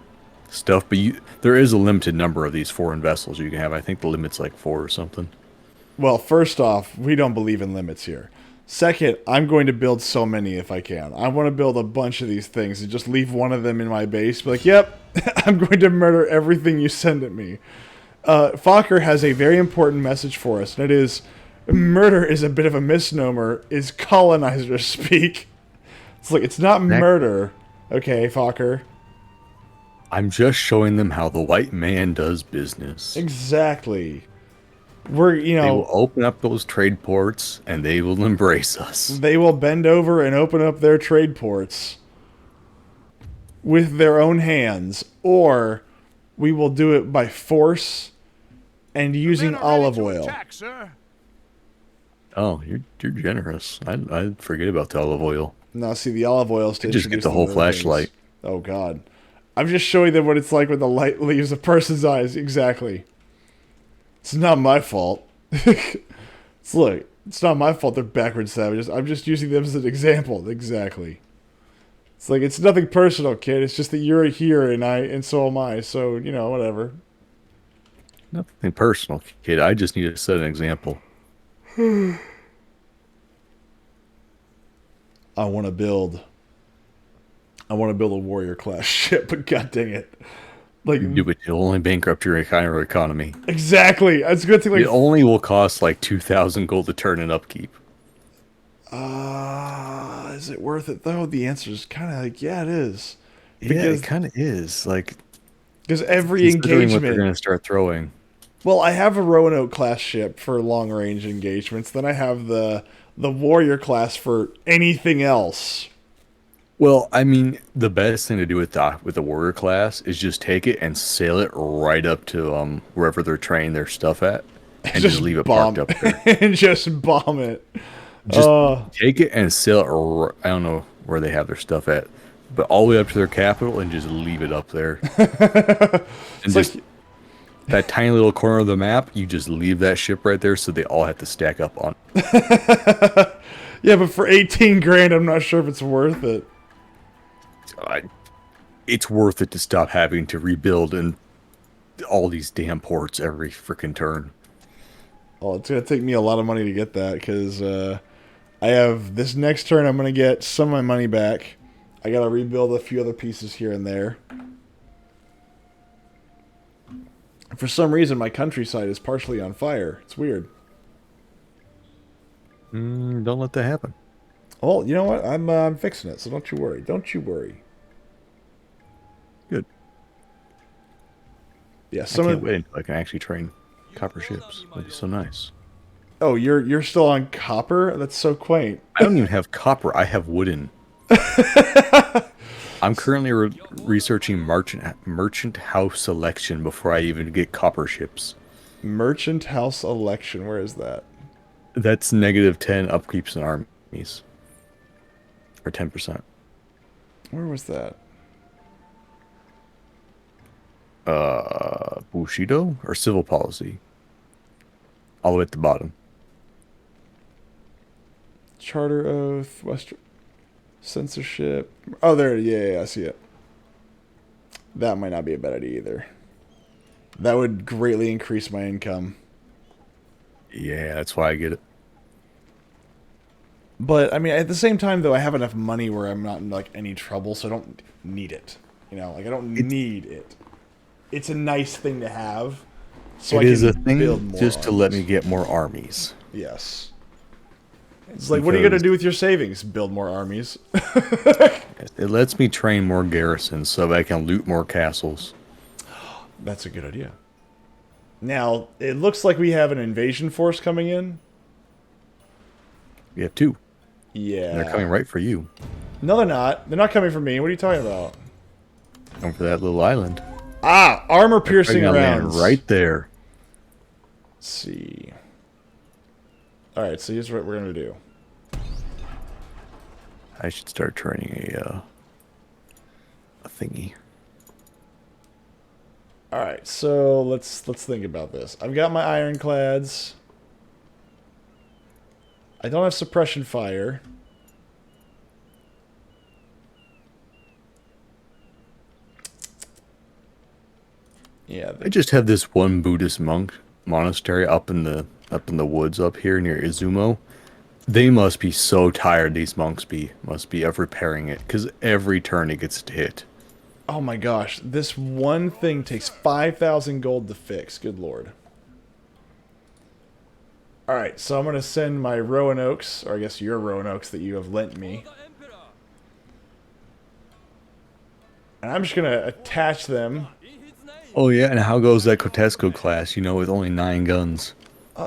[SPEAKER 2] stuff. But there is a limited number of these foreign vessels you can have. I think the limit's like 4 or something.
[SPEAKER 1] Well, first off, we don't believe in limits here. Second, I'm going to build so many if I can. I want to build a bunch of these things and just leave one of them in my base. Be like, yep, I'm going to murder everything you send at me. Fokker has a very important message for us, and it is, murder is a bit of a misnomer, is colonizer speak. It's like, it's not murder. Okay, Fokker.
[SPEAKER 2] I'm just showing them how the white man does business.
[SPEAKER 1] Exactly. We're, you
[SPEAKER 2] They
[SPEAKER 1] know,
[SPEAKER 2] will open up those trade ports, and they will embrace us.
[SPEAKER 1] they will bend over and open up their trade ports with their own hands, or we will do it by force and using
[SPEAKER 3] Men are ready
[SPEAKER 1] olive
[SPEAKER 3] to
[SPEAKER 1] oil.
[SPEAKER 3] attack, sir.
[SPEAKER 2] Oh, you're generous. I'd forget about the olive oil.
[SPEAKER 1] Now, see, the olive oil is to
[SPEAKER 2] Just get
[SPEAKER 1] introduce
[SPEAKER 2] the
[SPEAKER 1] them
[SPEAKER 2] whole
[SPEAKER 1] to other things.
[SPEAKER 2] flashlight.
[SPEAKER 1] Oh, God. I'm just showing them what it's like when the light leaves a person's eyes. Exactly. It's not my fault. Look, it's not my fault they're backwards savages. I'm just using them as an example. Exactly. It's like, it's nothing personal, kid. It's just that you're here and so am I. So, you know, whatever.
[SPEAKER 2] Nothing personal, kid. I just need to set an example.
[SPEAKER 1] I want to build a warrior class ship, but god dang it. Like,
[SPEAKER 2] It'll only bankrupt your entire economy.
[SPEAKER 1] exactly. I was going to think,
[SPEAKER 2] It only will cost like 2,000 gold to turn and upkeep.
[SPEAKER 1] is it worth it though? The answer is kind of like, yeah, it is.
[SPEAKER 2] Yeah,
[SPEAKER 1] Because
[SPEAKER 2] it kind of is. Like,
[SPEAKER 1] because every
[SPEAKER 2] considering what they're
[SPEAKER 1] engagement.
[SPEAKER 2] going to start throwing.
[SPEAKER 1] Well, I have a Roanoke class ship for long range engagements. Then I have the warrior class for anything else.
[SPEAKER 2] Well, I mean, the best thing to do with the warrior class is just take it and sail it right up to wherever they're training their stuff at, and just leave it
[SPEAKER 1] bomb
[SPEAKER 2] parked up there.
[SPEAKER 1] and just bomb it.
[SPEAKER 2] Just take it and sail it. I don't know where they have their stuff at, but all the way up to their capital and just leave it up there. And just
[SPEAKER 1] like-
[SPEAKER 2] that tiny little corner of the map, you just leave that ship right there, so they all have to stack up on.
[SPEAKER 1] Yeah, but for 18 grand, I'm not sure if it's worth it.
[SPEAKER 2] It's worth it to stop having to rebuild and all these damn ports every freaking turn.
[SPEAKER 1] Oh, it's gonna take me a lot of money to get that because I have this next turn. I'm gonna get some of my money back. I gotta rebuild a few other pieces here and there. For some reason, my countryside is partially on fire. It's weird.
[SPEAKER 2] Don't let that happen.
[SPEAKER 1] Well, you know what? I'm fixing it, so don't you worry. Don't you worry.
[SPEAKER 2] Good.
[SPEAKER 1] Yeah,
[SPEAKER 2] I
[SPEAKER 1] some
[SPEAKER 2] can't
[SPEAKER 1] of.
[SPEAKER 2] wait until I can actually train copper ships. That'd be so nice.
[SPEAKER 1] Oh, you're still on copper? That's so quaint.
[SPEAKER 2] I don't even have copper. I have wooden. I'm currently researching merchant house selection before I even get copper ships.
[SPEAKER 1] Merchant house election. Where is that?
[SPEAKER 2] That's -10 upkeeps in armies. Or 10%.
[SPEAKER 1] Where was that?
[SPEAKER 2] Bushido or civil policy? All the way at the bottom.
[SPEAKER 1] Charter oath, Western censorship. Oh, there. Yeah, I see it. That might not be a bad idea either. That would greatly increase my income.
[SPEAKER 2] Yeah, that's why I get it.
[SPEAKER 1] But I mean, at the same time, though, I have enough money where I'm not in like any trouble, so I don't need it. You know, like I don't need it. It's a nice thing to have, so
[SPEAKER 2] It
[SPEAKER 1] I
[SPEAKER 2] is a
[SPEAKER 1] can build
[SPEAKER 2] thing
[SPEAKER 1] more
[SPEAKER 2] just to let me
[SPEAKER 1] armies.
[SPEAKER 2] get more armies.
[SPEAKER 1] Yes. It's like, what are you gonna
[SPEAKER 2] Because
[SPEAKER 1] do with your savings? Build more armies.
[SPEAKER 2] it lets me train more garrisons so I can loot more castles.
[SPEAKER 1] That's a good idea. Now it looks like we have an invasion force coming in.
[SPEAKER 2] You have 2.
[SPEAKER 1] Yeah.
[SPEAKER 2] And they're coming right for you.
[SPEAKER 1] No, they're not. They're not coming for me. What are you talking about?
[SPEAKER 2] Come for that little island.
[SPEAKER 1] Ah, armor-piercing
[SPEAKER 2] They're gonna land
[SPEAKER 1] rounds.
[SPEAKER 2] right there.
[SPEAKER 1] Let's see. All right, so here's what we're gonna do.
[SPEAKER 2] I should start training a thingy.
[SPEAKER 1] All right, so let's think about this. I've got my ironclads. I don't have suppression fire. Yeah.
[SPEAKER 2] I just have this one Buddhist monk monastery up in the woods up here near Izumo. They must be so tired. These monks must be of repairing it because every turn it gets hit.
[SPEAKER 1] Oh my gosh, this one thing takes 5,000 gold to fix. Good lord. All right, so I'm gonna send my Roanoakes, or I guess your Roanoakes that you have lent me, and I'm just gonna attach them.
[SPEAKER 2] Oh yeah, and how goes that Kotesco class? You know, with only 9 guns.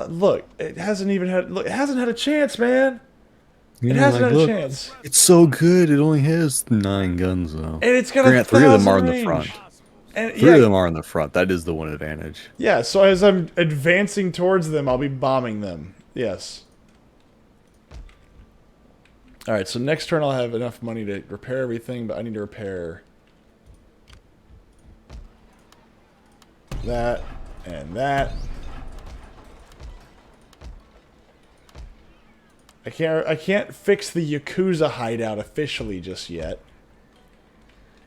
[SPEAKER 1] Look, it hasn't even had. Look, it hasn't had a chance, man.
[SPEAKER 2] You
[SPEAKER 1] It
[SPEAKER 2] know,
[SPEAKER 1] hasn't
[SPEAKER 2] like,
[SPEAKER 1] had a
[SPEAKER 2] look,
[SPEAKER 1] chance,
[SPEAKER 2] it's so good. It only has 9 guns though.
[SPEAKER 1] and it's got
[SPEAKER 2] Grant,
[SPEAKER 1] a
[SPEAKER 2] 3 of them are
[SPEAKER 1] 1,000
[SPEAKER 2] in the
[SPEAKER 1] range.
[SPEAKER 2] front.
[SPEAKER 1] And
[SPEAKER 2] 3
[SPEAKER 1] yeah,
[SPEAKER 2] of them are in the front. That is the one advantage.
[SPEAKER 1] yeah. So as I'm advancing towards them, I'll be bombing them. Yes. All right. So next turn, I'll have enough money to repair everything, but I need to repair that and that. I can't fix the Yakuza hideout officially just yet.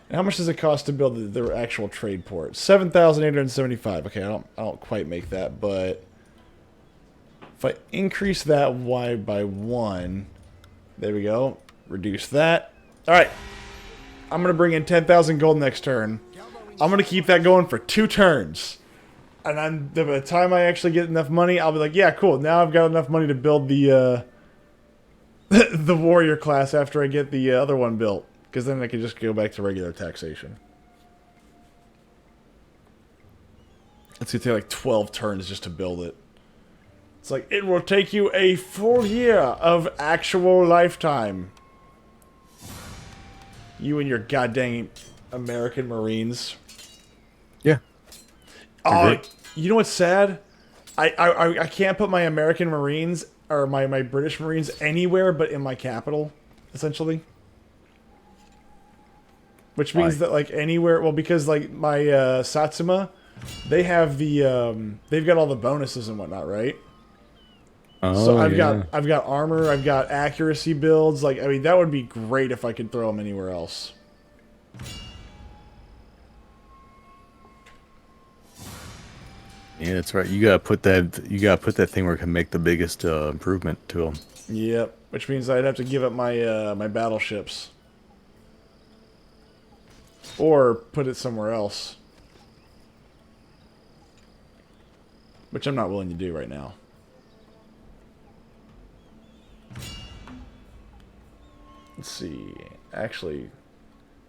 [SPEAKER 1] And how much does it cost to build the actual trade port? 7,875. Okay, I don't quite make that, but if I increase that Y by 1, there we go. Reduce that. All right. I'm going to bring in 10,000 gold next turn. I'm going to keep that going for 2 turns. And by the time I actually get enough money, I'll be like, yeah, cool. Now I've got enough money to build the the warrior class after I get the other one built. Because then I can just go back to regular taxation. It's going to take like 12 turns just to build it. It's like, it will take you a full year of actual lifetime. You and your goddamn American Marines.
[SPEAKER 2] Yeah.
[SPEAKER 1] Oh, you know what's sad? I can't put my American Marines or my British Marines anywhere but in my capital, essentially. Which means that like anywhere, well, because like my Satsuma, they have the they've got all the bonuses and whatnot, right?
[SPEAKER 2] Oh,
[SPEAKER 1] So I've
[SPEAKER 2] yeah.
[SPEAKER 1] got armor, I've got accuracy builds. Like I mean, that would be great if I could throw them anywhere else.
[SPEAKER 2] Yeah, that's right. You gotta put that thing where it can make the biggest improvement to them.
[SPEAKER 1] Yep. Which means I'd have to give up my my battleships. Or put it somewhere else. Which I'm not willing to do right now. Let's see. Actually,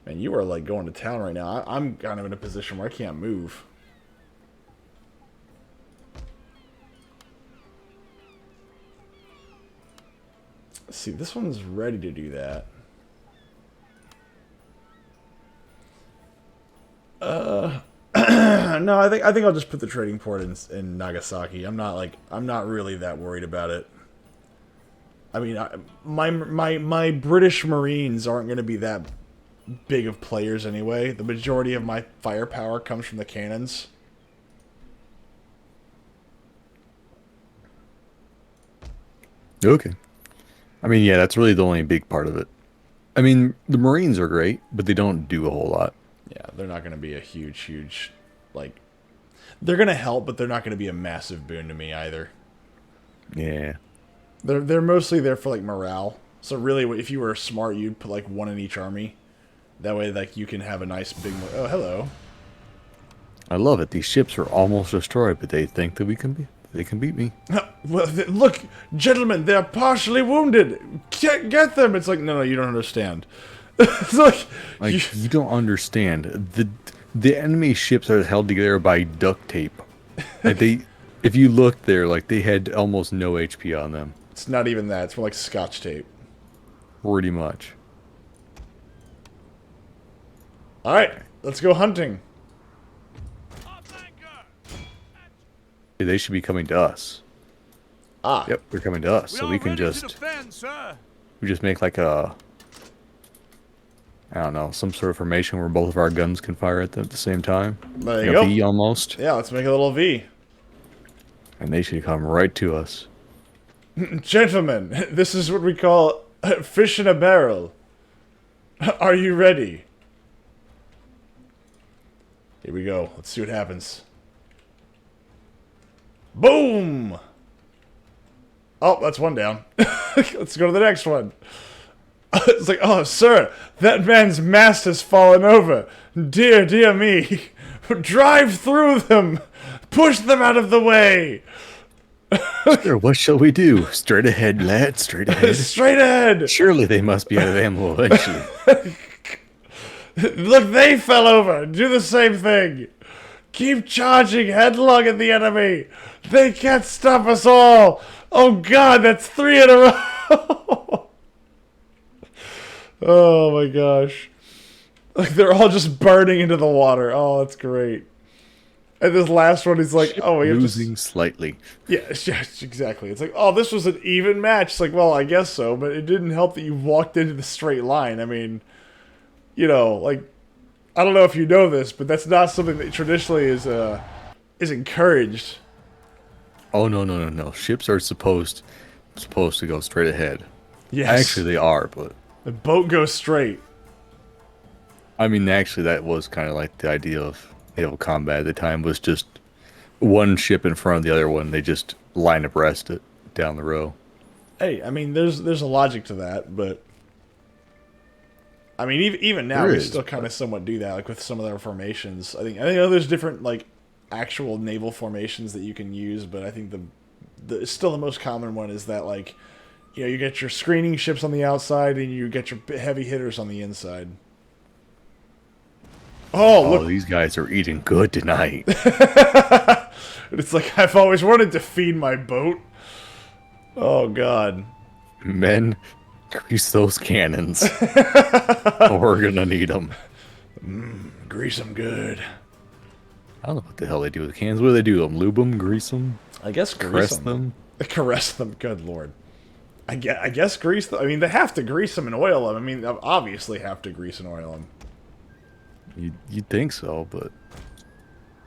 [SPEAKER 1] man, you are like going to town right now. I'm kind of in a position where I can't move. Let's see, this one's ready to do that. No, I think I'll just put the trading port in Nagasaki. I'm not really that worried about it. I mean, my British Marines aren't going to be that big of players anyway. The majority of my firepower comes from the cannons.
[SPEAKER 2] Okay. I mean, yeah, that's really the only big part of it. I mean, the Marines are great, but they don't do a whole lot.
[SPEAKER 1] Yeah, they're not going to be a huge, like... They're going to help, but they're not going to be a massive boon to me either.
[SPEAKER 2] Yeah.
[SPEAKER 1] They're mostly there for, like, morale. So really, if you were smart, you'd put like one in each army. That way, like you can have a nice big. Oh, hello.
[SPEAKER 2] I love it. These ships are almost destroyed, but they think that they can beat me.
[SPEAKER 1] Well, look, gentlemen, they're partially wounded. Get them. It's like, no, you don't understand. It's like
[SPEAKER 2] you don't understand. The enemy ships are held together by duct tape. Like if you look there, like they had almost no HP on them.
[SPEAKER 1] It's not even that. It's more like Scotch tape.
[SPEAKER 2] Pretty much.
[SPEAKER 1] All right, let's go hunting.
[SPEAKER 2] They should be coming to us.
[SPEAKER 1] Ah.
[SPEAKER 2] Yep, they're coming to us, so we can just we just make like a, I don't know, some sort of formation where both of our guns can fire at them at the same time.
[SPEAKER 1] There
[SPEAKER 2] like
[SPEAKER 1] you go.
[SPEAKER 2] V almost.
[SPEAKER 1] Yeah, let's make a little V.
[SPEAKER 2] And they should come right to us.
[SPEAKER 1] Gentlemen, this is what we call fish in a barrel. Are you ready? Here we go. Let's see what happens. Boom! Oh, that's one down. Let's go to the next one. It's like, oh, sir, that man's mast has fallen over. Dear, dear me. Drive through them. Push them out of the way.
[SPEAKER 2] Sir, what shall we do? Straight ahead, lad, straight ahead.
[SPEAKER 1] Straight ahead.
[SPEAKER 2] Surely they must be out of ammo eventually.
[SPEAKER 1] Look, they fell over. Do the same thing. Keep charging headlong at the enemy. They can't stop us all. Oh God, that's 3 in a row. Oh my gosh. Like they're all just burning into the water. Oh, that's great. And this last one is like, oh, you're
[SPEAKER 2] losing slightly.
[SPEAKER 1] Yes, exactly. It's like, oh, this was an even match. It's like, well, I guess so, but it didn't help that you walked into the straight line. I mean, you know, like, I don't know if you know this, but that's not something that traditionally is encouraged.
[SPEAKER 2] Oh no! Ships are supposed to go straight ahead.
[SPEAKER 1] Yes,
[SPEAKER 2] actually they are, but
[SPEAKER 1] the boat goes straight.
[SPEAKER 2] I mean, actually, that was kind of like the idea of naval combat at the time. Was just one ship in front of the other one. They just line abreast it down the row.
[SPEAKER 1] Hey, I mean, there's a logic to that, but I mean, even now we still kind of somewhat do that, like with some of their formations. I know there's different like actual naval formations that you can use, but I think the still the most common one is that, like, you know, you get your screening ships on the outside and you get your heavy hitters on the inside. Oh, look,
[SPEAKER 2] these guys are eating good tonight.
[SPEAKER 1] It's like, I've always wanted to feed my boat. Oh God,
[SPEAKER 2] men, grease those cannons. We're gonna need them.
[SPEAKER 1] Grease them good.
[SPEAKER 2] I don't know what the hell they do with the cannons. What do they do? Them lube them, grease them?
[SPEAKER 1] I guess grease them. Caress them. Good Lord. I guess grease them. I mean, they have to grease them and oil them. I mean, they obviously have to grease and oil them.
[SPEAKER 2] You'd think so, but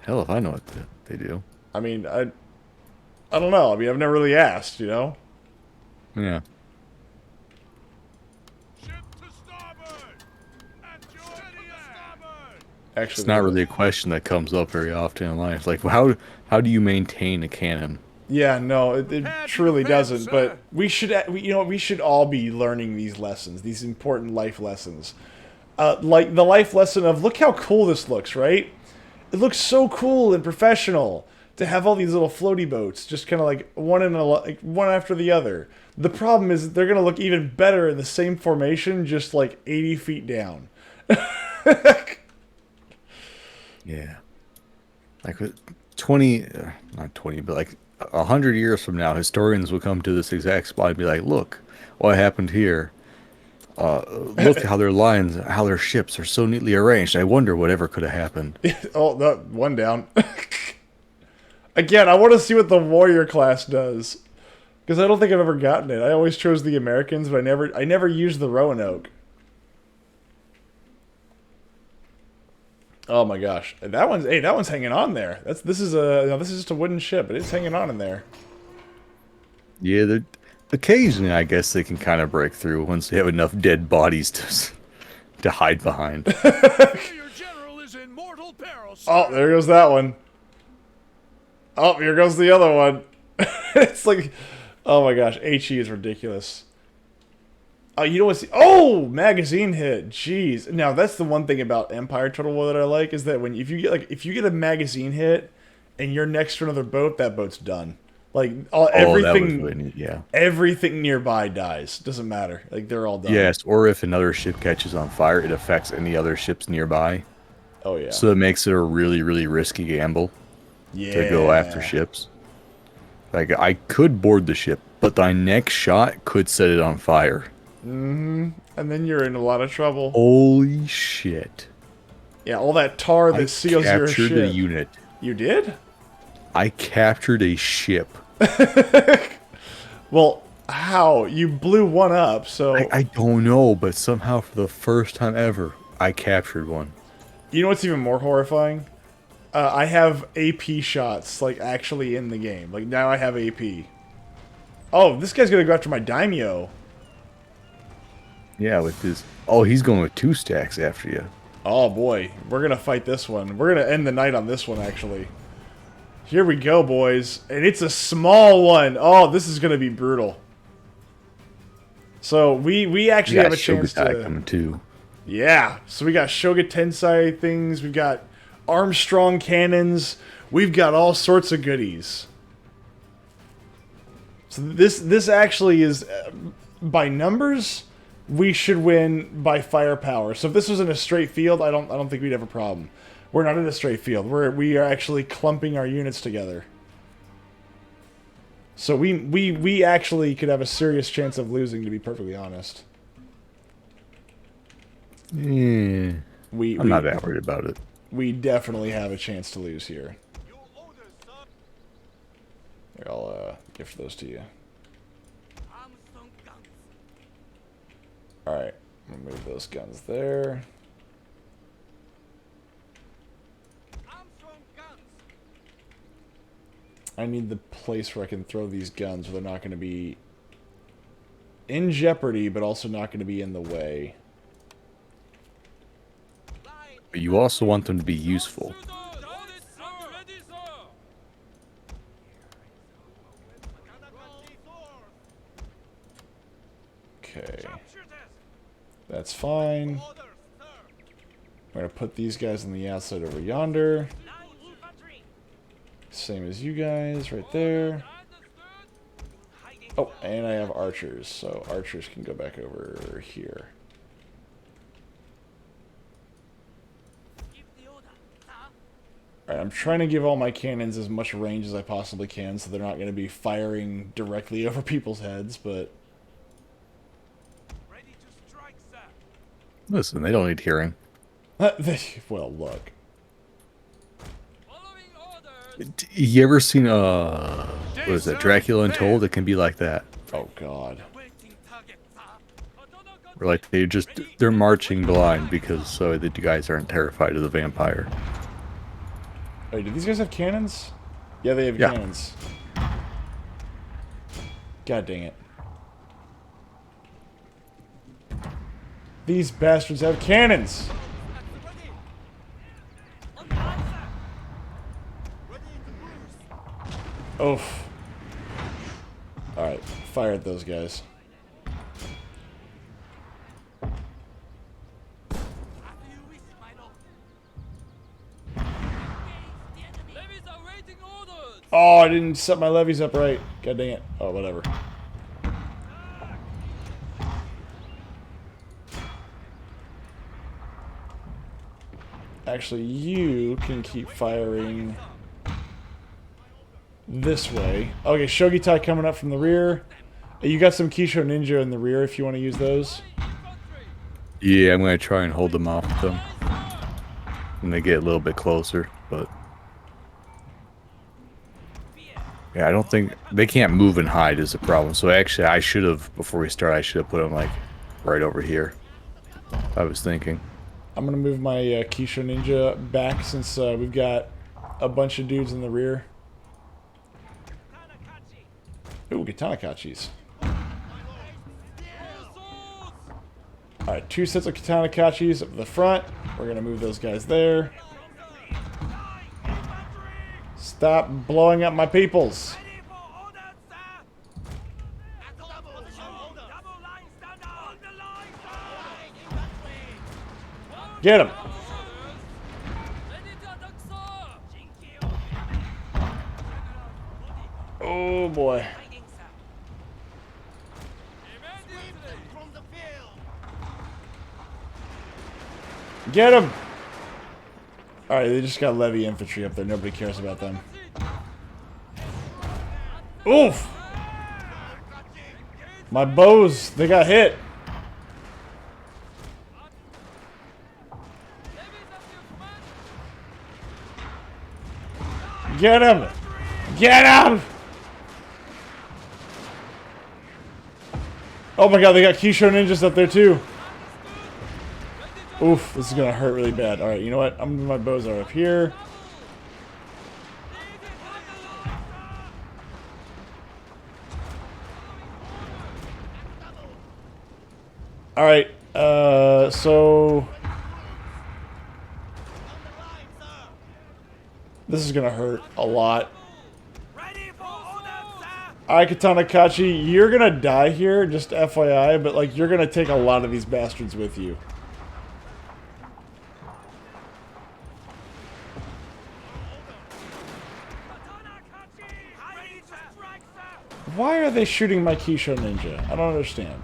[SPEAKER 2] hell if I know what they do.
[SPEAKER 1] I mean, I don't know. I mean, I've never really asked, you know?
[SPEAKER 2] Yeah.
[SPEAKER 1] Actually,
[SPEAKER 2] it's not really a question that comes up very often in life. Like, how do you maintain a cannon?
[SPEAKER 1] Yeah, no, it truly doesn't. But we should all be learning these lessons, these important life lessons. Like the life lesson of, look how cool this looks, right? It looks so cool and professional to have all these little floaty boats, just kind of like one after the other. The problem is that they're gonna look even better in the same formation, just like 80 feet down.
[SPEAKER 2] Yeah. Like 20, not 20, but like 100 years from now, historians will come to this exact spot and be like, look, what happened here? Look how their lines, how their ships are so neatly arranged. I wonder whatever could have happened.
[SPEAKER 1] Oh, one down. Again, I want to see what the warrior class does, because I don't think I've ever gotten it. I always chose the Americans, but I never used the Roanoke. Oh my gosh, that one's hanging on there. This is just a wooden ship, but it's hanging on in there.
[SPEAKER 2] Yeah, occasionally I guess they can kind of break through once they have enough dead bodies to hide behind.
[SPEAKER 3] Your general is in mortal peril, sir.
[SPEAKER 1] Oh, there goes that one. Oh, here goes the other one. It's like, oh my gosh, HE is ridiculous. Oh, you know what's... Oh! Magazine hit. Jeez. Now, that's the one thing about Empire Total War that I like, is that if you get a magazine hit and you're next to another boat, that boat's done. Like, everything...
[SPEAKER 2] That was really neat, yeah.
[SPEAKER 1] Everything nearby dies. Doesn't matter. Like, they're all done.
[SPEAKER 2] Yes, or if another ship catches on fire, it affects any other ships nearby.
[SPEAKER 1] Oh, yeah.
[SPEAKER 2] So it makes it a really, really risky gamble to go after ships. Like, I could board the ship, but my next shot could set it on fire.
[SPEAKER 1] Mm-hmm. And then you're in a lot of trouble.
[SPEAKER 2] Holy shit.
[SPEAKER 1] Yeah, all that tar that seals your ship.
[SPEAKER 2] I captured a unit.
[SPEAKER 1] You did?
[SPEAKER 2] I captured a ship.
[SPEAKER 1] Well, how? You blew one up, so...
[SPEAKER 2] I don't know, but somehow for the first time ever, I captured one.
[SPEAKER 1] You know what's even more horrifying? I have AP shots, like, actually in the game. Like, now I have AP. Oh, this guy's gonna go after my daimyo.
[SPEAKER 2] Yeah, with his... Oh, he's going with 2 stacks after you.
[SPEAKER 1] Oh, boy. We're gonna fight this one. We're gonna end the night on this one, actually. Here we go, boys. And it's a small one. Oh, this is gonna be brutal. So, we actually have a chance to...
[SPEAKER 2] coming too.
[SPEAKER 1] Yeah. So, we got Shoga Tensai things. We've got Armstrong cannons. We've got all sorts of goodies. So this actually is, by numbers, we should win by firepower. So if this was in a straight field, I don't think we'd have a problem. We're not in a straight field. We are actually clumping our units together. So we actually could have a serious chance of losing, to be perfectly honest.
[SPEAKER 2] Yeah. I'm not that worried about it.
[SPEAKER 1] We definitely have a chance to lose here. Here, I'll gift those to you. Alright, I'm gonna move those guns there. I need the place where I can throw these guns where they're not going to be in jeopardy, but also not going to be in the way.
[SPEAKER 2] But you also want them to be useful.
[SPEAKER 1] Okay. That's fine. I'm going to put these guys on the outside over yonder. Same as you guys, right there. Oh, and I have archers, so archers can go back over here. Alright, I'm trying to give all my cannons as much range as I possibly can, so they're not going to be firing directly over people's heads, but...
[SPEAKER 2] Listen, they don't need hearing.
[SPEAKER 1] Well, look.
[SPEAKER 2] You ever seen what is that, Dracula Untold? It can be like that.
[SPEAKER 1] Oh god.
[SPEAKER 2] Where like they're marching blind because so the guys aren't terrified of the vampire.
[SPEAKER 1] Wait, do these guys have cannons? Yeah, they have cannons. God dang it. These bastards have cannons! Oof. Alright, fire at those guys. Oh, I didn't set my levies up right. God dang it. Oh, whatever. Actually, you can keep firing this way. Okay, Shogitai coming up from the rear. You got some Kisho Ninja in the rear if you want to use those.
[SPEAKER 2] Yeah, I'm going to try and hold them off with them when they get a little bit closer, but... Yeah, I don't think... They can't move and hide is the problem. So actually, I should have, before we start, I should have put them, like, right over here. I was thinking.
[SPEAKER 1] I'm going to move my Kisho Ninja back since we've got a bunch of dudes in the rear. Ooh, Katana Kachis. Alright, 2 sets of Katana Kachis up the front. We're going to move those guys there. Stop blowing up my peoples. Get him. Oh boy. Get him. All right, they just got levy infantry up there. Nobody cares about them. Oof. My bows, they got hit. Get him! Get him! Oh my god, they got Kisho ninjas up there too. Oof, this is gonna hurt really bad. Alright, you know what? My bows are up here. Alright, so... This is gonna hurt a lot. Alright, Katana Kachi, you're gonna die here, just FYI, but like, you're gonna take a lot of these bastards with you. Why are they shooting my Kisho ninja? I don't understand.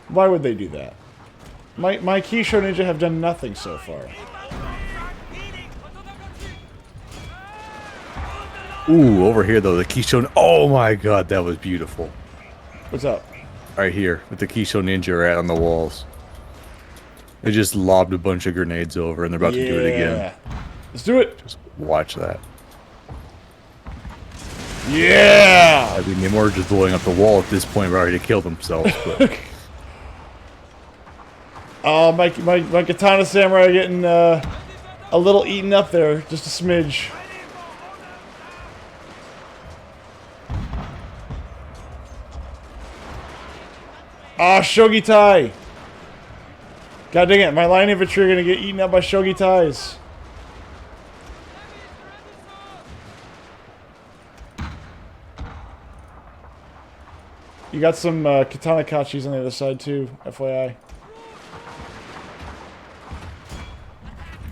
[SPEAKER 1] Why would they do that? My Kisho ninja have done nothing so far.
[SPEAKER 2] Ooh, over here though, the Kisho. Oh my god, that was beautiful.
[SPEAKER 1] What's up?
[SPEAKER 2] Right here, with the Kisho ninja rat on the walls. They just lobbed a bunch of grenades over, and they're about to do it again.
[SPEAKER 1] Let's do it.
[SPEAKER 2] Just watch that.
[SPEAKER 1] Yeah.
[SPEAKER 2] I mean, they were just blowing up the wall at this point, ready to kill themselves. But...
[SPEAKER 1] Oh, my Katana Samurai are getting a little eaten up there, just a smidge. Ah, Shogitai! God dang it, my line infantry are gonna get eaten up by Shogitais. You got some Katana Kachis on the other side too, FYI.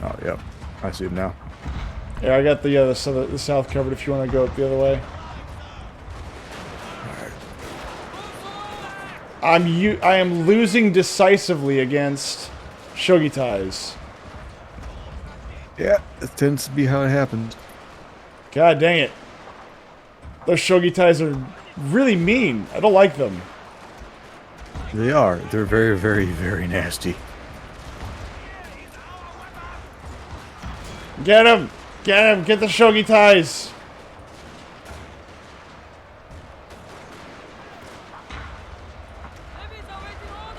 [SPEAKER 2] Oh, yep. I see them now.
[SPEAKER 1] Yeah, I got the south covered if you want to go up the other way. I am losing decisively against Shogitais.
[SPEAKER 2] Yeah, it tends to be how it happens.
[SPEAKER 1] God dang it. Those Shogitais are really mean. I don't like them.
[SPEAKER 2] They are. They're very, very, very nasty.
[SPEAKER 1] Get him! Get him! Get the Shogitais!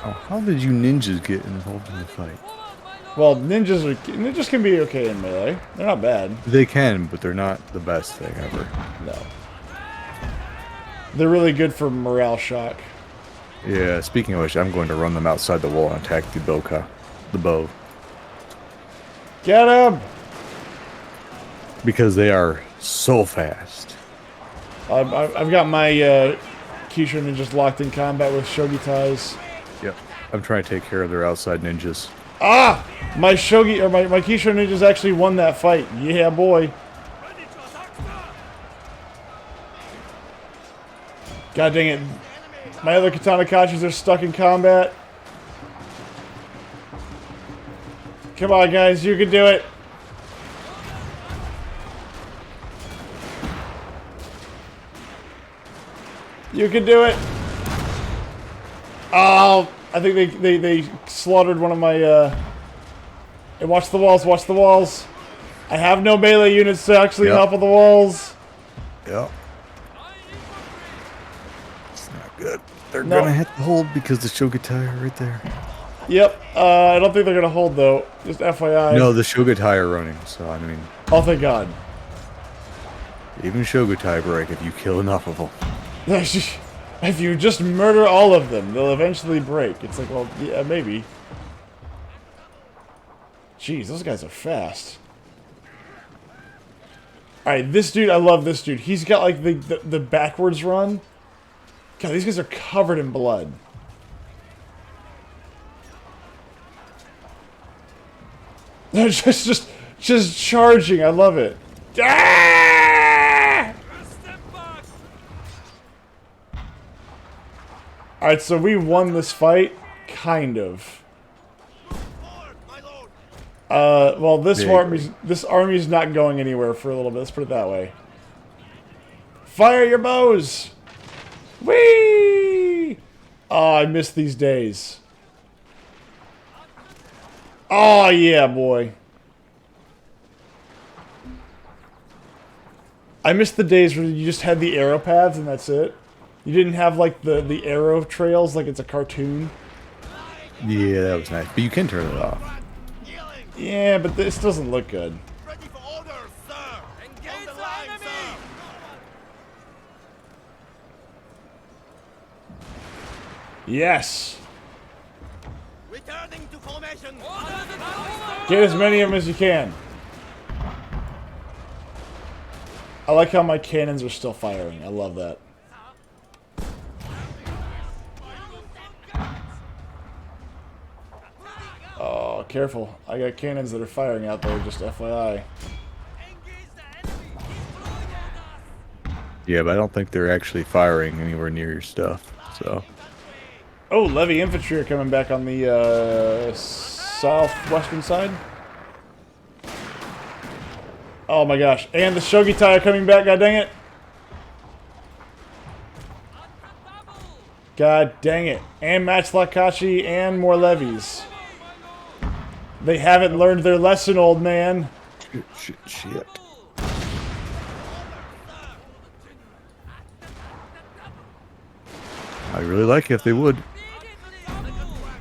[SPEAKER 2] Oh, how did you ninjas get involved in the fight?
[SPEAKER 1] Well, ninjas can be okay in melee. They're not bad.
[SPEAKER 2] They can, but they're not the best thing ever.
[SPEAKER 1] No. They're really good for morale shock.
[SPEAKER 2] Yeah, speaking of which, I'm going to run them outside the wall and attack the bow.
[SPEAKER 1] Get him!
[SPEAKER 2] Because they are so fast.
[SPEAKER 1] I've got my Kisho ninjas locked in combat with Shogitais.
[SPEAKER 2] Yep. I'm trying to take care of their outside ninjas.
[SPEAKER 1] Ah! My Kisho ninjas actually won that fight. Yeah, boy. God dang it. My other Katana Kachis are stuck in combat. Come on, guys. You can do it. You can do it. Oh, I think they slaughtered one of my, Hey, watch the walls, watch the walls. I have no melee units to actually help on the walls.
[SPEAKER 2] Yep. It's not good. They're gonna hit the hold because the Shogitai are right there.
[SPEAKER 1] Yep. I don't think they're gonna hold though. Just FYI.
[SPEAKER 2] No, the Shogitai are running, so I mean...
[SPEAKER 1] Oh, thank God.
[SPEAKER 2] Even Shogitai break if you kill enough of them.
[SPEAKER 1] If you just murder all of them, they'll eventually break. It's like, well, yeah, maybe. Jeez, those guys are fast. Alright, this dude, I love this dude. He's got, like, the backwards run. God, these guys are covered in blood. They're just charging. I love it. Ah! All right, so we won this fight, kind of. Well, this army's not going anywhere for a little bit. Let's put it that way. Fire your bows! Whee! Oh, I miss these days. Oh yeah, boy. I miss the days where you just had the arrow paths and that's it. You didn't have like the arrow trails like it's a cartoon.
[SPEAKER 2] Yeah, that was nice. But you can turn it off.
[SPEAKER 1] Yeah, but this doesn't look good.
[SPEAKER 3] Ready for orders, sir. Engage the enemy.
[SPEAKER 1] Yes.
[SPEAKER 3] Returning to formation.
[SPEAKER 1] Get as many of them as you can. I like how my cannons are still firing. I love that. Oh, careful. I got cannons that are firing out there, just FYI.
[SPEAKER 2] Yeah, but I don't think they're actually firing anywhere near your stuff. So.
[SPEAKER 1] Oh, Levy infantry are coming back on the southwestern side. Oh my gosh. And the Shogitai are coming back, god dang it. God dang it. And Matchlakashi and more levies. They haven't learned their lesson, old man.
[SPEAKER 2] Shit. I really like it if they would.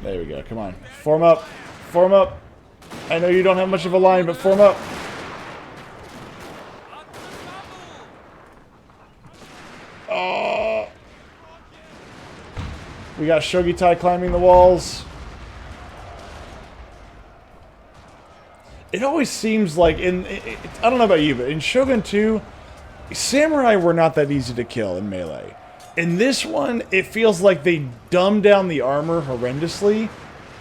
[SPEAKER 1] There we go. Come on. Form up. Form up. I know you don't have much of a line, but form up. Oh. We got Shogitai climbing the walls. It always seems like I don't know about you, but in Shogun 2, samurai were not that easy to kill in melee. In this one, it feels like they dumbed down the armor horrendously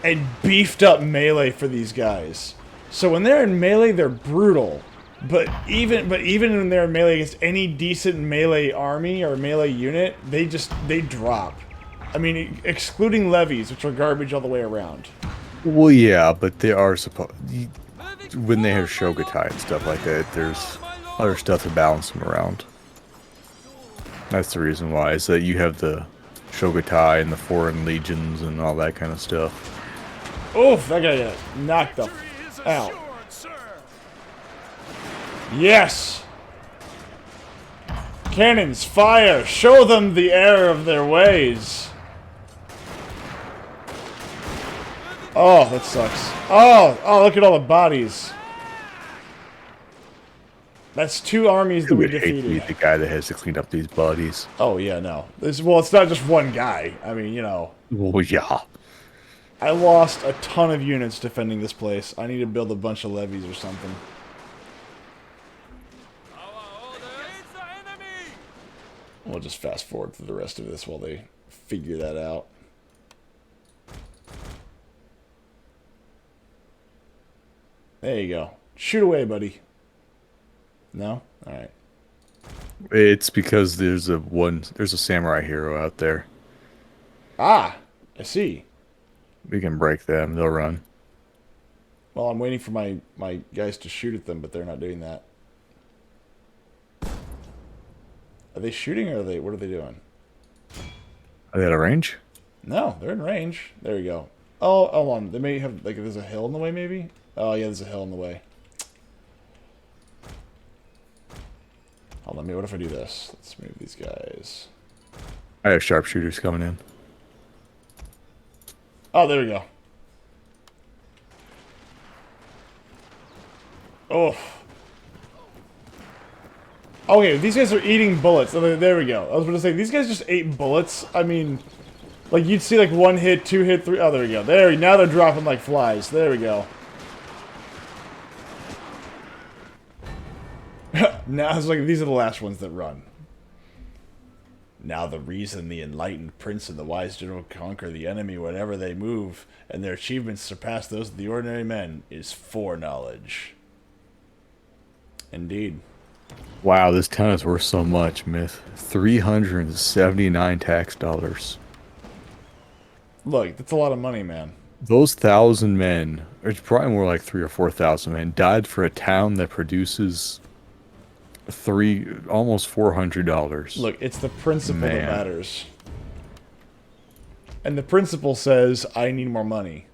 [SPEAKER 1] and beefed up melee for these guys. So when they're in melee, they're brutal. But even when they're in melee against any decent melee army or melee unit, they drop. I mean, excluding levies, which are garbage all the way around.
[SPEAKER 2] Well, yeah, but they are supposed. When they have Shogatai and stuff like that, there's other stuff to balance them around. That's the reason why, is that you have the Shogatai and the foreign legions and all that kind of stuff.
[SPEAKER 1] Oof, that guy got knocked the out. Yes! Cannons, fire! Show them the error of their ways! Oh, that sucks. Oh, look at all the bodies. That's 2 armies that we defeated.
[SPEAKER 2] Hate to be the guy that has to clean up these bodies.
[SPEAKER 1] Oh, yeah, no. Well, it's not just one guy. I mean, you know.
[SPEAKER 2] Well, yeah.
[SPEAKER 1] I lost a ton of units defending this place. I need to build a bunch of levies or something. We'll just fast forward through the rest of this while they figure that out. There you go. Shoot away, buddy. No? Alright.
[SPEAKER 2] It's because there's a samurai hero out there.
[SPEAKER 1] Ah! I see.
[SPEAKER 2] We can break them. They'll run.
[SPEAKER 1] Well, I'm waiting for my guys to shoot at them, but they're not doing that. Are they shooting or what are they doing?
[SPEAKER 2] Are they out of range?
[SPEAKER 1] No, they're in range. There we go. Oh, hold on. They may have, like, there's a hill in the way, maybe? Oh, yeah, there's a hill in the way. Hold on, what if I do this? Let's move these guys.
[SPEAKER 2] I have sharpshooters coming in.
[SPEAKER 1] Oh, there we go. Oh. Okay, these guys are eating bullets. Oh, there we go. I was going to say, these guys just ate bullets. I mean, like, you'd see, like, 1 hit, 2 hit, 3... Oh, there we go. Now they're dropping like flies. There we go. Now it's like, these are the last ones that run. Now the reason the enlightened prince and the wise general conquer the enemy whenever they move, and their achievements surpass those of the ordinary men, is foreknowledge. Indeed.
[SPEAKER 2] Wow, this town is worth so much, Myth. 379 tax dollars.
[SPEAKER 1] Look, that's a lot of money, man.
[SPEAKER 2] Those 1,000 men, or it's probably more like 3 or 4,000 men, died for a town that produces almost $400.
[SPEAKER 1] Look, it's the principle that
[SPEAKER 2] Man.
[SPEAKER 1] matters. And the principle says, I need more money.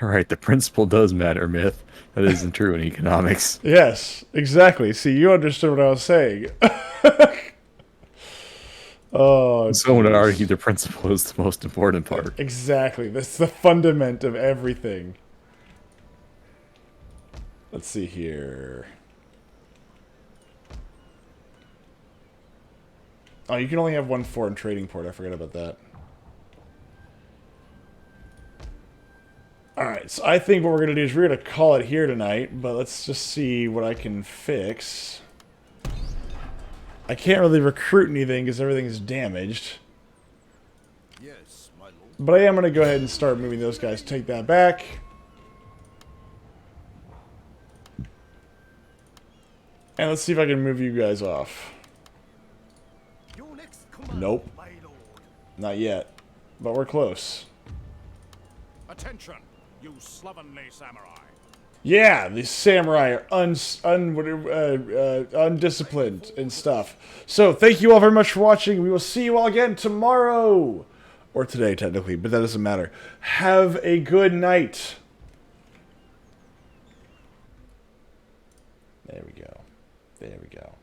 [SPEAKER 2] Right, the principle does matter, Myth. That isn't true in economics.
[SPEAKER 1] Yes, exactly. See, you understood what I was saying. Oh,
[SPEAKER 2] Someone would
[SPEAKER 1] geez.
[SPEAKER 2] argue the principle is the most important part.
[SPEAKER 1] Exactly. That's the fundament of everything. Let's see here. Oh, you can only have one foreign trading port. I forgot about that. Alright, so I think what we're going to do is we're going to call it here tonight, but let's just see what I can fix. I can't really recruit anything because everything is damaged.
[SPEAKER 3] Yes, my lord.
[SPEAKER 1] But I am going to go ahead and start moving those guys. Take that back. And let's see if I can move you guys off.
[SPEAKER 3] Your next command,
[SPEAKER 1] Nope.
[SPEAKER 3] my lord.
[SPEAKER 1] Not yet. But we're close.
[SPEAKER 3] Attention, you slovenly samurai.
[SPEAKER 1] Yeah, these samurai are undisciplined and stuff. So, thank you all very much for watching. We will see you all again tomorrow. Or today, technically, but that doesn't matter. Have a good night. There we go. There we go.